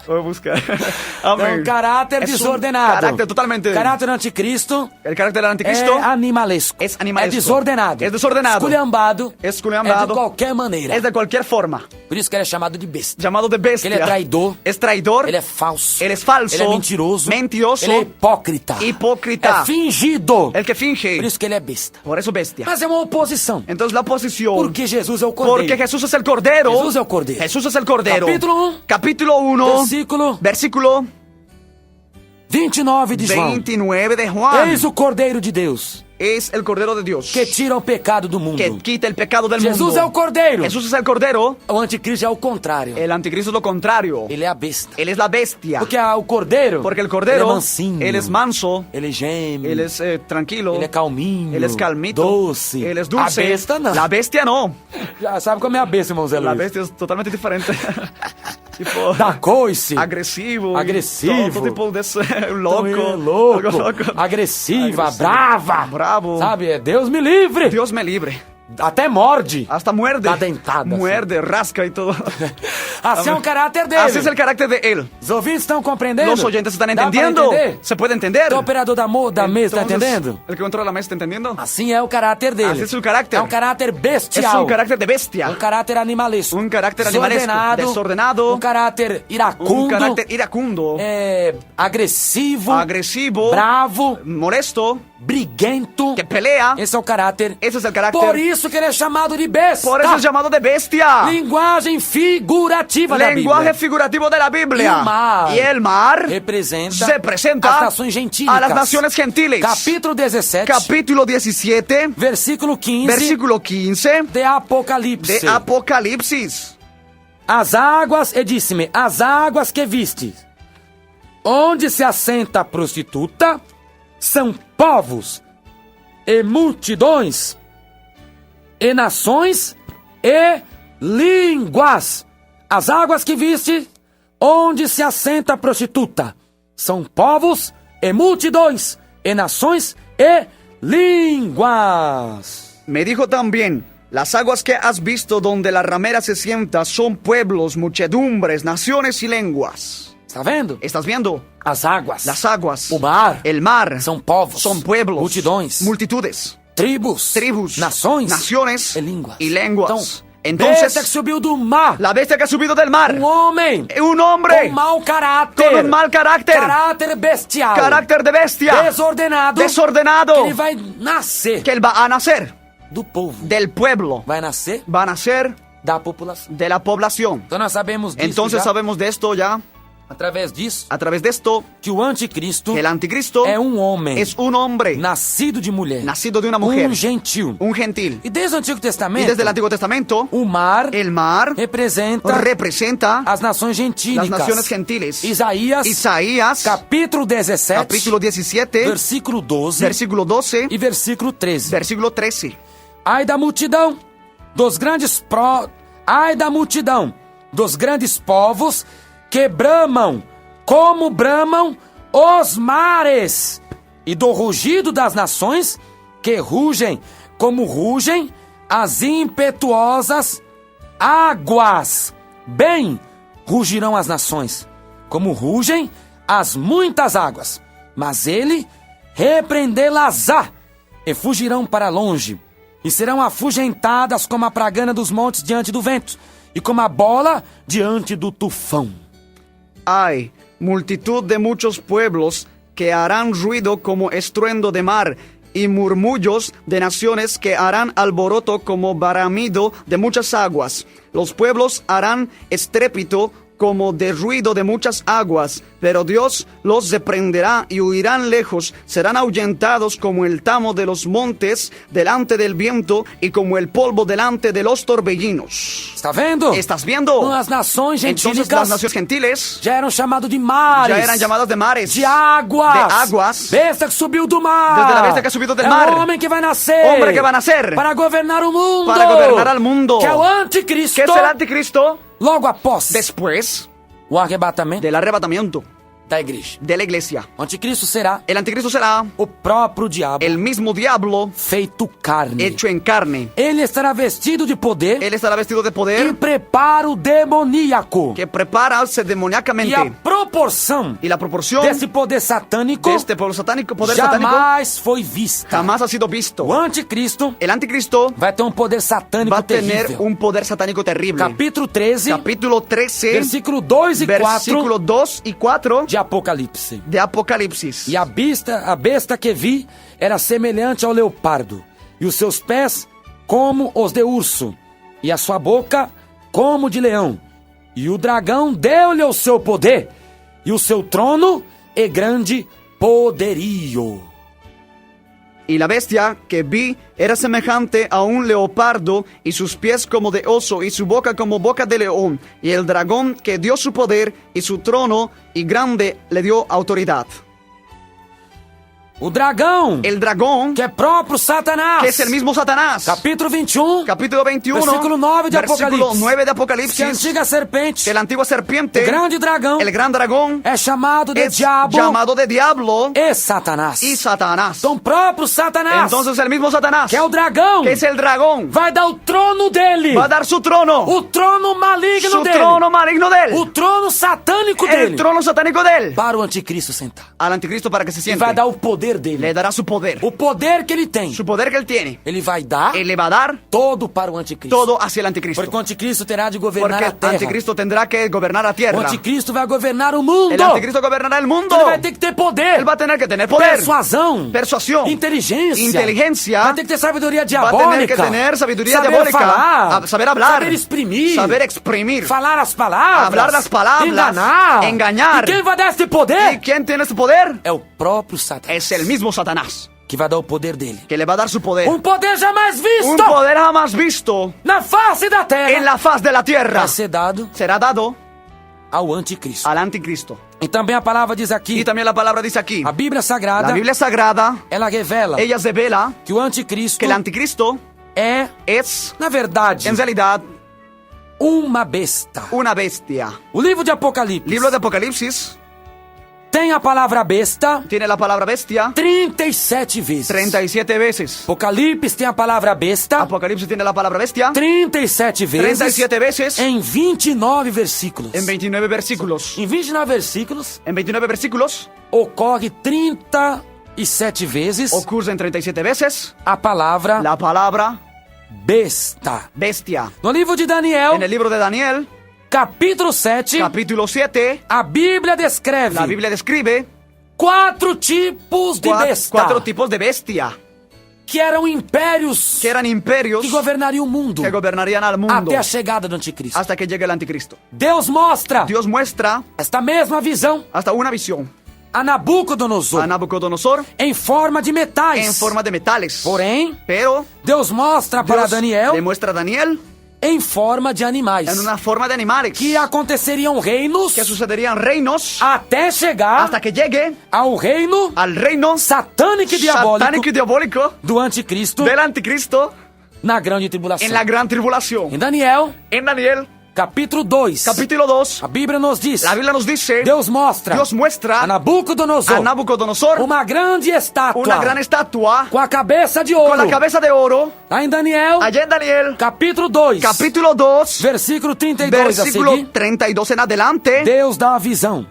Speaker 2: Voy a buscar.
Speaker 1: É
Speaker 2: Amén.
Speaker 1: um caráter
Speaker 2: Es un
Speaker 1: desordenado.
Speaker 2: carácter totalmente.
Speaker 1: Caráter do anticristo
Speaker 2: El carácter del anticristo
Speaker 1: é animalesco.
Speaker 2: es animalesco.
Speaker 1: É desordenado.
Speaker 2: Es desordenado.
Speaker 1: Esculhambado.
Speaker 2: Esculhambado.
Speaker 1: É de qualquer maneira.
Speaker 2: es de cualquier forma.
Speaker 1: Por isso que ele é chamado de besta.
Speaker 2: Llamado de bestia.
Speaker 1: Ele é traidor.
Speaker 2: Es traidor.
Speaker 1: Ele é falso.
Speaker 2: Ele é falso.
Speaker 1: Ele é mentiroso.
Speaker 2: Mentiroso.
Speaker 1: Ele é hipócrita.
Speaker 2: Hipócrita.
Speaker 1: É fingido.
Speaker 2: El que finge.
Speaker 1: Por isso que ele é besta.
Speaker 2: Por eso bestia.
Speaker 1: Mas é uma oposição.
Speaker 2: Entonces la oposición.
Speaker 1: Porque Jesus é o cordeiro.
Speaker 2: Porque Jesús es el cordero.
Speaker 1: Jesús es el cordero.
Speaker 2: Jesús es el cordero.
Speaker 1: Capítulo 1.
Speaker 2: Capítulo 1.
Speaker 1: Versículo 29 de João.
Speaker 2: 29 de Juan.
Speaker 1: Eis o Cordeiro de Deus,
Speaker 2: Es el cordero de Dios.
Speaker 1: que tira o pecado do mundo.
Speaker 2: Que quita el pecado del
Speaker 1: Jesus
Speaker 2: mundo.
Speaker 1: é o Cordeiro.
Speaker 2: Jesús es el cordero.
Speaker 1: O anticristo é o contrário.
Speaker 2: El anticristo es lo contrario.
Speaker 1: Ele é a besta.
Speaker 2: Él es la bestia.
Speaker 1: Porque o Cordeiro,
Speaker 2: Porque el cordero,
Speaker 1: ele é mansinho.
Speaker 2: él es manso.
Speaker 1: Ele geme.
Speaker 2: Él es tranquilo.
Speaker 1: Ele é calminho.
Speaker 2: Él es calmito.
Speaker 1: Doce.
Speaker 2: Él es dulce.
Speaker 1: A besta não.
Speaker 2: La bestia no.
Speaker 1: Já sabe como é a besta, irmão Zé
Speaker 2: La
Speaker 1: Luiz.
Speaker 2: bestia es totalmente diferente. Tipo,
Speaker 1: Da coice.
Speaker 2: agresivo.
Speaker 1: Agresivo.
Speaker 2: Todo tipo de louco.
Speaker 1: Então, é louco.
Speaker 2: Algo louco.
Speaker 1: Agressiva,
Speaker 2: Agressivo.
Speaker 1: brava.
Speaker 2: Bravo.
Speaker 1: Sabe, Deus me livre.
Speaker 2: Dios me libre.
Speaker 1: Até morde.
Speaker 2: Hasta muerde.
Speaker 1: Da dentada,
Speaker 2: Muerde, rasca y todo.
Speaker 1: Assim é o caráter dele.
Speaker 2: Así es el carácter de él.
Speaker 1: Os ouvintes estão compreendendo?
Speaker 2: Los oyentes están
Speaker 1: Dá pra
Speaker 2: entendiendo.
Speaker 1: entender?
Speaker 2: ¿Se puede entender?
Speaker 1: O operador da mesa está
Speaker 2: Entonces,
Speaker 1: entendendo?
Speaker 2: El que controla la mesa está entendiendo.
Speaker 1: Assim é o caráter dele.
Speaker 2: Así es su carácter.
Speaker 1: É um caráter
Speaker 2: Es
Speaker 1: bestial.
Speaker 2: un carácter de bestia.
Speaker 1: Um caráter animalesco.
Speaker 2: Un carácter animalesco. Desordenado.
Speaker 1: Um caráter iracundo.
Speaker 2: Un carácter iracundo.
Speaker 1: Agressivo.
Speaker 2: Agresivo.
Speaker 1: Bravo.
Speaker 2: Molesto.
Speaker 1: Briguento.
Speaker 2: Que pelea.
Speaker 1: Esse é o caráter.
Speaker 2: Ese es el carácter.
Speaker 1: Por isso que ele é chamado de besta.
Speaker 2: Por eso es llamado de bestia.
Speaker 1: Linguagem figurativa da
Speaker 2: Lenguaje
Speaker 1: Bíblia.
Speaker 2: figurativo de la Biblia.
Speaker 1: Y el mar
Speaker 2: representa
Speaker 1: as nações gentílicas.
Speaker 2: a las naciones gentiles.
Speaker 1: Capítulo 17.
Speaker 2: Capítulo 17.
Speaker 1: Versículo 15.
Speaker 2: Versículo 15.
Speaker 1: De Apocalipse.
Speaker 2: De Apocalipsis.
Speaker 1: As águas, e disse-me, as águas que viste, onde se assenta a prostituta, são povos e multidões e nações e línguas. As águas que viste, onde se assenta a prostituta, são povos e multidões e nações e línguas.
Speaker 2: Me dijo también, las aguas que has visto donde la ramera se sienta son pueblos, muchedumbres, naciones y lenguas.
Speaker 1: Está vendo?
Speaker 2: ¿Estás viendo?
Speaker 1: As águas,
Speaker 2: Las aguas,
Speaker 1: o mar,
Speaker 2: el mar,
Speaker 1: são povos,
Speaker 2: son pueblos,
Speaker 1: multidões,
Speaker 2: multitudes,
Speaker 1: tribos,
Speaker 2: naciones
Speaker 1: nações e línguas.
Speaker 2: lenguas.
Speaker 1: Entonces,
Speaker 2: Entonces,
Speaker 1: que subiu do mar,
Speaker 2: la bestia que ha subido del mar,
Speaker 1: homem
Speaker 2: un hombre
Speaker 1: com mau caráter,
Speaker 2: con un mal carácter,
Speaker 1: caráter bestial,
Speaker 2: carácter de bestia,
Speaker 1: desordenado, que ele vai nascer
Speaker 2: que él va a nacer
Speaker 1: do povo,
Speaker 2: del pueblo,
Speaker 1: vai nascer
Speaker 2: va a nacer
Speaker 1: da população.
Speaker 2: de la población.
Speaker 1: Então nós sabemos disso
Speaker 2: Entonces
Speaker 1: já,
Speaker 2: sabemos de esto ya,
Speaker 1: através disso,
Speaker 2: a través de esto,
Speaker 1: que o anticristo
Speaker 2: que el anticristo
Speaker 1: é um homem
Speaker 2: es un hombre
Speaker 1: nascido de mulher,
Speaker 2: nacido de una mujer,
Speaker 1: gentil.
Speaker 2: un gentil.
Speaker 1: E desde o Antigo
Speaker 2: Y
Speaker 1: Testamento,
Speaker 2: desde el Antiguo Testamento,
Speaker 1: o mar
Speaker 2: el mar
Speaker 1: representa
Speaker 2: representa
Speaker 1: as nações gentílicas.
Speaker 2: las naciones gentiles.
Speaker 1: Isaías,
Speaker 2: Isaías,
Speaker 1: capítulo 17,
Speaker 2: capítulo 17,
Speaker 1: versículo 12
Speaker 2: versículo 12
Speaker 1: e versículo 13.
Speaker 2: versículo 13.
Speaker 1: Ai da multidão Ai da multidão dos grandes povos que bramam como bramam os mares, e do rugido das nações que rugem como rugem as impetuosas águas. Bem rugirão as nações, como rugem as muitas águas, mas ele repreendê-las-á, e fugirão para longe, e serão afugentadas como a pragana dos montes diante do vento, e como a bola diante do tufão.
Speaker 2: Hay multitud de muchos pueblos que harán ruido como estruendo de mar, y murmullos de naciones que harán alboroto como bramido de muchas aguas. Los pueblos harán estrépito como de ruido de muchas aguas, pero Dios los reprenderá y huirán lejos, serán ahuyentados como el tamo de los montes delante del viento y como el polvo delante de los torbellinos.
Speaker 1: Está vendo?
Speaker 2: ¿Estás viendo?
Speaker 1: As nações
Speaker 2: Entonces
Speaker 1: gentílicas
Speaker 2: las naciones gentiles
Speaker 1: já eram chamadas de mares,
Speaker 2: ya eran llamadas de mares,
Speaker 1: de águas,
Speaker 2: de aguas,
Speaker 1: besta que subiu do mar,
Speaker 2: desde la bestia que ha subido del
Speaker 1: é
Speaker 2: mar,
Speaker 1: um homem que vai nascer,
Speaker 2: hombre que va a nacer
Speaker 1: para governar o mundo,
Speaker 2: para gobernar al mundo,
Speaker 1: que é o anticristo,
Speaker 2: que es el anticristo,
Speaker 1: logo após
Speaker 2: después
Speaker 1: o arrebatamento
Speaker 2: del arrebatamiento
Speaker 1: da igreja.
Speaker 2: de la iglesia.
Speaker 1: O anticristo será
Speaker 2: El anticristo será
Speaker 1: o próprio diabo
Speaker 2: el mismo diablo
Speaker 1: feito carne.
Speaker 2: hecho en carne.
Speaker 1: Ele estará vestido de poder
Speaker 2: Él estará vestido de
Speaker 1: e
Speaker 2: poder
Speaker 1: preparo demoníaco.
Speaker 2: que prepara-se
Speaker 1: E a
Speaker 2: demoniacamente.
Speaker 1: proporção
Speaker 2: Y la proporción
Speaker 1: desse poder satânico
Speaker 2: de este poder satánico
Speaker 1: jamais foi vista.
Speaker 2: jamás ha sido visto.
Speaker 1: O anticristo
Speaker 2: El anticristo
Speaker 1: vai ter um poder satânico
Speaker 2: va a tener
Speaker 1: terrível.
Speaker 2: un poder satánico terrible.
Speaker 1: Capítulo 13,
Speaker 2: Capítulo 13,
Speaker 1: versículo 2 e 4
Speaker 2: versículo 2 y 4
Speaker 1: de Apocalipse.
Speaker 2: de Apocalipsis.
Speaker 1: E a besta que vi era semelhante ao leopardo, e os seus pés como os de urso, e a sua boca como de leão. E o dragão deu-lhe o seu poder, e o seu trono é grande poderio.
Speaker 2: Y la bestia que vi era semejante a un leopardo, y sus pies como de oso, y su boca como boca de león. Y el dragón que dio su poder y su trono, y grande le dio autoridad.
Speaker 1: O dragão,
Speaker 2: El dragón,
Speaker 1: que é próprio Satanás,
Speaker 2: que es el mismo Satanás.
Speaker 1: capítulo 21,
Speaker 2: Capítulo 21,
Speaker 1: versículo 9 de
Speaker 2: versículo
Speaker 1: Apocalipse.
Speaker 2: 9 de
Speaker 1: que a
Speaker 2: Apocalipsis.
Speaker 1: antiga serpente,
Speaker 2: Que la antigua serpiente,
Speaker 1: o grande dragão,
Speaker 2: el gran dragón,
Speaker 1: é chamado de
Speaker 2: es
Speaker 1: diabo
Speaker 2: llamado de diablo
Speaker 1: e Satanás.
Speaker 2: y Satanás.
Speaker 1: Então, próprio Satanás,
Speaker 2: Entonces el mismo Satanás,
Speaker 1: que é o dragão,
Speaker 2: que es el dragón,
Speaker 1: vai dar o trono dele,
Speaker 2: va a dar su trono,
Speaker 1: o trono maligno
Speaker 2: su
Speaker 1: dele,
Speaker 2: trono maligno de él,
Speaker 1: o trono satânico
Speaker 2: el
Speaker 1: dele,
Speaker 2: trono satánico de él,
Speaker 1: para o anticristo sentar.
Speaker 2: al anticristo para que se
Speaker 1: E
Speaker 2: siente.
Speaker 1: vai dar o poder
Speaker 2: Le
Speaker 1: dele,
Speaker 2: dará su poder,
Speaker 1: o poder que ele tem.
Speaker 2: su poder que él tiene.
Speaker 1: Ele vai dar
Speaker 2: Él le va a dar
Speaker 1: todo para o anticristo.
Speaker 2: todo hacia el anticristo.
Speaker 1: Porque o anticristo terá de governar
Speaker 2: Porque
Speaker 1: a
Speaker 2: el
Speaker 1: terra.
Speaker 2: anticristo tendrá que gobernar la
Speaker 1: O
Speaker 2: tierra.
Speaker 1: anticristo vai governar o mundo.
Speaker 2: El anticristo gobernará el mundo.
Speaker 1: Então ele vai ter que ter poder,
Speaker 2: Él va a tener que tener poder,
Speaker 1: persuasão,
Speaker 2: persuasión,
Speaker 1: inteligência,
Speaker 2: inteligencia.
Speaker 1: vai ter que ter sabedoria
Speaker 2: Va a
Speaker 1: diabólica,
Speaker 2: tener que tener sabiduría
Speaker 1: saber
Speaker 2: diabólica,
Speaker 1: falar,
Speaker 2: saber hablar,
Speaker 1: saber exprimir,
Speaker 2: saber exprimir,
Speaker 1: falar as palavras,
Speaker 2: hablar las palabras,
Speaker 1: enganar. E quem vai dar esse
Speaker 2: ¿Y
Speaker 1: poder?
Speaker 2: quién tiene este poder?
Speaker 1: É o próprio Satanás,
Speaker 2: Es el mismo Satanás,
Speaker 1: que vai dar o poder dele.
Speaker 2: que le va a dar su poder.
Speaker 1: Poder jamais visto
Speaker 2: Un poder jamás visto
Speaker 1: na face da terra.
Speaker 2: en la faz de la tierra.
Speaker 1: Vai ser dado
Speaker 2: Será dado
Speaker 1: ao anticristo.
Speaker 2: al anticristo.
Speaker 1: E também a palavra diz aqui,
Speaker 2: Y también la palabra dice aquí,
Speaker 1: a Bíblia Sagrada,
Speaker 2: la Biblia Sagrada,
Speaker 1: ela revela
Speaker 2: ella revela
Speaker 1: que o anticristo
Speaker 2: que el anticristo
Speaker 1: é,
Speaker 2: es,
Speaker 1: na verdade,
Speaker 2: en realidad,
Speaker 1: uma besta.
Speaker 2: una bestia.
Speaker 1: O livro de Apocalipse
Speaker 2: Libro de Apocalipsis
Speaker 1: tem a palavra besta
Speaker 2: tiene la palabra bestia
Speaker 1: 37 vezes.
Speaker 2: 37 veces.
Speaker 1: Apocalipse tem a palavra besta
Speaker 2: Apocalipsis tiene la palabra bestia
Speaker 1: 37 vezes
Speaker 2: 37 veces
Speaker 1: em 29 versículos.
Speaker 2: en 29 versículos.
Speaker 1: Em 29 versículos
Speaker 2: En 29 versículos
Speaker 1: ocorre 37 vezes
Speaker 2: ocurren 37 veces
Speaker 1: a palavra
Speaker 2: la palabra
Speaker 1: besta.
Speaker 2: bestia.
Speaker 1: No livro de Daniel,
Speaker 2: En el libro de Daniel,
Speaker 1: capítulo 7,
Speaker 2: capítulo 7,
Speaker 1: a Bíblia descreve
Speaker 2: la Biblia describe
Speaker 1: 4 tipos de besta,
Speaker 2: 4 tipos de bestia
Speaker 1: que eram impérios
Speaker 2: que eran imperios
Speaker 1: que governariam o mundo
Speaker 2: que gobernarían al mundo
Speaker 1: até a chegada do anticristo.
Speaker 2: hasta que llegue el anticristo.
Speaker 1: Deus mostra
Speaker 2: Dios muestra
Speaker 1: esta mesma visão
Speaker 2: hasta una visión
Speaker 1: a Nabucodonosor
Speaker 2: a Nabucodonosor
Speaker 1: em forma de metais.
Speaker 2: en forma de metales.
Speaker 1: Porém,
Speaker 2: Pero
Speaker 1: Deus mostra para
Speaker 2: Dios
Speaker 1: Daniel
Speaker 2: le muestra a Daniel
Speaker 1: em forma de animais
Speaker 2: en una forma de animales
Speaker 1: que aconteceriam reinos
Speaker 2: que sucederían reinos
Speaker 1: até chegar
Speaker 2: hasta que llegue
Speaker 1: ao reino
Speaker 2: al reino
Speaker 1: satânico e diabólico
Speaker 2: satánico y diabólico
Speaker 1: do anticristo,
Speaker 2: del anticristo,
Speaker 1: na grande tribulação.
Speaker 2: en la gran tribulación.
Speaker 1: Em Daniel,
Speaker 2: En Daniel,
Speaker 1: capítulo 2,
Speaker 2: capítulo 2,
Speaker 1: a Bíblia nos diz,
Speaker 2: la Biblia nos dice,
Speaker 1: Deus muestra
Speaker 2: muestra
Speaker 1: a Nabucodonosor
Speaker 2: a Nabucodonosor
Speaker 1: uma grande estátua
Speaker 2: una gran estatua
Speaker 1: com a cabeça de
Speaker 2: con
Speaker 1: ouro.
Speaker 2: la cabeza de oro.
Speaker 1: Lá em Daniel,
Speaker 2: Allá en Daniel,
Speaker 1: capítulo 2,
Speaker 2: capítulo 2,
Speaker 1: versículo 32 a
Speaker 2: versículo
Speaker 1: seguir,
Speaker 2: 32 en adelante,
Speaker 1: Deus dá uma visão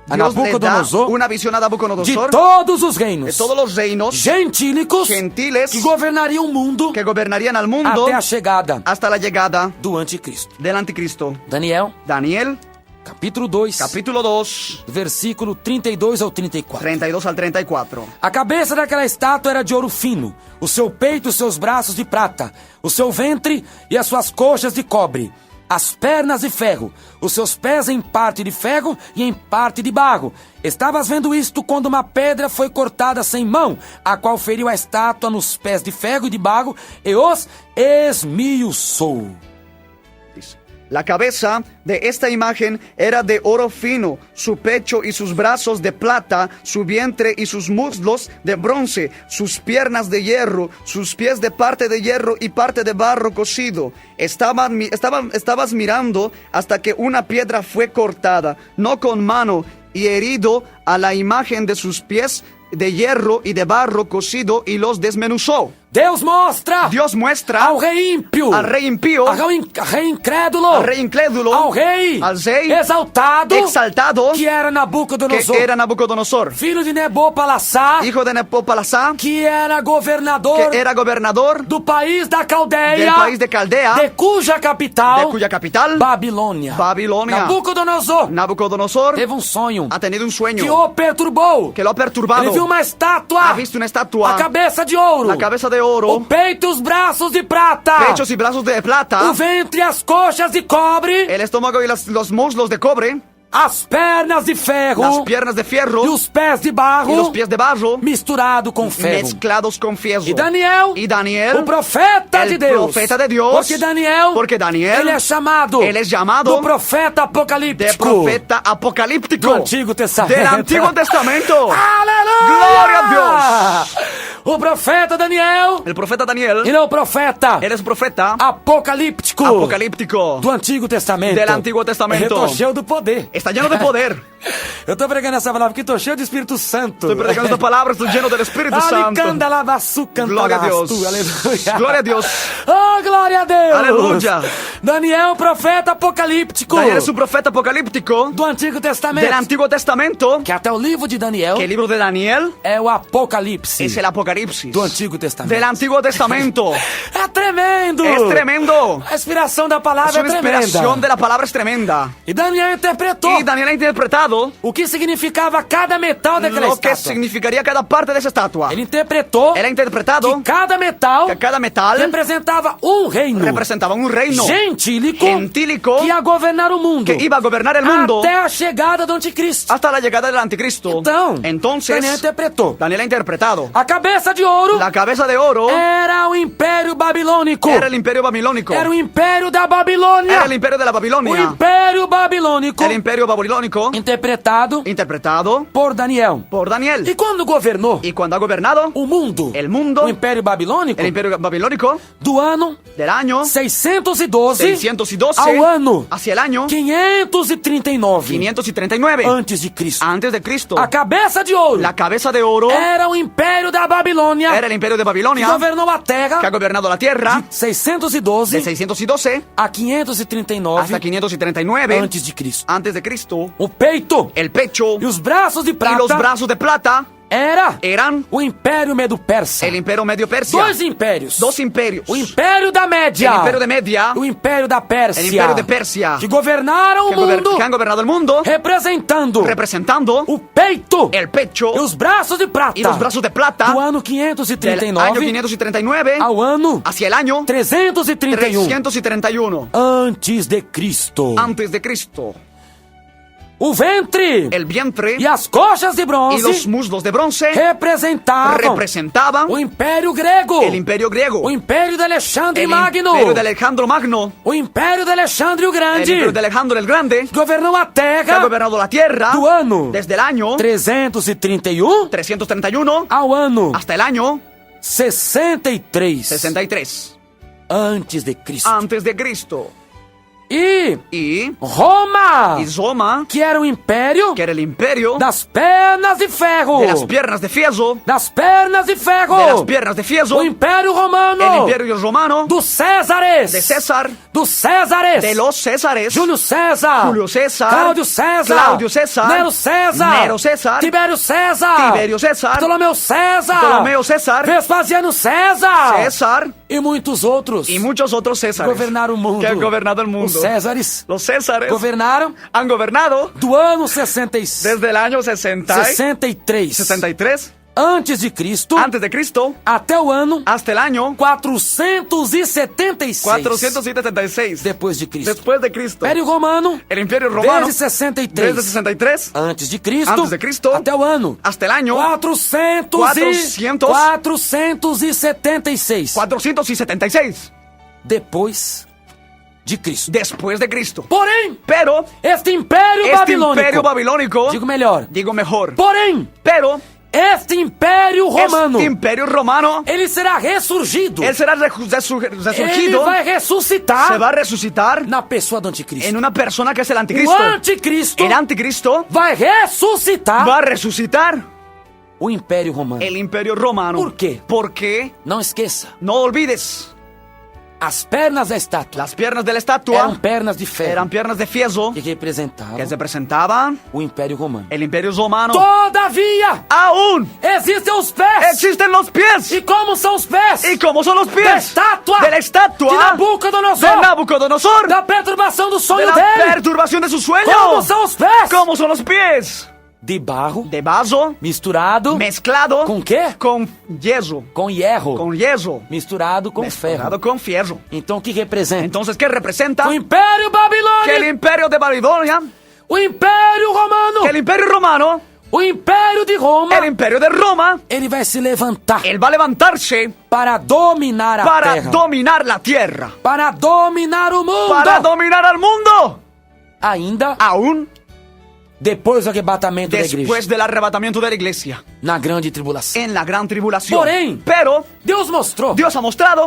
Speaker 1: a
Speaker 2: Dios le da
Speaker 1: Nabucodonosor
Speaker 2: una visión a
Speaker 1: de
Speaker 2: Nabucodonosor
Speaker 1: todos os
Speaker 2: de
Speaker 1: reinos
Speaker 2: todos los reinos
Speaker 1: gentílicos
Speaker 2: gentiles
Speaker 1: que governariam o mundo
Speaker 2: que gobernarían al mundo
Speaker 1: até a chegada
Speaker 2: hasta la llegada
Speaker 1: do anticristo.
Speaker 2: del anticristo.
Speaker 1: Daniel,
Speaker 2: Daniel,
Speaker 1: capítulo 2,
Speaker 2: capítulo 2,
Speaker 1: versículo 32 ao 34.
Speaker 2: 32 al 34.
Speaker 1: A cabeça daquela estátua era de ouro fino, o seu peito e os seus braços de prata, o seu ventre e as suas coxas de cobre, as pernas de ferro, os seus pés em parte de ferro e em parte de barro. Estavas vendo isto quando uma pedra foi cortada sem mão, a qual feriu a estátua nos pés de ferro e de barro e os esmiuçou.
Speaker 2: La cabeza de esta imagen era de oro fino, su pecho y sus brazos de plata, su vientre y sus muslos de bronce, sus piernas de hierro, sus pies de parte de hierro y parte de barro cocido. Estabas mirando hasta que una piedra fue cortada, no con mano, y herido a la imagen de sus pies de hierro y de barro cocido y los desmenuzó.
Speaker 1: Deus mostra
Speaker 2: Dios muestra
Speaker 1: ao rei ímpio,
Speaker 2: al rey impío,
Speaker 1: ao rei incrédulo,
Speaker 2: al rey incrédulo,
Speaker 1: ao rei
Speaker 2: al rey
Speaker 1: exaltado,
Speaker 2: exaltado,
Speaker 1: que era
Speaker 2: que
Speaker 1: Nabucodonosor,
Speaker 2: era Nabucodonosor,
Speaker 1: filho de Nebopalassar,
Speaker 2: hijo de Nepopalasá,
Speaker 1: que era governador
Speaker 2: que era gobernador
Speaker 1: do país da Caldeia,
Speaker 2: del país de Caldea,
Speaker 1: de cuja capital,
Speaker 2: capital,
Speaker 1: Babilônia.
Speaker 2: Babilônia.
Speaker 1: Nabucodonosor
Speaker 2: Nabucodonosor
Speaker 1: teve um sonho
Speaker 2: ha tenido un sueño
Speaker 1: que o perturbou.
Speaker 2: que lo ha perturbado.
Speaker 1: Ele viu uma estátua,
Speaker 2: Ha visto una estatua,
Speaker 1: a cabeça de ouro,
Speaker 2: la cabeza de
Speaker 1: o
Speaker 2: oro,
Speaker 1: peito e os braços de prata,
Speaker 2: pechos y brazos de plata,
Speaker 1: o ventre e as coxas de cobre,
Speaker 2: el estómago y los muslos de cobre,
Speaker 1: as pernas de
Speaker 2: las
Speaker 1: ferro
Speaker 2: piernas de fierro
Speaker 1: e os pés de
Speaker 2: y los
Speaker 1: barro,
Speaker 2: pies de barro,
Speaker 1: misturado com ferro.
Speaker 2: mezclados con fierro.
Speaker 1: E Daniel,
Speaker 2: Y Daniel,
Speaker 1: o profeta
Speaker 2: el
Speaker 1: de Deus,
Speaker 2: profeta de Dios,
Speaker 1: porque Daniel,
Speaker 2: él
Speaker 1: es chamado
Speaker 2: llamado
Speaker 1: do profeta
Speaker 2: de
Speaker 1: apocalíptico
Speaker 2: profeta apocalíptico
Speaker 1: do Antigo Testamento.
Speaker 2: del Antiguo Testamento.
Speaker 1: Aleluia!
Speaker 2: Glória a Deus!
Speaker 1: O profeta Daniel,
Speaker 2: El profeta Daniel,
Speaker 1: ele é o profeta
Speaker 2: él es profeta
Speaker 1: apocalíptico
Speaker 2: apocalíptico
Speaker 1: do Antigo Testamento.
Speaker 2: del Antiguo Testamento.
Speaker 1: Eu tô cheio do poder.
Speaker 2: Está lleno de poder.
Speaker 1: Eu tô pregando essa palavra porque tô cheio do Espírito Santo.
Speaker 2: Estoy predicando esta palabra, estoy lleno del Espíritu Santo. Glória a Deus.
Speaker 1: Aleluia.
Speaker 2: Glória a Deus.
Speaker 1: Oh, glória a Deus.
Speaker 2: Aleluia.
Speaker 1: Daniel, profeta apocalíptico
Speaker 2: Daniel es un profeta apocalíptico
Speaker 1: do Antigo Testamento.
Speaker 2: del Antiguo Testamento.
Speaker 1: Que até o livro de Daniel
Speaker 2: Que el libro de Daniel
Speaker 1: é o Apocalipse
Speaker 2: es el Apocalipsis
Speaker 1: do Antigo Testamento.
Speaker 2: del Antiguo Testamento.
Speaker 1: É tremendo.
Speaker 2: Es tremendo.
Speaker 1: A inspiração da palavra
Speaker 2: Su
Speaker 1: é tremenda.
Speaker 2: inspiración de la palabra es tremenda.
Speaker 1: E Daniel interpretou
Speaker 2: Y Daniel ha interpretado
Speaker 1: o que significava cada metal daquela
Speaker 2: lo que
Speaker 1: estátua.
Speaker 2: significaría cada parte de esa estatua.
Speaker 1: Ele interpretou
Speaker 2: Él ha interpretado
Speaker 1: que cada metal
Speaker 2: que cada metal
Speaker 1: representava um reino
Speaker 2: representaba un reino
Speaker 1: gentílico
Speaker 2: gentílico
Speaker 1: que ia governar o mundo
Speaker 2: que iba a gobernar el mundo
Speaker 1: até a chegada do anticristo.
Speaker 2: hasta la llegada del anticristo.
Speaker 1: Entonces, Daniel interpretou.
Speaker 2: Daniel ha interpretado
Speaker 1: A cabeça de ouro
Speaker 2: la cabeza de oro
Speaker 1: era o Império Babilônico.
Speaker 2: era el imperio babilónico.
Speaker 1: Era o Império da Babilônia.
Speaker 2: Era el imperio de la
Speaker 1: O
Speaker 2: Babilonia.
Speaker 1: Império Babilônico
Speaker 2: El imperio babilónico
Speaker 1: interpretado
Speaker 2: interpretado
Speaker 1: por Daniel.
Speaker 2: por Daniel.
Speaker 1: E quando governou
Speaker 2: Y cuando ha gobernado
Speaker 1: o mundo,
Speaker 2: el mundo,
Speaker 1: o Império Babilônico,
Speaker 2: el imperio babilónico
Speaker 1: do ano
Speaker 2: del año
Speaker 1: 612
Speaker 2: 612
Speaker 1: ao ano
Speaker 2: hacia el año
Speaker 1: 539
Speaker 2: 539
Speaker 1: antes de Cristo.
Speaker 2: antes de Cristo.
Speaker 1: A cabeça de ouro
Speaker 2: La cabeza de oro
Speaker 1: era o Império da Babilônia,
Speaker 2: era el imperio de
Speaker 1: que
Speaker 2: Babilonia
Speaker 1: governou a terra
Speaker 2: que ha gobernado la tierra
Speaker 1: de 612
Speaker 2: de 612
Speaker 1: a 539
Speaker 2: hasta 539
Speaker 1: antes de Cristo.
Speaker 2: antes de Cristo.
Speaker 1: O peito
Speaker 2: El pecho
Speaker 1: e os braços de
Speaker 2: y
Speaker 1: prata
Speaker 2: los brazos de plata eran
Speaker 1: o Império Medo-Persa.
Speaker 2: el imperio medio Persia.
Speaker 1: Dois impérios.
Speaker 2: Dos imperios.
Speaker 1: O Império da Média.
Speaker 2: El imperio de Media.
Speaker 1: O Império da Pérsia.
Speaker 2: El imperio de Persia.
Speaker 1: Que governaram o mundo.
Speaker 2: Que han gobernado el mundo.
Speaker 1: Representando
Speaker 2: Representando
Speaker 1: o peito
Speaker 2: el pecho
Speaker 1: e os braços de prata.
Speaker 2: y los brazos de plata.
Speaker 1: Do ano
Speaker 2: Del
Speaker 1: 539
Speaker 2: año 539
Speaker 1: ao ano
Speaker 2: hacia el año
Speaker 1: 331
Speaker 2: 331
Speaker 1: antes de Cristo.
Speaker 2: antes de Cristo.
Speaker 1: O ventre
Speaker 2: El vientre
Speaker 1: e as coxas de
Speaker 2: y
Speaker 1: bronze
Speaker 2: los muslos de bronce
Speaker 1: representavam
Speaker 2: representaban
Speaker 1: o Império Grego,
Speaker 2: el imperio griego.
Speaker 1: o Império de Alexandre
Speaker 2: El
Speaker 1: Magno,
Speaker 2: imperio de Alejandro Magno.
Speaker 1: o Império de Alexandre o
Speaker 2: El
Speaker 1: Grande,
Speaker 2: imperio de Alejandro el Grande.
Speaker 1: governou a
Speaker 2: Que ha
Speaker 1: terra
Speaker 2: gobernado la tierra
Speaker 1: do ano
Speaker 2: desde el año
Speaker 1: 331
Speaker 2: 331
Speaker 1: ao ano
Speaker 2: hasta el año
Speaker 1: 63.
Speaker 2: 63.
Speaker 1: antes de Cristo.
Speaker 2: antes de Cristo.
Speaker 1: E
Speaker 2: Roma,
Speaker 1: Roma, que era o império
Speaker 2: que era el imperio
Speaker 1: das pernas de ferro.
Speaker 2: de las piernas de fierro,
Speaker 1: Das pernas de ferro.
Speaker 2: de las piernas de fierro,
Speaker 1: O Império Romano.
Speaker 2: el imperio romano,
Speaker 1: Dos Césares.
Speaker 2: de César,
Speaker 1: Dos Césares.
Speaker 2: de los Césares,
Speaker 1: Júlio César.
Speaker 2: Julio César,
Speaker 1: Cláudio César.
Speaker 2: Claudio César,
Speaker 1: Nero César.
Speaker 2: Nero César,
Speaker 1: Tibério César.
Speaker 2: Tiberio César,
Speaker 1: Ptolomeu César.
Speaker 2: Ptolomeo César,
Speaker 1: Vespasiano César.
Speaker 2: César
Speaker 1: E muitos outros.
Speaker 2: y muchos otros Césares
Speaker 1: Governaram o mundo.
Speaker 2: que han gobernado el
Speaker 1: Os
Speaker 2: mundo.
Speaker 1: Césares
Speaker 2: Los Césares
Speaker 1: governaram
Speaker 2: han gobernado
Speaker 1: do ano 66.
Speaker 2: desde el año 63
Speaker 1: antes de Cristo
Speaker 2: antes de Cristo
Speaker 1: até o ano
Speaker 2: hasta el año
Speaker 1: 476
Speaker 2: 476
Speaker 1: depois de Cristo.
Speaker 2: después de Cristo.
Speaker 1: Império Romano
Speaker 2: El imperio romano
Speaker 1: desde 63
Speaker 2: desde 63
Speaker 1: antes de Cristo
Speaker 2: Cristo
Speaker 1: até o ano
Speaker 2: hasta el año
Speaker 1: 476
Speaker 2: 476
Speaker 1: depois de Cristo.
Speaker 2: después de Cristo.
Speaker 1: Porém,
Speaker 2: Pero
Speaker 1: este império
Speaker 2: imperio babilónico,
Speaker 1: digo melhor,
Speaker 2: digo mejor,
Speaker 1: porém,
Speaker 2: pero
Speaker 1: este império romano,
Speaker 2: este imperio romano,
Speaker 1: ele será ressurgido.
Speaker 2: él será
Speaker 1: Ele
Speaker 2: resurgido,
Speaker 1: vai ressuscitar
Speaker 2: se va a resucitar
Speaker 1: na pessoa do anticristo.
Speaker 2: en una persona que es el
Speaker 1: O
Speaker 2: anticristo.
Speaker 1: anticristo
Speaker 2: El anticristo
Speaker 1: vai ressuscitar
Speaker 2: va a resucitar
Speaker 1: o império romano.
Speaker 2: el imperio romano.
Speaker 1: ¿Por qué?
Speaker 2: Porque
Speaker 1: Não esqueça,
Speaker 2: no olvides,
Speaker 1: as pernas da estátua
Speaker 2: las piernas de la estatua
Speaker 1: eram pernas de ferro
Speaker 2: eran piernas de fierro
Speaker 1: que representavam
Speaker 2: que representaban
Speaker 1: o império romano.
Speaker 2: el imperio romano.
Speaker 1: Todavia,
Speaker 2: Aún
Speaker 1: existem os pés.
Speaker 2: existen los pies.
Speaker 1: E como são os pés?
Speaker 2: ¿Y cómo son los
Speaker 1: Da
Speaker 2: pies?
Speaker 1: estátua
Speaker 2: De la estatua
Speaker 1: de Nabucodonosor,
Speaker 2: de Nabucodonosor,
Speaker 1: da perturbação do
Speaker 2: de
Speaker 1: sonho
Speaker 2: la
Speaker 1: dele.
Speaker 2: perturbación de su sueño.
Speaker 1: Como são os pés?
Speaker 2: ¿Cómo son los pies?
Speaker 1: De barro,
Speaker 2: De vaso
Speaker 1: misturado
Speaker 2: mezclado
Speaker 1: com quê?
Speaker 2: con yeso,
Speaker 1: Com hierro,
Speaker 2: con yeso,
Speaker 1: misturado com
Speaker 2: mezclado
Speaker 1: ferro.
Speaker 2: con fierro.
Speaker 1: Então o que representa?
Speaker 2: Entonces, ¿qué representa?
Speaker 1: O Império
Speaker 2: Que el
Speaker 1: Babilônico,
Speaker 2: imperio de Babilonia,
Speaker 1: o Império Romano,
Speaker 2: que el imperio romano,
Speaker 1: o Império de Roma,
Speaker 2: el imperio de Roma,
Speaker 1: ele vai se levantar
Speaker 2: él va a levantarse
Speaker 1: para dominar a
Speaker 2: para
Speaker 1: terra,
Speaker 2: dominar la tierra,
Speaker 1: para dominar o mundo.
Speaker 2: para dominar al mundo.
Speaker 1: Ainda
Speaker 2: Aún
Speaker 1: depois do arrebatamento da igreja,
Speaker 2: después del arrebatamiento de la iglesia,
Speaker 1: na grande tribulação.
Speaker 2: en la gran tribulación.
Speaker 1: Porém,
Speaker 2: Pero
Speaker 1: Deus mostrou
Speaker 2: Dios ha mostrado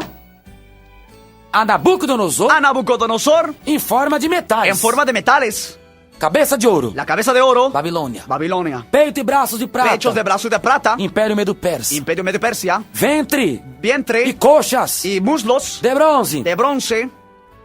Speaker 1: a Nabucodonosor
Speaker 2: a Nabucodonosor
Speaker 1: em forma de metais.
Speaker 2: en forma de metales,
Speaker 1: Cabeça de ouro,
Speaker 2: la cabeza de oro,
Speaker 1: Babilônia.
Speaker 2: Babilonia,
Speaker 1: Peito e braços de prata,
Speaker 2: pechos de brazo y de plata,
Speaker 1: Império Medo-Persa.
Speaker 2: imperio medio Persia,
Speaker 1: Ventre
Speaker 2: vientre
Speaker 1: e coxas
Speaker 2: y muslos
Speaker 1: de bronze,
Speaker 2: de bronce,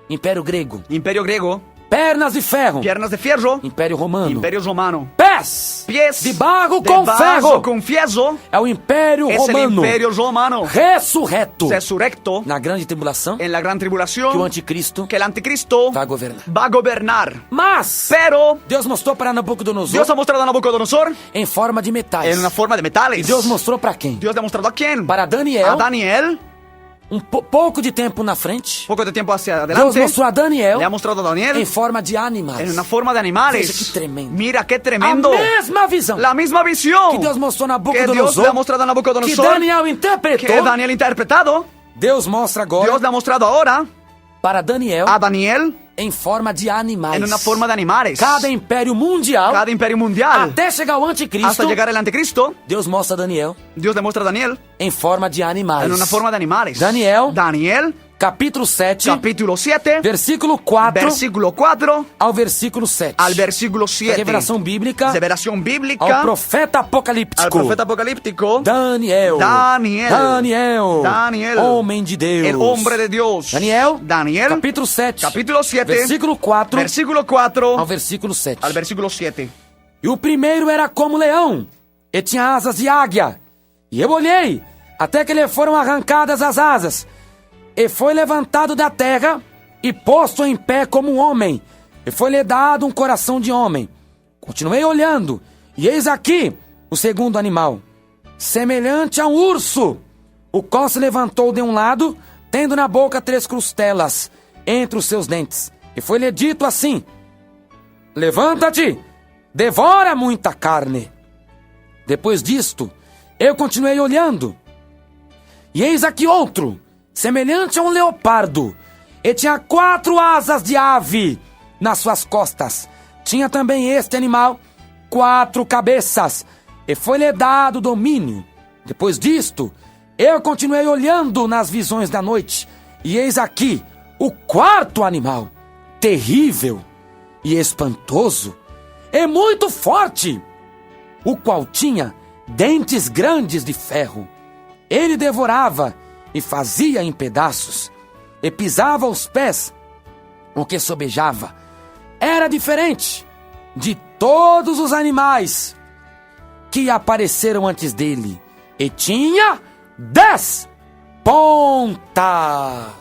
Speaker 1: Império Grego.
Speaker 2: imperio griego,
Speaker 1: Pernas de ferro,
Speaker 2: piernas de fierro,
Speaker 1: Império Romano.
Speaker 2: imperio romano,
Speaker 1: Pés
Speaker 2: pies
Speaker 1: de barro
Speaker 2: de
Speaker 1: com
Speaker 2: vaso
Speaker 1: ferro,
Speaker 2: con fierro,
Speaker 1: é o Império
Speaker 2: es el
Speaker 1: Romano.
Speaker 2: imperio romano,
Speaker 1: Ressurreto
Speaker 2: resurrecto
Speaker 1: na grande tribulação
Speaker 2: en la gran
Speaker 1: que o
Speaker 2: tribulación,
Speaker 1: anticristo
Speaker 2: que el anticristo
Speaker 1: vai governar.
Speaker 2: va a gobernar.
Speaker 1: Mas
Speaker 2: Pero
Speaker 1: Deus mostrou para Nabucodonosor
Speaker 2: Dios ha mostrado a Nabucodonosor
Speaker 1: em forma de metais.
Speaker 2: en una forma de metales.
Speaker 1: E Deus mostrou para quem?
Speaker 2: Dios le ha mostrado a quién?
Speaker 1: Para Daniel,
Speaker 2: A Daniel,
Speaker 1: pouco de tempo na frente.
Speaker 2: poco de tiempo hacia
Speaker 1: Deus
Speaker 2: adelante,
Speaker 1: mostrou a Daniel
Speaker 2: le ha mostrado a Daniel
Speaker 1: em forma de animais.
Speaker 2: en una forma de animales.
Speaker 1: Veja que tremendo.
Speaker 2: Mira qué
Speaker 1: A
Speaker 2: tremendo.
Speaker 1: mesma visão
Speaker 2: La misma visión
Speaker 1: que Deus mostrou a
Speaker 2: que Dios le ha
Speaker 1: Nabucodonosor,
Speaker 2: mostrado a
Speaker 1: que
Speaker 2: Nabucodonosor,
Speaker 1: Daniel
Speaker 2: que
Speaker 1: interpretou,
Speaker 2: Daniel ha interpretado,
Speaker 1: Deus mostra agora
Speaker 2: Dios le ha mostrado ahora
Speaker 1: para Daniel
Speaker 2: a Daniel
Speaker 1: em forma de animais.
Speaker 2: en una forma de animales.
Speaker 1: Cada império mundial,
Speaker 2: Cada imperio mundial,
Speaker 1: até chegar ao anticristo,
Speaker 2: hasta llegar el anticristo,
Speaker 1: Deus mostra a Daniel
Speaker 2: Dios le muestra a Daniel
Speaker 1: em forma de animais.
Speaker 2: en una forma de animales.
Speaker 1: Daniel,
Speaker 2: Daniel,
Speaker 1: capítulo 7,
Speaker 2: capítulo 7,
Speaker 1: versículo 4
Speaker 2: versículo 4
Speaker 1: ao versículo 7.
Speaker 2: al versículo 7.
Speaker 1: Revelação bíblica
Speaker 2: Revelación
Speaker 1: ao
Speaker 2: bíblica
Speaker 1: profeta apocalíptico.
Speaker 2: al profeta apocalíptico,
Speaker 1: Daniel.
Speaker 2: Daniel.
Speaker 1: Daniel.
Speaker 2: Daniel.
Speaker 1: Homem de Deus.
Speaker 2: el hombre de Dios.
Speaker 1: Daniel.
Speaker 2: Daniel,
Speaker 1: Capítulo 7.
Speaker 2: capítulo 7,
Speaker 1: Versículo 4
Speaker 2: versículo 4
Speaker 1: ao versículo 7.
Speaker 2: al versículo 7.
Speaker 1: E o primeiro era como leão, e tinha asas de águia. E eu olhei, até que lhe foram arrancadas as asas. E foi levantado da terra, e posto em pé como um homem. E foi-lhe dado um coração de homem. Continuei olhando, e eis aqui o segundo animal, semelhante a um urso, o qual se levantou de um lado, tendo na boca 3 costelas entre os seus dentes. E foi-lhe dito assim: levanta-te, devora muita carne. Depois disto, eu continuei olhando, e eis aqui outro, semelhante a um leopardo, e tinha 4 asas de ave nas suas costas. Tinha também este animal 4 cabeças, e foi-lhe dado domínio. Depois disto, eu continuei olhando nas visões da noite, E eis aqui o quarto animal, terrível e espantoso, e muito forte, o qual tinha dentes grandes de ferro. Ele devorava e fazia em pedaços, e pisava os pés, o que sobejava. Era diferente de todos os animais que apareceram antes dele, e tinha 10 pontas.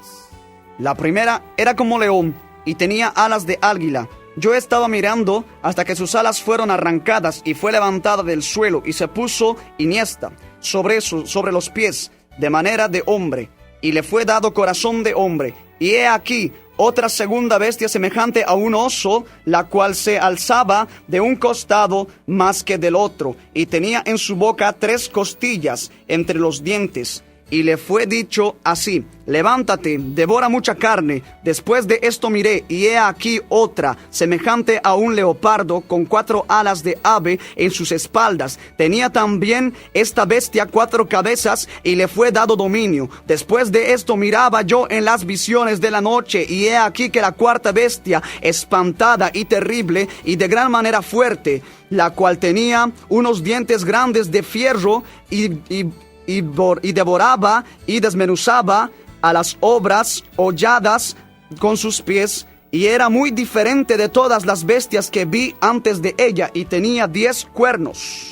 Speaker 2: La primera era como león y tenía alas de águila. Yo estaba mirando hasta que sus alas fueron arrancadas y fue levantada del suelo y se puso iniesta sobre los pies de manera de hombre, y le fue dado corazón de hombre. Y he aquí otra segunda bestia semejante a un oso, la cual se alzaba de un costado más que del otro, y tenía en su boca 3 costillas entre los dientes. Y le fue dicho así: levántate, devora mucha carne. Después de esto miré, y he aquí otra, semejante a un leopardo, con 4 alas de ave en sus espaldas. Tenía también esta bestia 4 cabezas, y le fue dado dominio. Después de esto miraba yo en las visiones de la noche, y he aquí que la cuarta bestia, espantada y terrible, y de gran manera fuerte, la cual tenía unos dientes grandes de fierro, y devoraba y desmenuzaba a las obras holladas con sus pies, y era muy diferente de todas las bestias que vi antes de ella, y tenía 10 cuernos.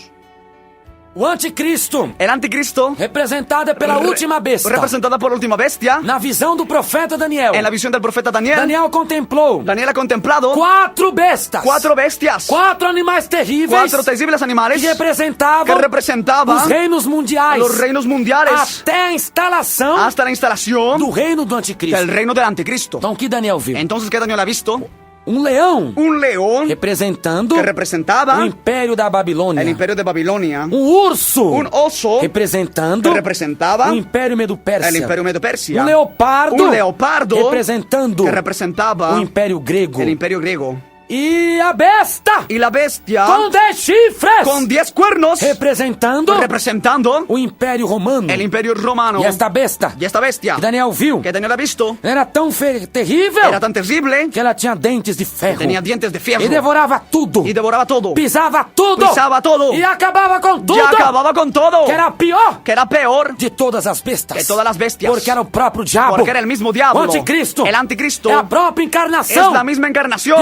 Speaker 1: O anticristo,
Speaker 2: El anticristo,
Speaker 1: representada pela última besta,
Speaker 2: representada por la última bestia,
Speaker 1: na visão do profeta Daniel.
Speaker 2: en la visión del profeta Daniel,
Speaker 1: Daniel contemplou
Speaker 2: Daniel ha contemplado
Speaker 1: 4 bestas,
Speaker 2: 4 bestias,
Speaker 1: 4 animais terríveis
Speaker 2: 4 terribles animales
Speaker 1: que representavam
Speaker 2: que representaban
Speaker 1: os reinos mundiais,
Speaker 2: los reinos mundiales
Speaker 1: até a instalação
Speaker 2: hasta la instalación
Speaker 1: do reino do anticristo.
Speaker 2: del reino del anticristo.
Speaker 1: Então o que Daniel viu?
Speaker 2: Entonces, ¿qué Daniel ha visto?
Speaker 1: Um leão
Speaker 2: Un león
Speaker 1: representando
Speaker 2: que representaba
Speaker 1: o império da Babilônia.
Speaker 2: el imperio de Babilonia,
Speaker 1: Urso
Speaker 2: un oso
Speaker 1: representando
Speaker 2: que representaba
Speaker 1: o império Medo-Pérsia.
Speaker 2: el imperio Medo-Persia,
Speaker 1: Leopardo
Speaker 2: un leopardo
Speaker 1: representando
Speaker 2: que representaba
Speaker 1: o império grego.
Speaker 2: el imperio griego,
Speaker 1: E a besta
Speaker 2: y la bestia
Speaker 1: com 10 chifres
Speaker 2: con 10 cuernos
Speaker 1: representando
Speaker 2: representando
Speaker 1: o império romano.
Speaker 2: el imperio romano.
Speaker 1: E esta besta
Speaker 2: Y esta bestia
Speaker 1: que Daniel viu
Speaker 2: que Daniel ha visto
Speaker 1: era tão terrível
Speaker 2: era tan terrible
Speaker 1: que ela tinha dentes de ferro
Speaker 2: tenía dientes de fierro
Speaker 1: e devorava tudo,
Speaker 2: y devoraba todo,
Speaker 1: pisava tudo,
Speaker 2: pisaba todo
Speaker 1: e acabava com
Speaker 2: y
Speaker 1: tudo,
Speaker 2: acababa con todo,
Speaker 1: que era pior
Speaker 2: que era peor
Speaker 1: de todas as bestas,
Speaker 2: que todas las bestias,
Speaker 1: porque era o próprio diabo,
Speaker 2: porque era el mismo diablo,
Speaker 1: o anticristo,
Speaker 2: el anticristo,
Speaker 1: é a própria
Speaker 2: es
Speaker 1: encarnação
Speaker 2: la misma encarnación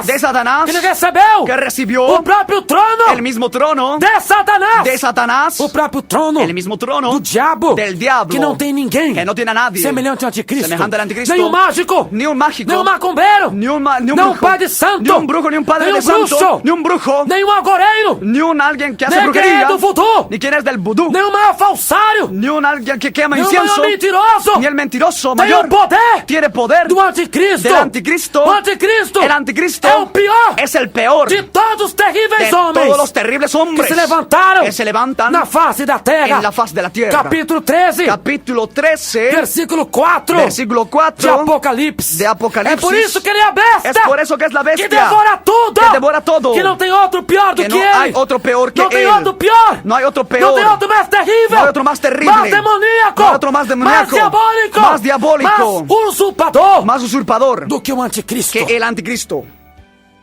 Speaker 1: de Satanás,
Speaker 2: que
Speaker 1: ele recebeu
Speaker 2: que recibió
Speaker 1: o próprio trono
Speaker 2: el mismo trono
Speaker 1: de Satanás,
Speaker 2: o
Speaker 1: próprio trono
Speaker 2: el mismo trono
Speaker 1: do diabo,
Speaker 2: del diablo,
Speaker 1: que não tem ninguém
Speaker 2: que no tiene a nadie
Speaker 1: semelhante ao anticristo,
Speaker 2: semejante al anticristo,
Speaker 1: nem um mágico,
Speaker 2: ni un mágico,
Speaker 1: nem um macumbeiro,
Speaker 2: ni un
Speaker 1: nem um
Speaker 2: brujo,
Speaker 1: padre santo,
Speaker 2: ni un brujo, ni un padre
Speaker 1: nem
Speaker 2: de
Speaker 1: um
Speaker 2: santo,
Speaker 1: bruxo,
Speaker 2: ni un brujo,
Speaker 1: nem um agoreiro,
Speaker 2: ni un alguien que hace
Speaker 1: nem quem
Speaker 2: brujería,
Speaker 1: é do voodoo,
Speaker 2: ni quien es del vudú,
Speaker 1: nem o maior falsário,
Speaker 2: ni un alguien que quema
Speaker 1: nem o
Speaker 2: incienso,
Speaker 1: maior mentiroso,
Speaker 2: ni el mentiroso
Speaker 1: tem
Speaker 2: mayor
Speaker 1: o poder
Speaker 2: tiene poder
Speaker 1: do anticristo.
Speaker 2: del anticristo.
Speaker 1: O anticristo
Speaker 2: El anticristo
Speaker 1: é o pior
Speaker 2: es el peor
Speaker 1: de todos os terríveis
Speaker 2: de
Speaker 1: homens
Speaker 2: todos los terribles
Speaker 1: que
Speaker 2: hombres
Speaker 1: se levantaram
Speaker 2: que se levantan
Speaker 1: na face da terra.
Speaker 2: en la faz de la tierra.
Speaker 1: Capítulo 13,
Speaker 2: Capítulo 13,
Speaker 1: versículo 4
Speaker 2: versículo
Speaker 1: de
Speaker 2: 4
Speaker 1: Apocalipse.
Speaker 2: de Apocalipsis.
Speaker 1: É por isso que ele é a besta.
Speaker 2: Es por eso que es la bestia
Speaker 1: Que devora tudo.
Speaker 2: que devora todo.
Speaker 1: Que não tem outro pior do
Speaker 2: Que
Speaker 1: que
Speaker 2: no
Speaker 1: ele.
Speaker 2: hay otro peor que
Speaker 1: não tem
Speaker 2: él.
Speaker 1: outro pior.
Speaker 2: No hay otro
Speaker 1: Não
Speaker 2: peor.
Speaker 1: tem outro mais terrível.
Speaker 2: No hay otro más terrible.
Speaker 1: Mais demoníaco.
Speaker 2: No hay otro más demoníaco.
Speaker 1: Mais diabólico.
Speaker 2: Más diabólico.
Speaker 1: Mais usurpador.
Speaker 2: Más usurpador
Speaker 1: do que o anticristo.
Speaker 2: que el anticristo.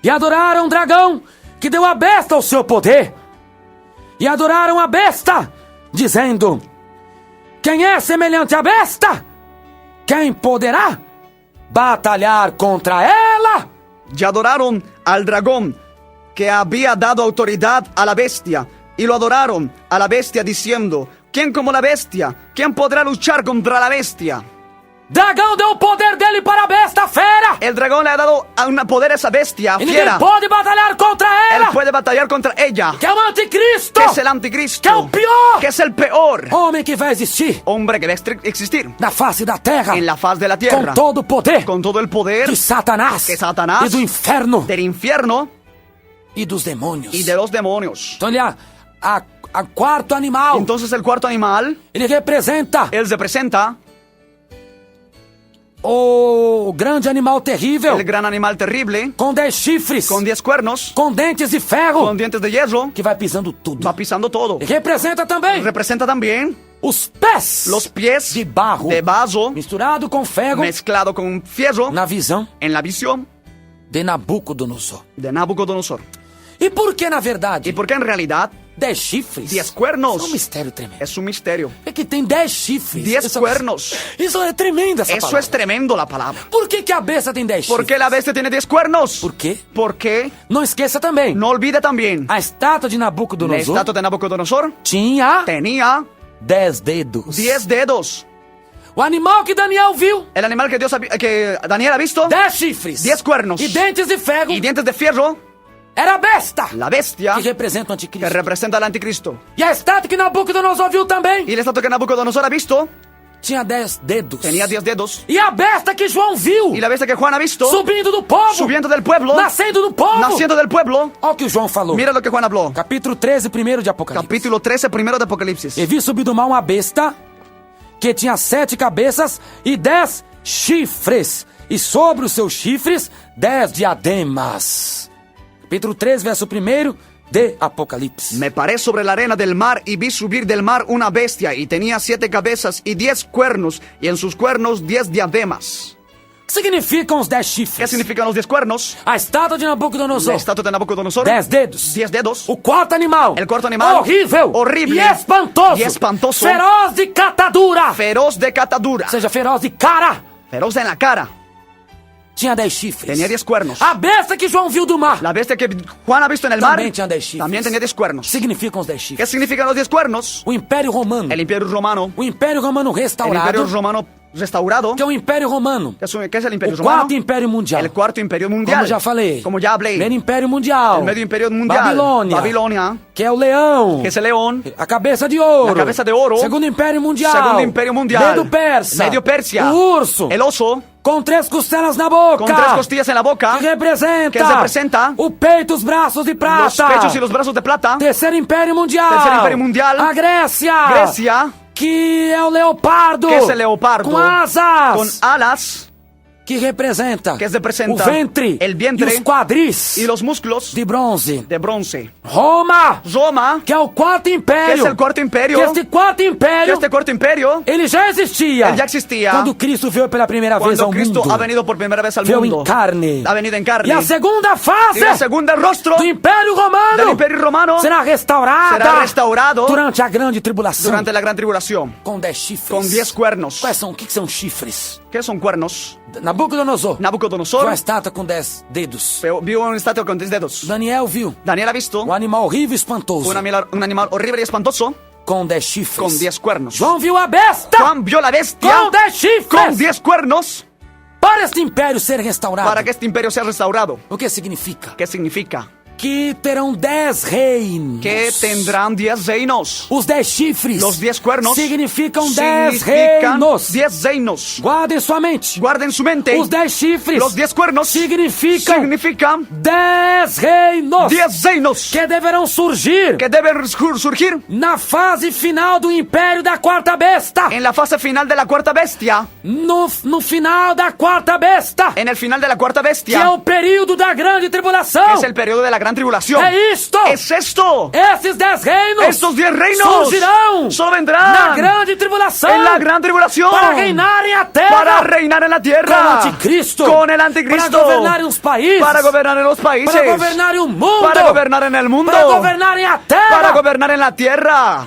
Speaker 1: E adoraram o dragão que deu a besta o seu poder. E adoraram a besta, dizendo: quem é semelhante à besta? Quem poderá batalhar contra ela?
Speaker 2: Y adoraron al dragón que había dado autoridad a la bestia, y lo adoraron a la bestia diciendo: ¿quién como la bestia? ¿Quién podrá luchar contra la bestia?
Speaker 1: Dragão deu o poder dele para a besta fera.
Speaker 2: El dragón le ha dado un poder a esa bestia
Speaker 1: E ninguém
Speaker 2: fiera.
Speaker 1: pode batalhar contra
Speaker 2: Él
Speaker 1: ela.
Speaker 2: puede batallar contra ella,
Speaker 1: Que é o anticristo.
Speaker 2: que es el anticristo,
Speaker 1: Que é o pior.
Speaker 2: que es el peor
Speaker 1: Homem que vai existir
Speaker 2: hombre que va a existir
Speaker 1: na face da terra.
Speaker 2: en la faz de la
Speaker 1: Com
Speaker 2: tierra,
Speaker 1: todo o poder
Speaker 2: con todo el poder
Speaker 1: de Satanás.
Speaker 2: que Satanás,
Speaker 1: E do inferno.
Speaker 2: del infierno
Speaker 1: E dos demônios.
Speaker 2: y de los demonios.
Speaker 1: Então, olha, a quarto animal,
Speaker 2: Entonces el cuarto animal,
Speaker 1: ele representa
Speaker 2: él se presenta,
Speaker 1: o grande animal terrível,
Speaker 2: el gran animal terrible,
Speaker 1: com 10 chifres,
Speaker 2: con 10 cuernos,
Speaker 1: com dentes de ferro,
Speaker 2: con dientes de hierro,
Speaker 1: que vai pisando tudo.
Speaker 2: va pisando todo.
Speaker 1: E representa também
Speaker 2: Representa también
Speaker 1: os pés
Speaker 2: los pies
Speaker 1: de barro
Speaker 2: de vaso
Speaker 1: misturado com ferro
Speaker 2: mezclado con fierro
Speaker 1: na visão
Speaker 2: en la visión
Speaker 1: de Nabucodonosor.
Speaker 2: de Nabucodonosor.
Speaker 1: E por que, na verdade,
Speaker 2: Y porque en realidad
Speaker 1: 10 chifres?
Speaker 2: 10 cuernos
Speaker 1: É um mistério tremendo.
Speaker 2: es un misterio.
Speaker 1: É que tem 10 chifres.
Speaker 2: 10
Speaker 1: Isso-
Speaker 2: cuernos.
Speaker 1: Isso é tremendo, essa
Speaker 2: Eso
Speaker 1: palavra.
Speaker 2: es tremendo la palabra.
Speaker 1: Por que a besta tem 10
Speaker 2: ¿Por
Speaker 1: chifres?
Speaker 2: qué la bestia tiene 10 cuernos?
Speaker 1: Por quê?
Speaker 2: Porque
Speaker 1: Não esqueça também,
Speaker 2: no olvide también,
Speaker 1: a estátua de
Speaker 2: la
Speaker 1: Nabucodonosor
Speaker 2: estatua de Nabucodonosor
Speaker 1: tinha
Speaker 2: tenía
Speaker 1: 10 dedos.
Speaker 2: 10 dedos.
Speaker 1: O animal que Daniel viu,
Speaker 2: El animal que Daniel ha visto,
Speaker 1: 10 chifres.
Speaker 2: 10 cuernos.
Speaker 1: E dentes de ferro,
Speaker 2: Y dientes de fierro,
Speaker 1: era a besta,
Speaker 2: la bestia
Speaker 1: que representa o
Speaker 2: que
Speaker 1: anticristo.
Speaker 2: representa al anticristo.
Speaker 1: E a estátua que Nabucodonosor viu também,
Speaker 2: Y la estatua que Nabucodonosor ha visto
Speaker 1: tinha 10 dedos.
Speaker 2: tenía 10 dedos.
Speaker 1: E a besta que João viu,
Speaker 2: Y la bestia que Juan ha visto
Speaker 1: subindo do povo,
Speaker 2: subiendo del pueblo,
Speaker 1: nascendo do povo.
Speaker 2: naciendo del pueblo.
Speaker 1: Olha o que o João falou.
Speaker 2: Mira lo que Juan habló.
Speaker 1: Capítulo 13, 1 de Apocalipse.
Speaker 2: Capítulo 13, primero de Apocalipsis.
Speaker 1: E vi subir do mar uma besta que tinha 7 cabeças e 10 chifres. E sobre os seus chifres, 10 diademas. Capítulo 13, verso 1 de Apocalipse.
Speaker 2: Me paré sobre la arena del mar y vi subir del mar una bestia y tenía 7 cabezas y 10 cuernos y en sus cuernos 10 diademas.
Speaker 1: O que significam os 10
Speaker 2: ¿Qué
Speaker 1: chifres?
Speaker 2: significan los 10 cuernos?
Speaker 1: A estátua de
Speaker 2: La
Speaker 1: Nabucodonosor,
Speaker 2: estatua de Nabucodonosor,
Speaker 1: 10 dedos.
Speaker 2: 10 dedos.
Speaker 1: O quarto animal,
Speaker 2: El cuarto animal,
Speaker 1: horrível,
Speaker 2: horrible
Speaker 1: e espantoso,
Speaker 2: y espantoso,
Speaker 1: feroz de catadura,
Speaker 2: Feroz de catadura,
Speaker 1: ou seja, feroz de cara,
Speaker 2: feroz en la cara,
Speaker 1: tinha 10 chifres.
Speaker 2: tenía 10 cuernos.
Speaker 1: A besta que João viu do mar,
Speaker 2: La bestia que Juan ha visto en el mar
Speaker 1: também tinha 10 chifres.
Speaker 2: también tenía 10 cuernos.
Speaker 1: Significam os 10
Speaker 2: ¿Qué
Speaker 1: chifres?
Speaker 2: significan los 10 cuernos?
Speaker 1: O Império Romano,
Speaker 2: El imperio romano,
Speaker 1: o Império Romano
Speaker 2: el imperio
Speaker 1: restaurado,
Speaker 2: romano restaurado.
Speaker 1: que é o Império Romano,
Speaker 2: ¿Qué es el imperio
Speaker 1: o
Speaker 2: romano?
Speaker 1: quarto Império Mundial,
Speaker 2: El cuarto imperio mundial.
Speaker 1: como já falei,
Speaker 2: Como ya hablé.
Speaker 1: primeiro Império Mundial,
Speaker 2: El medio imperio mundial.
Speaker 1: Babilônia,
Speaker 2: Babilonia,
Speaker 1: que é o leão,
Speaker 2: que es el león.
Speaker 1: a cabeça de ouro,
Speaker 2: La cabeza de oro.
Speaker 1: segundo Império Mundial,
Speaker 2: Segundo imperio mundial.
Speaker 1: Medo Persa,
Speaker 2: Medio Persia.
Speaker 1: o urso,
Speaker 2: El oso,
Speaker 1: com 3 costelas na boca,
Speaker 2: con 3 costillas en la boca.
Speaker 1: que representa,
Speaker 2: Que representa
Speaker 1: o peito, os braços de prata,
Speaker 2: Los pechos y los brazos de plata.
Speaker 1: Terceiro Império Mundial,
Speaker 2: Terceiro Império Mundial.
Speaker 1: a Grécia,
Speaker 2: Grecia,
Speaker 1: que é o leopardo,
Speaker 2: que es el leopardo.
Speaker 1: com asas,
Speaker 2: Con alas.
Speaker 1: que representa,
Speaker 2: Que representa
Speaker 1: o ventre,
Speaker 2: el vientre
Speaker 1: e os quadris
Speaker 2: Y los músculos
Speaker 1: de bronze.
Speaker 2: de bronce.
Speaker 1: Roma,
Speaker 2: Roma,
Speaker 1: que é o quarto
Speaker 2: que
Speaker 1: império,
Speaker 2: es el cuarto imperio.
Speaker 1: que este quarto
Speaker 2: Que
Speaker 1: império,
Speaker 2: este cuarto imperio,
Speaker 1: ele já existia,
Speaker 2: Ele já existia.
Speaker 1: quando Cristo veio pela primeira vez
Speaker 2: cuando
Speaker 1: ao
Speaker 2: Cristo
Speaker 1: mundo,
Speaker 2: ha venido por primera vez al
Speaker 1: veio
Speaker 2: mundo,
Speaker 1: em carne,
Speaker 2: ha venido en carne.
Speaker 1: e a segunda
Speaker 2: Y
Speaker 1: fase
Speaker 2: la segunda rostro
Speaker 1: do Império Romano
Speaker 2: del imperio romano
Speaker 1: será restaurada
Speaker 2: será restaurado
Speaker 1: durante a grande tribulação,
Speaker 2: durante la gran tribulación.
Speaker 1: com 10 chifres.
Speaker 2: Con 10 cuernos.
Speaker 1: Quais são? O que são chifres?
Speaker 2: ¿Qué son cuernos?
Speaker 1: Nabucodonosor viu
Speaker 2: Nabucodonosor
Speaker 1: a estátua com 10 dedos.
Speaker 2: vio una estatua con 10 dedos.
Speaker 1: Daniel viu
Speaker 2: Daniel ha visto
Speaker 1: um animal horrível e espantoso
Speaker 2: un animal horrible y espantoso
Speaker 1: com 10 chifres.
Speaker 2: con 10 cuernos.
Speaker 1: João viu a besta
Speaker 2: Juan vio la bestia
Speaker 1: com 10 chifres.
Speaker 2: con 10 cuernos
Speaker 1: Para este império ser restaurado,
Speaker 2: para que este imperio sea restaurado.
Speaker 1: o que significa?
Speaker 2: ¿Qué significa?
Speaker 1: Que terão 10 reinos.
Speaker 2: Que tendrán 10 reinos.
Speaker 1: Os 10 chifres
Speaker 2: Los 10 cuernos
Speaker 1: significam 10
Speaker 2: significan
Speaker 1: reinos.
Speaker 2: 10 reinos.
Speaker 1: Guardem sua mente.
Speaker 2: Guarden su mente.
Speaker 1: Os 10 chifres
Speaker 2: Los 10 cuernos
Speaker 1: significam
Speaker 2: significan
Speaker 1: 10 reinos
Speaker 2: 10 reinos
Speaker 1: que deverão surgir
Speaker 2: que deben surgir
Speaker 1: na fase final do império da quarta besta.
Speaker 2: en la fase final de la cuarta bestia.
Speaker 1: No final da quarta besta,
Speaker 2: En el final de la cuarta
Speaker 1: que é
Speaker 2: bestia
Speaker 1: o período da grande tribulação.
Speaker 2: es el periodo de la gran tribulación.
Speaker 1: É isto.
Speaker 2: Es esto.
Speaker 1: Esses 10 reinos
Speaker 2: Estos 10 reinos
Speaker 1: surgirão
Speaker 2: solo
Speaker 1: na
Speaker 2: vendrán
Speaker 1: grande tribulação
Speaker 2: en la gran tribulación
Speaker 1: para reinarem a terra
Speaker 2: para reinar en la
Speaker 1: com o
Speaker 2: tierra
Speaker 1: anticristo,
Speaker 2: con el anticristo,
Speaker 1: para governarem os países,
Speaker 2: para gobernar en los países,
Speaker 1: para governarem o mundo,
Speaker 2: para gobernar en el mundo,
Speaker 1: para governarem a terra,
Speaker 2: para gobernar en la tierra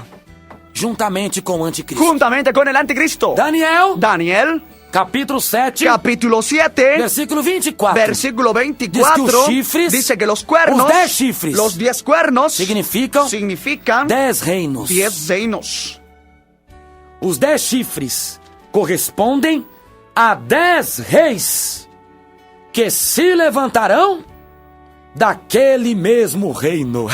Speaker 1: juntamente com o anticristo.
Speaker 2: juntamente con el anticristo. Daniel
Speaker 1: Capítulo 7,
Speaker 2: capítulo 7
Speaker 1: versículo 24.
Speaker 2: versículo
Speaker 1: Diz que
Speaker 2: 24
Speaker 1: os chifres,
Speaker 2: dice que los cuernos,
Speaker 1: os 10 chifres,
Speaker 2: los 10 cuernos
Speaker 1: significam
Speaker 2: significan
Speaker 1: 10 reinos.
Speaker 2: 10 reinos.
Speaker 1: Os 10 chifres correspondem a 10 reis que se levantarão daquele mesmo reino.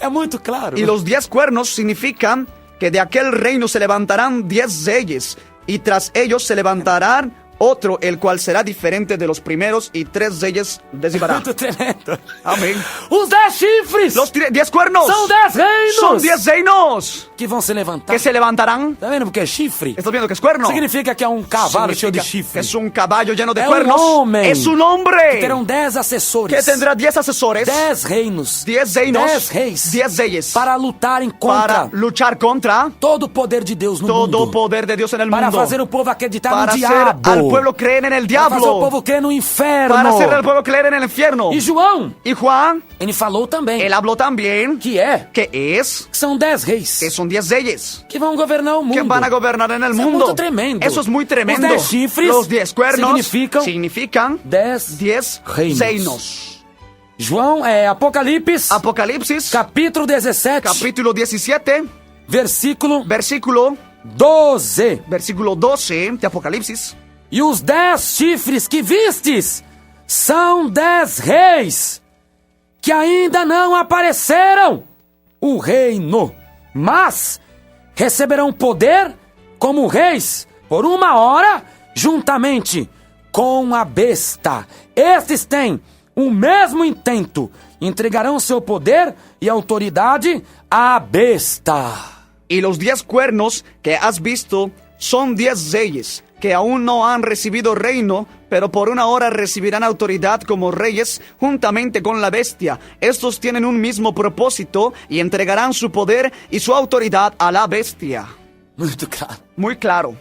Speaker 1: É muito claro.
Speaker 2: Y los 10 cuernos significan que de aquel reino se levantarán 10 reyes y tras ellos se levantarán otro el cual será diferente de los primeros, y 3 reyes derribará.
Speaker 1: Muito tremendo.
Speaker 2: Amém.
Speaker 1: Os 10 chifres
Speaker 2: Los 10 cuernos
Speaker 1: são 10 reinos
Speaker 2: son 10 reinos
Speaker 1: que vão se levantar.
Speaker 2: que se levantarán.
Speaker 1: Tá vendo porque é chifre?
Speaker 2: ¿Estás viendo que es cuerno?
Speaker 1: Significa que é um cavalo cheio de
Speaker 2: Significa que
Speaker 1: chifres.
Speaker 2: es un caballo lleno de
Speaker 1: Es un
Speaker 2: cuernos.
Speaker 1: hombre.
Speaker 2: Es un hombre
Speaker 1: Terão 10
Speaker 2: que
Speaker 1: assessores.
Speaker 2: tendrá 10 asesores,
Speaker 1: 10 reinos.
Speaker 2: 10 reinos,
Speaker 1: 10 reis.
Speaker 2: 10 reyes
Speaker 1: Para lutarem
Speaker 2: para
Speaker 1: contra
Speaker 2: luchar contra
Speaker 1: todo o poder de Deus no
Speaker 2: todo
Speaker 1: mundo.
Speaker 2: poder de Dios en el
Speaker 1: Para
Speaker 2: mundo.
Speaker 1: fazer o povo acreditar no
Speaker 2: Para hacer
Speaker 1: diabo.
Speaker 2: al pueblo creer en el
Speaker 1: Para fazer o
Speaker 2: diablo.
Speaker 1: povo crer no inferno.
Speaker 2: Para hacer al pueblo creer en el infierno.
Speaker 1: E João,
Speaker 2: Y Juan,
Speaker 1: ele falou também
Speaker 2: él habló también
Speaker 1: que
Speaker 2: que
Speaker 1: são 10 reis
Speaker 2: que son 10 reyes
Speaker 1: que vão governar o mundo.
Speaker 2: que van a gobernar en el
Speaker 1: Isso é
Speaker 2: mundo.
Speaker 1: muito tremendo.
Speaker 2: Eso es muy tremendo.
Speaker 1: Os 10 chifres
Speaker 2: Los 10 cuernos
Speaker 1: significam 10
Speaker 2: 10
Speaker 1: reinos.
Speaker 2: reinos.
Speaker 1: João, Apocalipse,
Speaker 2: Apocalipsis,
Speaker 1: capítulo 17,
Speaker 2: capítulo 17,
Speaker 1: versículo
Speaker 2: versículo
Speaker 1: 12.
Speaker 2: 12 de Apocalipsis.
Speaker 1: E os 10 chifres que vistes são 10 reis que ainda não apareceram o reino, mas receberão poder como reis por 1 hora juntamente com a besta. Estes têm o mesmo intento, entregarão seu poder e autoridade à besta.
Speaker 2: Y los 10 cuernos que has visto son 10 reyes que aún no han recibido reino, pero por 1 hora recibirán autoridad como reyes juntamente con la bestia. Estos tienen un mismo propósito y entregarán su poder y su autoridad a la bestia.
Speaker 1: Muito claro.
Speaker 2: Muy claro.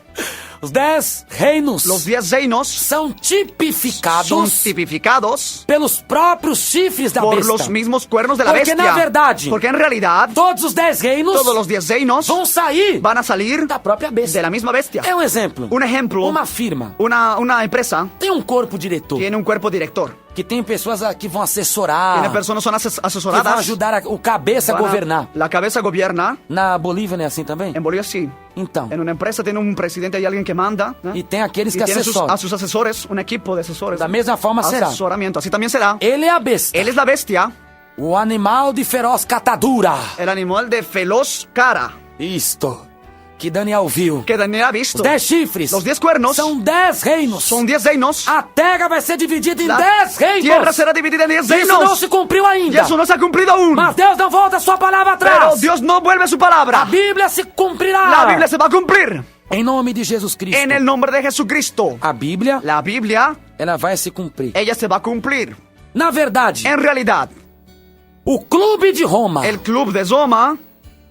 Speaker 1: Os 10 reinos
Speaker 2: Los 10 reinos
Speaker 1: são tipificados
Speaker 2: son tipificados
Speaker 1: pelos próprios chifres da
Speaker 2: por
Speaker 1: besta.
Speaker 2: los mismos cuernos de la
Speaker 1: Porque
Speaker 2: bestia.
Speaker 1: na verdade,
Speaker 2: Porque en realidad
Speaker 1: todos os 10 reinos
Speaker 2: todos los 10 reinos
Speaker 1: vão sair
Speaker 2: van a salir
Speaker 1: da própria besta.
Speaker 2: de la misma bestia.
Speaker 1: É um exemplo.
Speaker 2: Un ejemplo,
Speaker 1: Uma firma
Speaker 2: una empresa
Speaker 1: tem um corpo diretor,
Speaker 2: tiene un cuerpo director.
Speaker 1: que tem pessoas que vão assessorar,
Speaker 2: Tiene personas son
Speaker 1: que vão
Speaker 2: asesoradas.
Speaker 1: ajudar o cabeça a
Speaker 2: Van a-
Speaker 1: governar.
Speaker 2: La cabeza gobierna.
Speaker 1: Na Bolívia não é assim também?
Speaker 2: En Bolivia sí.
Speaker 1: Então,
Speaker 2: En una empresa tiene un presidente y alguien que manda. ¿no?
Speaker 1: e tem aqueles
Speaker 2: Y
Speaker 1: que
Speaker 2: tiene
Speaker 1: assessoram.
Speaker 2: a sus asesores, un equipo de asesores.
Speaker 1: Da mesma forma será.
Speaker 2: Asesoramiento. Así también será.
Speaker 1: Ele é a besta,
Speaker 2: Él es la bestia,
Speaker 1: o animal de feroz catadura.
Speaker 2: el animal de feroz cara
Speaker 1: Isto que Daniel viu.
Speaker 2: que Daniel ha visto.
Speaker 1: Os 10 chifres
Speaker 2: Los 10 cuernos
Speaker 1: são 10 reinos.
Speaker 2: son 10 reinos.
Speaker 1: A terra vai ser dividida em
Speaker 2: La
Speaker 1: 10 reinos.
Speaker 2: tierra será dividida en 10
Speaker 1: Isso não
Speaker 2: reinos.
Speaker 1: se cumpriu
Speaker 2: Y
Speaker 1: ainda.
Speaker 2: eso no se ha cumplido aún.
Speaker 1: Mas Deus não volta a sua palavra
Speaker 2: Pero
Speaker 1: atrás.
Speaker 2: Dios no vuelve su
Speaker 1: A
Speaker 2: palabra.
Speaker 1: Bíblia se cumprirá.
Speaker 2: La Biblia se va a cumplir.
Speaker 1: Em nome de Jesus Cristo.
Speaker 2: En el nombre de Jesucristo.
Speaker 1: A Bíblia,
Speaker 2: La Biblia,
Speaker 1: ela vai se cumprir.
Speaker 2: ella se va a cumplir.
Speaker 1: Na verdade,
Speaker 2: En realidad,
Speaker 1: o Clube de Roma.
Speaker 2: el club de Roma,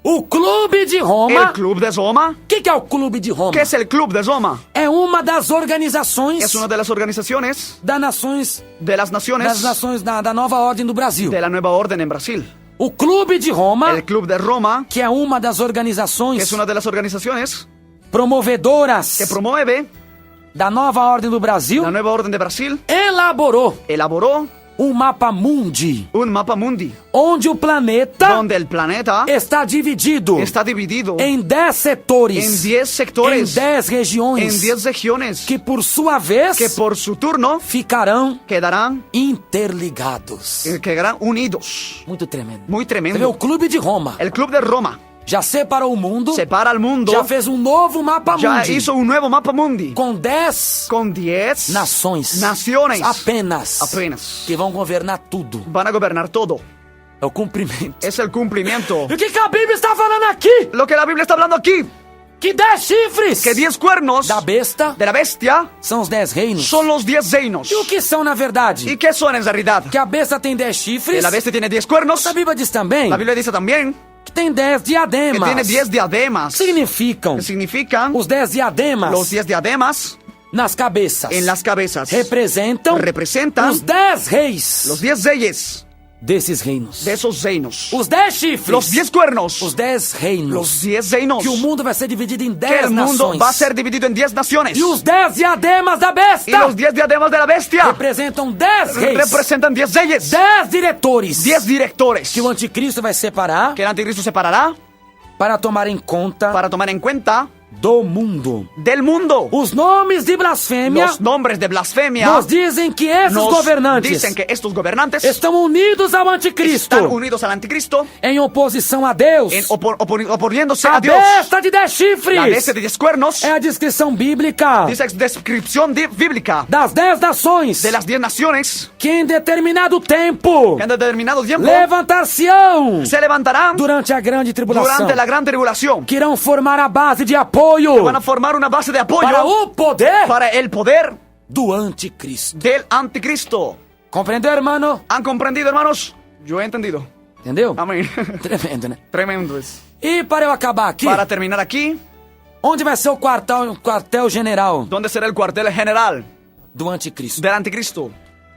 Speaker 1: O Clube de Roma.
Speaker 2: el club de Roma,
Speaker 1: O que é o Clube de Roma?
Speaker 2: ¿qué es el club de Roma?
Speaker 1: É uma das organizações
Speaker 2: Es una de las organizaciones
Speaker 1: das nações,
Speaker 2: de las naciones
Speaker 1: da nova ordem do Brasil.
Speaker 2: de la nueva orden en Brasil.
Speaker 1: O Clube de Roma,
Speaker 2: El club de Roma,
Speaker 1: que é uma das
Speaker 2: que
Speaker 1: organizações
Speaker 2: es una de las organizaciones
Speaker 1: promovedoras
Speaker 2: que promueve
Speaker 1: da nova ordem do Brasil,
Speaker 2: la nueva orden de Brasil,
Speaker 1: elaborou
Speaker 2: elaboró
Speaker 1: um mapa mundi,
Speaker 2: un mapa mundi
Speaker 1: onde o planeta
Speaker 2: donde el planeta
Speaker 1: está dividido
Speaker 2: está dividido
Speaker 1: em 10 setores,
Speaker 2: en 10 sectores,
Speaker 1: em 10
Speaker 2: en
Speaker 1: regiões,
Speaker 2: 10 regiones,
Speaker 1: que por sua vez
Speaker 2: que por su turno
Speaker 1: ficarão
Speaker 2: quedarán
Speaker 1: interligados.
Speaker 2: unidos.
Speaker 1: Muito tremendo.
Speaker 2: Muy
Speaker 1: Você vê, o
Speaker 2: tremendo.
Speaker 1: Clube de Roma
Speaker 2: El club de Roma
Speaker 1: já separou o mundo,
Speaker 2: separa al mundo,
Speaker 1: já fez um novo mapa
Speaker 2: ya
Speaker 1: mundi
Speaker 2: hizo un nuevo mapa mundi
Speaker 1: com 10
Speaker 2: con 10
Speaker 1: nações
Speaker 2: naciones
Speaker 1: apenas que vão governar tudo.
Speaker 2: van a gobernar todo.
Speaker 1: É o cumprimento.
Speaker 2: Es el cumplimiento.
Speaker 1: E o que a Bíblia está falando aqui?
Speaker 2: Lo que la Biblia está hablando aquí,
Speaker 1: Que 10 chifres
Speaker 2: que 10 cuernos
Speaker 1: da besta
Speaker 2: de la bestia
Speaker 1: são os 10 reinos.
Speaker 2: son los 10 reinos.
Speaker 1: E o que são na verdade?
Speaker 2: ¿Y qué son en realidad?
Speaker 1: Que a besta tem 10
Speaker 2: Que
Speaker 1: chifres.
Speaker 2: la bestia tiene 10 cuernos.
Speaker 1: A Bíblia diz também
Speaker 2: La Biblia dice también
Speaker 1: que tem 10
Speaker 2: que
Speaker 1: diademas.
Speaker 2: tiene 10 diademas.
Speaker 1: Significam
Speaker 2: Que significan
Speaker 1: os 10 diademas
Speaker 2: los 10 diademas
Speaker 1: nas cabeças.
Speaker 2: en las cabezas.
Speaker 1: Representam
Speaker 2: Representan
Speaker 1: os 10 reis
Speaker 2: los 10 reyes
Speaker 1: desses reinos.
Speaker 2: de esos reinos.
Speaker 1: Os 10 chifres.
Speaker 2: Los 10 cuernos.
Speaker 1: Os 10 reinos.
Speaker 2: Los 10 reinos.
Speaker 1: Que o mundo vai ser dividido em
Speaker 2: Que
Speaker 1: 10
Speaker 2: el mundo
Speaker 1: nações.
Speaker 2: va a ser dividido en 10 naciones.
Speaker 1: E os 10 diademas da
Speaker 2: Y
Speaker 1: besta
Speaker 2: los 10 diademas de la bestia
Speaker 1: representam 10 reis.
Speaker 2: representan 10 reyes.
Speaker 1: 10 diretores.
Speaker 2: 10 directores.
Speaker 1: Que o anticristo vai separar
Speaker 2: Que el anticristo separará
Speaker 1: para tomar em conta
Speaker 2: para tomar en cuenta
Speaker 1: do mundo.
Speaker 2: del mundo.
Speaker 1: Os nomes de blasfêmia
Speaker 2: Los nombres de blasfemia
Speaker 1: nos dizem que esses
Speaker 2: nos
Speaker 1: governantes
Speaker 2: dicen que estos gobernantes
Speaker 1: estão unidos ao anticristo,
Speaker 2: están unidos al anticristo
Speaker 1: em oposição a Deus.
Speaker 2: oponiéndose
Speaker 1: A
Speaker 2: a Dios.
Speaker 1: besta de 10
Speaker 2: La
Speaker 1: chifres
Speaker 2: bestia de 10 cuernos
Speaker 1: é a descrição bíblica
Speaker 2: dice descripción bíblica
Speaker 1: das 10 nações
Speaker 2: de las 10 naciones
Speaker 1: que em determinado tempo
Speaker 2: que en determinado tiempo
Speaker 1: levantar-se-ão
Speaker 2: se levantarán
Speaker 1: durante a grande tribulação,
Speaker 2: durante la gran tribulación.
Speaker 1: que irão formar a base de apoio
Speaker 2: Van a formar una base de apoyo
Speaker 1: para o poder
Speaker 2: para el poder
Speaker 1: do anticristo.
Speaker 2: del anticristo.
Speaker 1: Compreendeu, hermano?
Speaker 2: ¿Han comprendido, hermanos? Yo he entendido.
Speaker 1: Entendeu?
Speaker 2: Amén.
Speaker 1: Tremendo, né?
Speaker 2: Tremendo es.
Speaker 1: E para eu acabar aqui,
Speaker 2: Para terminar aquí,
Speaker 1: onde vai ser o quartel-general
Speaker 2: ¿dónde será el cuartel general
Speaker 1: do anticristo?
Speaker 2: del anticristo?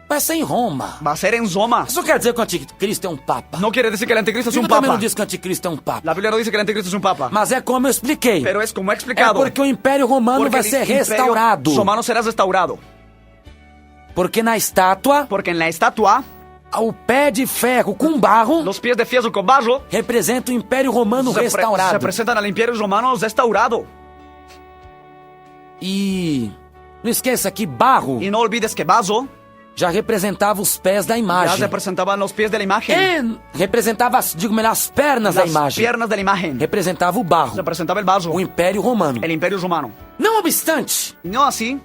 Speaker 1: Vai ser em Roma.
Speaker 2: Va a ser en Roma.
Speaker 1: Isso não quer dizer que o anticristo é um papa.
Speaker 2: No quiere decir que el anticristo es
Speaker 1: A
Speaker 2: un
Speaker 1: Bíblia também
Speaker 2: papa.
Speaker 1: não diz que o anticristo é um papa.
Speaker 2: La Biblia no dice que el anticristo es un papa.
Speaker 1: Mas é como eu expliquei.
Speaker 2: Pero es como he
Speaker 1: É
Speaker 2: explicado.
Speaker 1: porque o Império Romano
Speaker 2: Porque
Speaker 1: vai
Speaker 2: el
Speaker 1: ser
Speaker 2: imperio
Speaker 1: restaurado.
Speaker 2: romano será restaurado.
Speaker 1: Porque na estátua,
Speaker 2: Porque en la estatua,
Speaker 1: o pé de ferro com barro
Speaker 2: los pies de fierro con barro
Speaker 1: representa o Império Romano
Speaker 2: se
Speaker 1: restaurado.
Speaker 2: presentan al imperio romano restaurado.
Speaker 1: E não esqueça que barro
Speaker 2: Y no olvides que barro
Speaker 1: já representava os pés da
Speaker 2: ya
Speaker 1: imagem.
Speaker 2: representaban los pies de la imagen.
Speaker 1: Representava, digo melhor, as pernas da
Speaker 2: Las
Speaker 1: imagem.
Speaker 2: piernas de la imagen.
Speaker 1: Representava o barro,
Speaker 2: Representaba el barro.
Speaker 1: o Império Romano.
Speaker 2: El imperio romano.
Speaker 1: Não obstante,
Speaker 2: No así,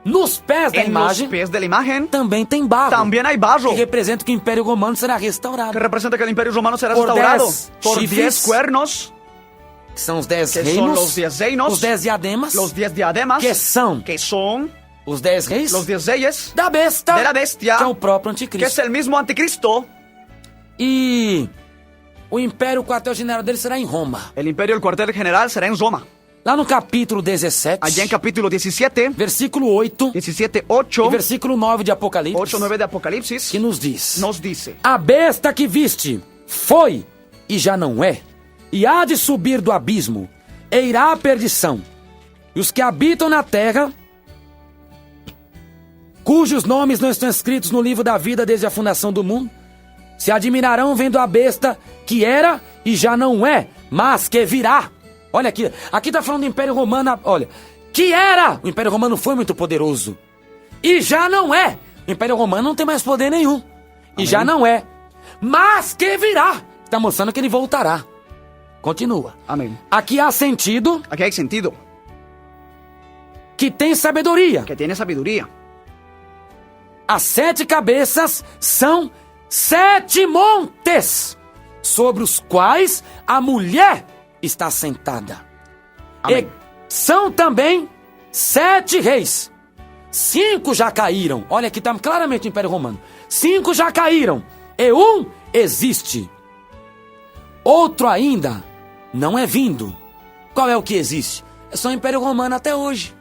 Speaker 1: nos pés da
Speaker 2: en los
Speaker 1: imagem
Speaker 2: pies de la imagen
Speaker 1: também tem barro.
Speaker 2: también hay barro.
Speaker 1: Que representa que o Império Romano será restaurado.
Speaker 2: Que representa que el imperio romano será
Speaker 1: Por
Speaker 2: restaurado
Speaker 1: 10
Speaker 2: por
Speaker 1: chifres,
Speaker 2: 10 cuernos,
Speaker 1: Que são os 10
Speaker 2: que son
Speaker 1: reinos,
Speaker 2: los 10 reinos,
Speaker 1: os 10 diademas,
Speaker 2: los 10 diademas,
Speaker 1: que são
Speaker 2: que son
Speaker 1: os 10 reis
Speaker 2: los 10 reyes,
Speaker 1: da besta,
Speaker 2: de la bestia,
Speaker 1: que é o próprio
Speaker 2: que es
Speaker 1: anticristo.
Speaker 2: el mismo anticristo.
Speaker 1: E o Império, o quartel-general dele será em Roma.
Speaker 2: El imperio, el cuartel general será en Roma.
Speaker 1: Lá no capítulo 17,
Speaker 2: Allá en capítulo 17,
Speaker 1: versículo 8
Speaker 2: 17, 8,
Speaker 1: e versículo 9 de Apocalipse,
Speaker 2: 8, 9 de Apocalipsis,
Speaker 1: que nos diz:
Speaker 2: nos dice:
Speaker 1: A besta que viste foi e já não é, e há de subir do abismo, e irá à perdição. E os que habitam na terra, cujos nomes não estão escritos no livro da vida desde a fundação do mundo, se admirarão vendo a besta que era e já não é, mas que virá. Olha aqui, aqui tá falando do Império Romano, olha, que era, o Império Romano foi muito poderoso, e já não é, o Império Romano não tem mais poder nenhum, e já não é, mas que virá, está mostrando que ele voltará. Continua.
Speaker 2: Amén.
Speaker 1: Aqui há sentido
Speaker 2: Aquí hay sentido,
Speaker 1: que tem sabedoria.
Speaker 2: que tiene sabiduría.
Speaker 1: As 7 cabeças são 7 montes, sobre os quais a mulher está sentada.
Speaker 2: Amém.
Speaker 1: E são também 7 reis. 5 já caíram. Olha aqui, está claramente o Império Romano. 5 já caíram. E um existe. Outro ainda não é vindo. Qual é o que existe? É só o Império Romano até hoje.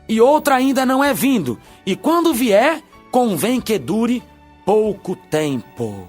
Speaker 1: E outro ainda não é vindo. E quando vier, convém que dure pouco tempo.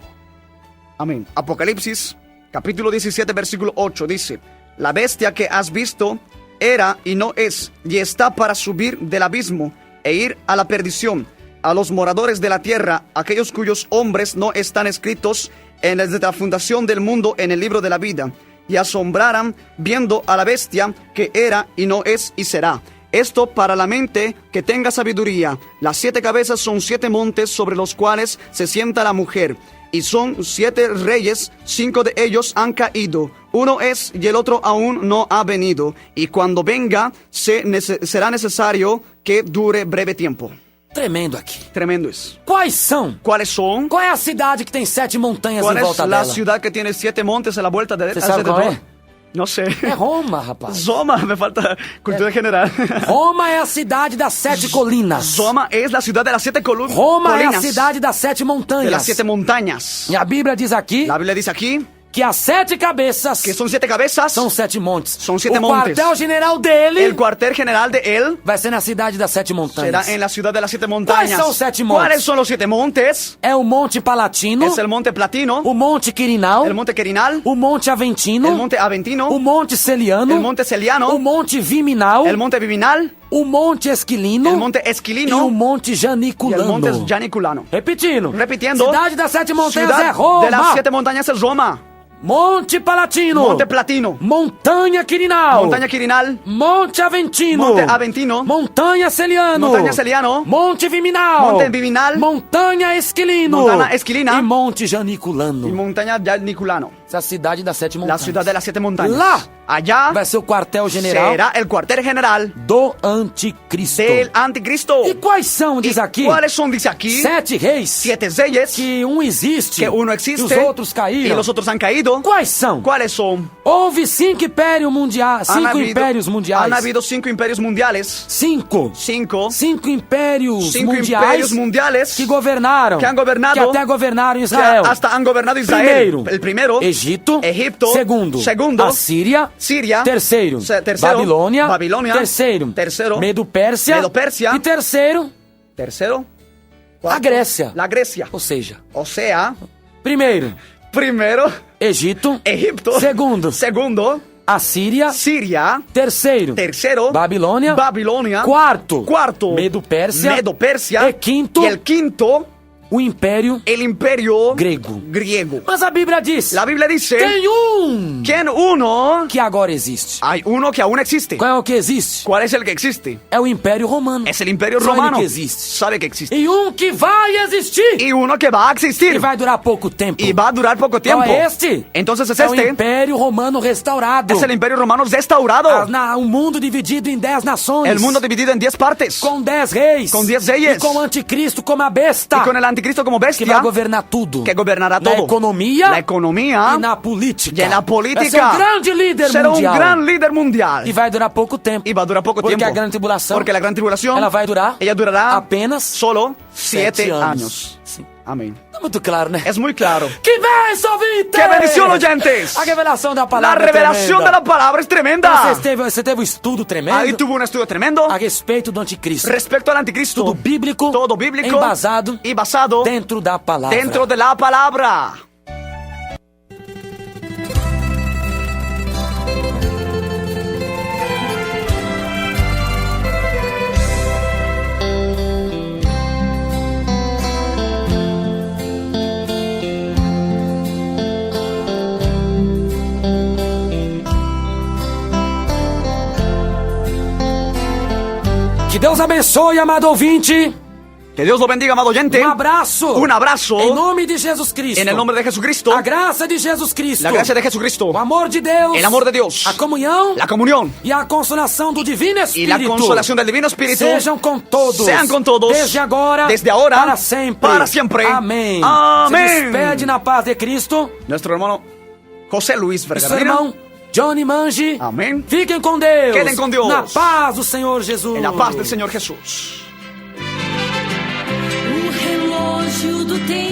Speaker 2: Amén. Apocalipsis, capítulo 17, versículo 8, dice: La bestia que has visto era y no es, y está para subir del abismo e ir a la perdición, a los moradores de la tierra, aquellos cuyos hombres no están escritos desde la fundación del mundo en el libro de la vida, y asombrarán viendo a la bestia que era y no es y será. Esto para la mente que tenga sabiduría. Las 7 cabezas son 7 montes sobre los cuales se sienta la mujer, y son 7 reyes, 5 de ellos han caído. Uno es y el otro aún no ha venido, y cuando venga será necesario que dure breve tiempo.
Speaker 1: Tremendo aqui.
Speaker 2: Tremendo es.
Speaker 1: Quais são?
Speaker 2: ¿Cuáles son?
Speaker 1: Qual é a cidade que tem 7 montanhas
Speaker 2: ¿Cuál
Speaker 1: em
Speaker 2: es
Speaker 1: volta
Speaker 2: la
Speaker 1: dela?
Speaker 2: ciudad que tiene 7 montes a la vuelta de
Speaker 1: ¿Usted sabe cuál es?
Speaker 2: No sé.
Speaker 1: É Roma, rapaz.
Speaker 2: Roma, me falta cultura general.
Speaker 1: Roma é a cidade das 7 colinas.
Speaker 2: Roma es la ciudad de las 7
Speaker 1: Roma é a
Speaker 2: colinas,
Speaker 1: cidade das 7
Speaker 2: de
Speaker 1: montanhas.
Speaker 2: las 7 montañas.
Speaker 1: E a Bíblia diz aqui
Speaker 2: La Biblia dice aquí
Speaker 1: que as 7 cabeças
Speaker 2: que son 7 cabezas.
Speaker 1: são 7 montes.
Speaker 2: São 7
Speaker 1: o
Speaker 2: montes.
Speaker 1: quartel-general dele
Speaker 2: El cuartel general de él
Speaker 1: vai ser na cidade das 7 montanhas.
Speaker 2: será en la ciudad de las 7 montañas.
Speaker 1: ¿Cuáles son 7 montes?
Speaker 2: ¿Cuáles son los 7 montes?
Speaker 1: É o Monte Palatino,
Speaker 2: Es el monte Platino,
Speaker 1: o Monte Quirinal,
Speaker 2: el monte Querinal,
Speaker 1: o Monte Aventino,
Speaker 2: el monte Aventino,
Speaker 1: o Monte Celiano,
Speaker 2: el monte Celiano,
Speaker 1: o Monte Viminal,
Speaker 2: el monte Vivinal,
Speaker 1: o Monte Esquilino
Speaker 2: el monte
Speaker 1: e
Speaker 2: Esquilino
Speaker 1: o Monte
Speaker 2: y el
Speaker 1: Janiculano.
Speaker 2: monte Janiculano.
Speaker 1: Repetindo.
Speaker 2: Repitiendo,
Speaker 1: Cidade das 7 montanhas é
Speaker 2: ciudad
Speaker 1: Roma.
Speaker 2: de las 7 montañas es Roma.
Speaker 1: Monte Palatino.
Speaker 2: Monte Platino,
Speaker 1: Montanha Quirinal.
Speaker 2: Montaña Quirinal,
Speaker 1: Monte Aventino.
Speaker 2: Monte Aventino,
Speaker 1: Montanha Celiano.
Speaker 2: Montaña Celiano,
Speaker 1: Monte Viminal.
Speaker 2: Monte Viminal,
Speaker 1: Montanha Esquilino.
Speaker 2: Montana Esquilina
Speaker 1: E Monte Janiculano.
Speaker 2: y Montaña Janiculano.
Speaker 1: Essa é a cidade das 7
Speaker 2: La
Speaker 1: montanhas.
Speaker 2: ciudad de las 7 montañas.
Speaker 1: Lá
Speaker 2: Allá
Speaker 1: vai ser o quartel-general
Speaker 2: será el cuartel general
Speaker 1: do Anticristo.
Speaker 2: del anticristo.
Speaker 1: E quais são, diz
Speaker 2: ¿Y
Speaker 1: aqui,
Speaker 2: cuáles son, dice aquí?
Speaker 1: 7 reis
Speaker 2: 7 reyes,
Speaker 1: que um existe
Speaker 2: que uno
Speaker 1: e
Speaker 2: existe
Speaker 1: os outros
Speaker 2: y
Speaker 1: caíram.
Speaker 2: los otros han caído.
Speaker 1: Quais são?
Speaker 2: ¿Cuáles son?
Speaker 1: Houve 5 impérios mundiais, 5 impérios
Speaker 2: Han
Speaker 1: mundiais.
Speaker 2: habido 5 imperios mundiales.
Speaker 1: 5
Speaker 2: 5
Speaker 1: impérios
Speaker 2: imperios
Speaker 1: mundiais
Speaker 2: mundiales
Speaker 1: que governaram,
Speaker 2: que han gobernado,
Speaker 1: que até governaram
Speaker 2: que
Speaker 1: Israel.
Speaker 2: hasta han gobernado Israel.
Speaker 1: Primeiro,
Speaker 2: El primero,
Speaker 1: Egito.
Speaker 2: Egipto.
Speaker 1: Segundo,
Speaker 2: Segundo,
Speaker 1: Assíria.
Speaker 2: Siria.
Speaker 1: Terceiro,
Speaker 2: Tercero,
Speaker 1: Babilônia.
Speaker 2: Babilônia.
Speaker 1: Terceiro,
Speaker 2: Tercero,
Speaker 1: Medo-Pérsia.
Speaker 2: Medo-Pérsia.
Speaker 1: E terceiro,
Speaker 2: Tercero,
Speaker 1: a
Speaker 2: cuarto,
Speaker 1: Grécia.
Speaker 2: la Grecia.
Speaker 1: Ou seja,
Speaker 2: O sea,
Speaker 1: primeiro,
Speaker 2: primero,
Speaker 1: Egito.
Speaker 2: Egipto.
Speaker 1: Segundo,
Speaker 2: Segundo,
Speaker 1: Assíria.
Speaker 2: Siria.
Speaker 1: Terceiro,
Speaker 2: Tercero,
Speaker 1: Babilônia.
Speaker 2: Babilonia.
Speaker 1: Quarto,
Speaker 2: Cuarto,
Speaker 1: Medo-Pérsia.
Speaker 2: Medo-Persia.
Speaker 1: E quinto,
Speaker 2: Y el quinto,
Speaker 1: o Império
Speaker 2: el imperio
Speaker 1: Grego.
Speaker 2: griego.
Speaker 1: Mas a Bíblia diz,
Speaker 2: La Biblia dice
Speaker 1: tem um
Speaker 2: que en uno
Speaker 1: que agora existe.
Speaker 2: hay uno que aún existe.
Speaker 1: Qual é o que existe?
Speaker 2: ¿Cuál es el que existe?
Speaker 1: É o Império Romano.
Speaker 2: Es el imperio
Speaker 1: Só ele
Speaker 2: romano.
Speaker 1: que existe.
Speaker 2: Sabe que existe.
Speaker 1: E um que vai existir.
Speaker 2: Y uno que va a existir.
Speaker 1: E vai durar pouco tempo.
Speaker 2: Y va a durar poco tiempo.
Speaker 1: Qual é este?
Speaker 2: Entonces es
Speaker 1: É o
Speaker 2: este.
Speaker 1: Império Romano restaurado.
Speaker 2: Es el imperio romano restaurado.
Speaker 1: O mundo dividido em 10 nações.
Speaker 2: El mundo dividido en 10 partes.
Speaker 1: Com 10 reis.
Speaker 2: Com 10 reis.
Speaker 1: E com o anticristo como a besta.
Speaker 2: Y con el anticristo como
Speaker 1: Que
Speaker 2: bestia.
Speaker 1: vai governar tudo.
Speaker 2: Que gobernará
Speaker 1: Na
Speaker 2: todo.
Speaker 1: economia.
Speaker 2: La economía.
Speaker 1: E na política.
Speaker 2: Y en la política.
Speaker 1: Vai ser um grande líder
Speaker 2: Será
Speaker 1: mundial.
Speaker 2: un gran líder mundial.
Speaker 1: E vai durar pouco tempo.
Speaker 2: Y va a durar poco
Speaker 1: Porque
Speaker 2: tiempo.
Speaker 1: a grande tribulação.
Speaker 2: Porque la gran tribulación.
Speaker 1: Ela vai durar.
Speaker 2: Ella durará.
Speaker 1: Apenas
Speaker 2: Solo 7
Speaker 1: anos.
Speaker 2: años.
Speaker 1: Sim.
Speaker 2: Amén.
Speaker 1: Tá muito claro, né?
Speaker 2: Es muy claro.
Speaker 1: Que benção, ouvinte!
Speaker 2: ¡Qué bendición, oyentes!
Speaker 1: A revelação da
Speaker 2: La
Speaker 1: palavra
Speaker 2: revelación de la palabra es tremenda.
Speaker 1: Você teve um estudo tremendo
Speaker 2: Ahí tuvo un estudio tremendo
Speaker 1: a respeito do anticristo.
Speaker 2: respecto al anticristo.
Speaker 1: Tudo bíblico,
Speaker 2: Todo bíblico
Speaker 1: embasado
Speaker 2: y basado
Speaker 1: dentro da palavra.
Speaker 2: dentro de la palabra.
Speaker 1: Que Deus abençoe, amado ouvinte.
Speaker 2: Que Dios lo bendiga, amado oyente.
Speaker 1: Um abraço.
Speaker 2: Un abrazo
Speaker 1: Em nome de Jesus Cristo.
Speaker 2: en el nombre de Jesucristo.
Speaker 1: A graça de Jesus Cristo.
Speaker 2: La gracia de Jesucristo.
Speaker 1: O amor de Deus.
Speaker 2: El amor de Dios.
Speaker 1: A comunhão.
Speaker 2: La comunión.
Speaker 1: E a consolação do Divino
Speaker 2: Y
Speaker 1: Espírito.
Speaker 2: la consolación del Divino Espíritu.
Speaker 1: Sejam com todos.
Speaker 2: Sean con todos.
Speaker 1: Desde agora.
Speaker 2: Desde ahora.
Speaker 1: Para sempre.
Speaker 2: Para siempre.
Speaker 1: Amém.
Speaker 2: Amén.
Speaker 1: Se despede na paz de Cristo.
Speaker 2: Nuestro hermano José Luis
Speaker 1: Seu
Speaker 2: Vergara.
Speaker 1: irmão Johnny Mangi.
Speaker 2: Amém.
Speaker 1: Fiquem com Deus.
Speaker 2: Quedem com Deus.
Speaker 1: Na paz do Senhor Jesus.
Speaker 2: En la paz del Señor Jesús.
Speaker 3: O relógio do tempo.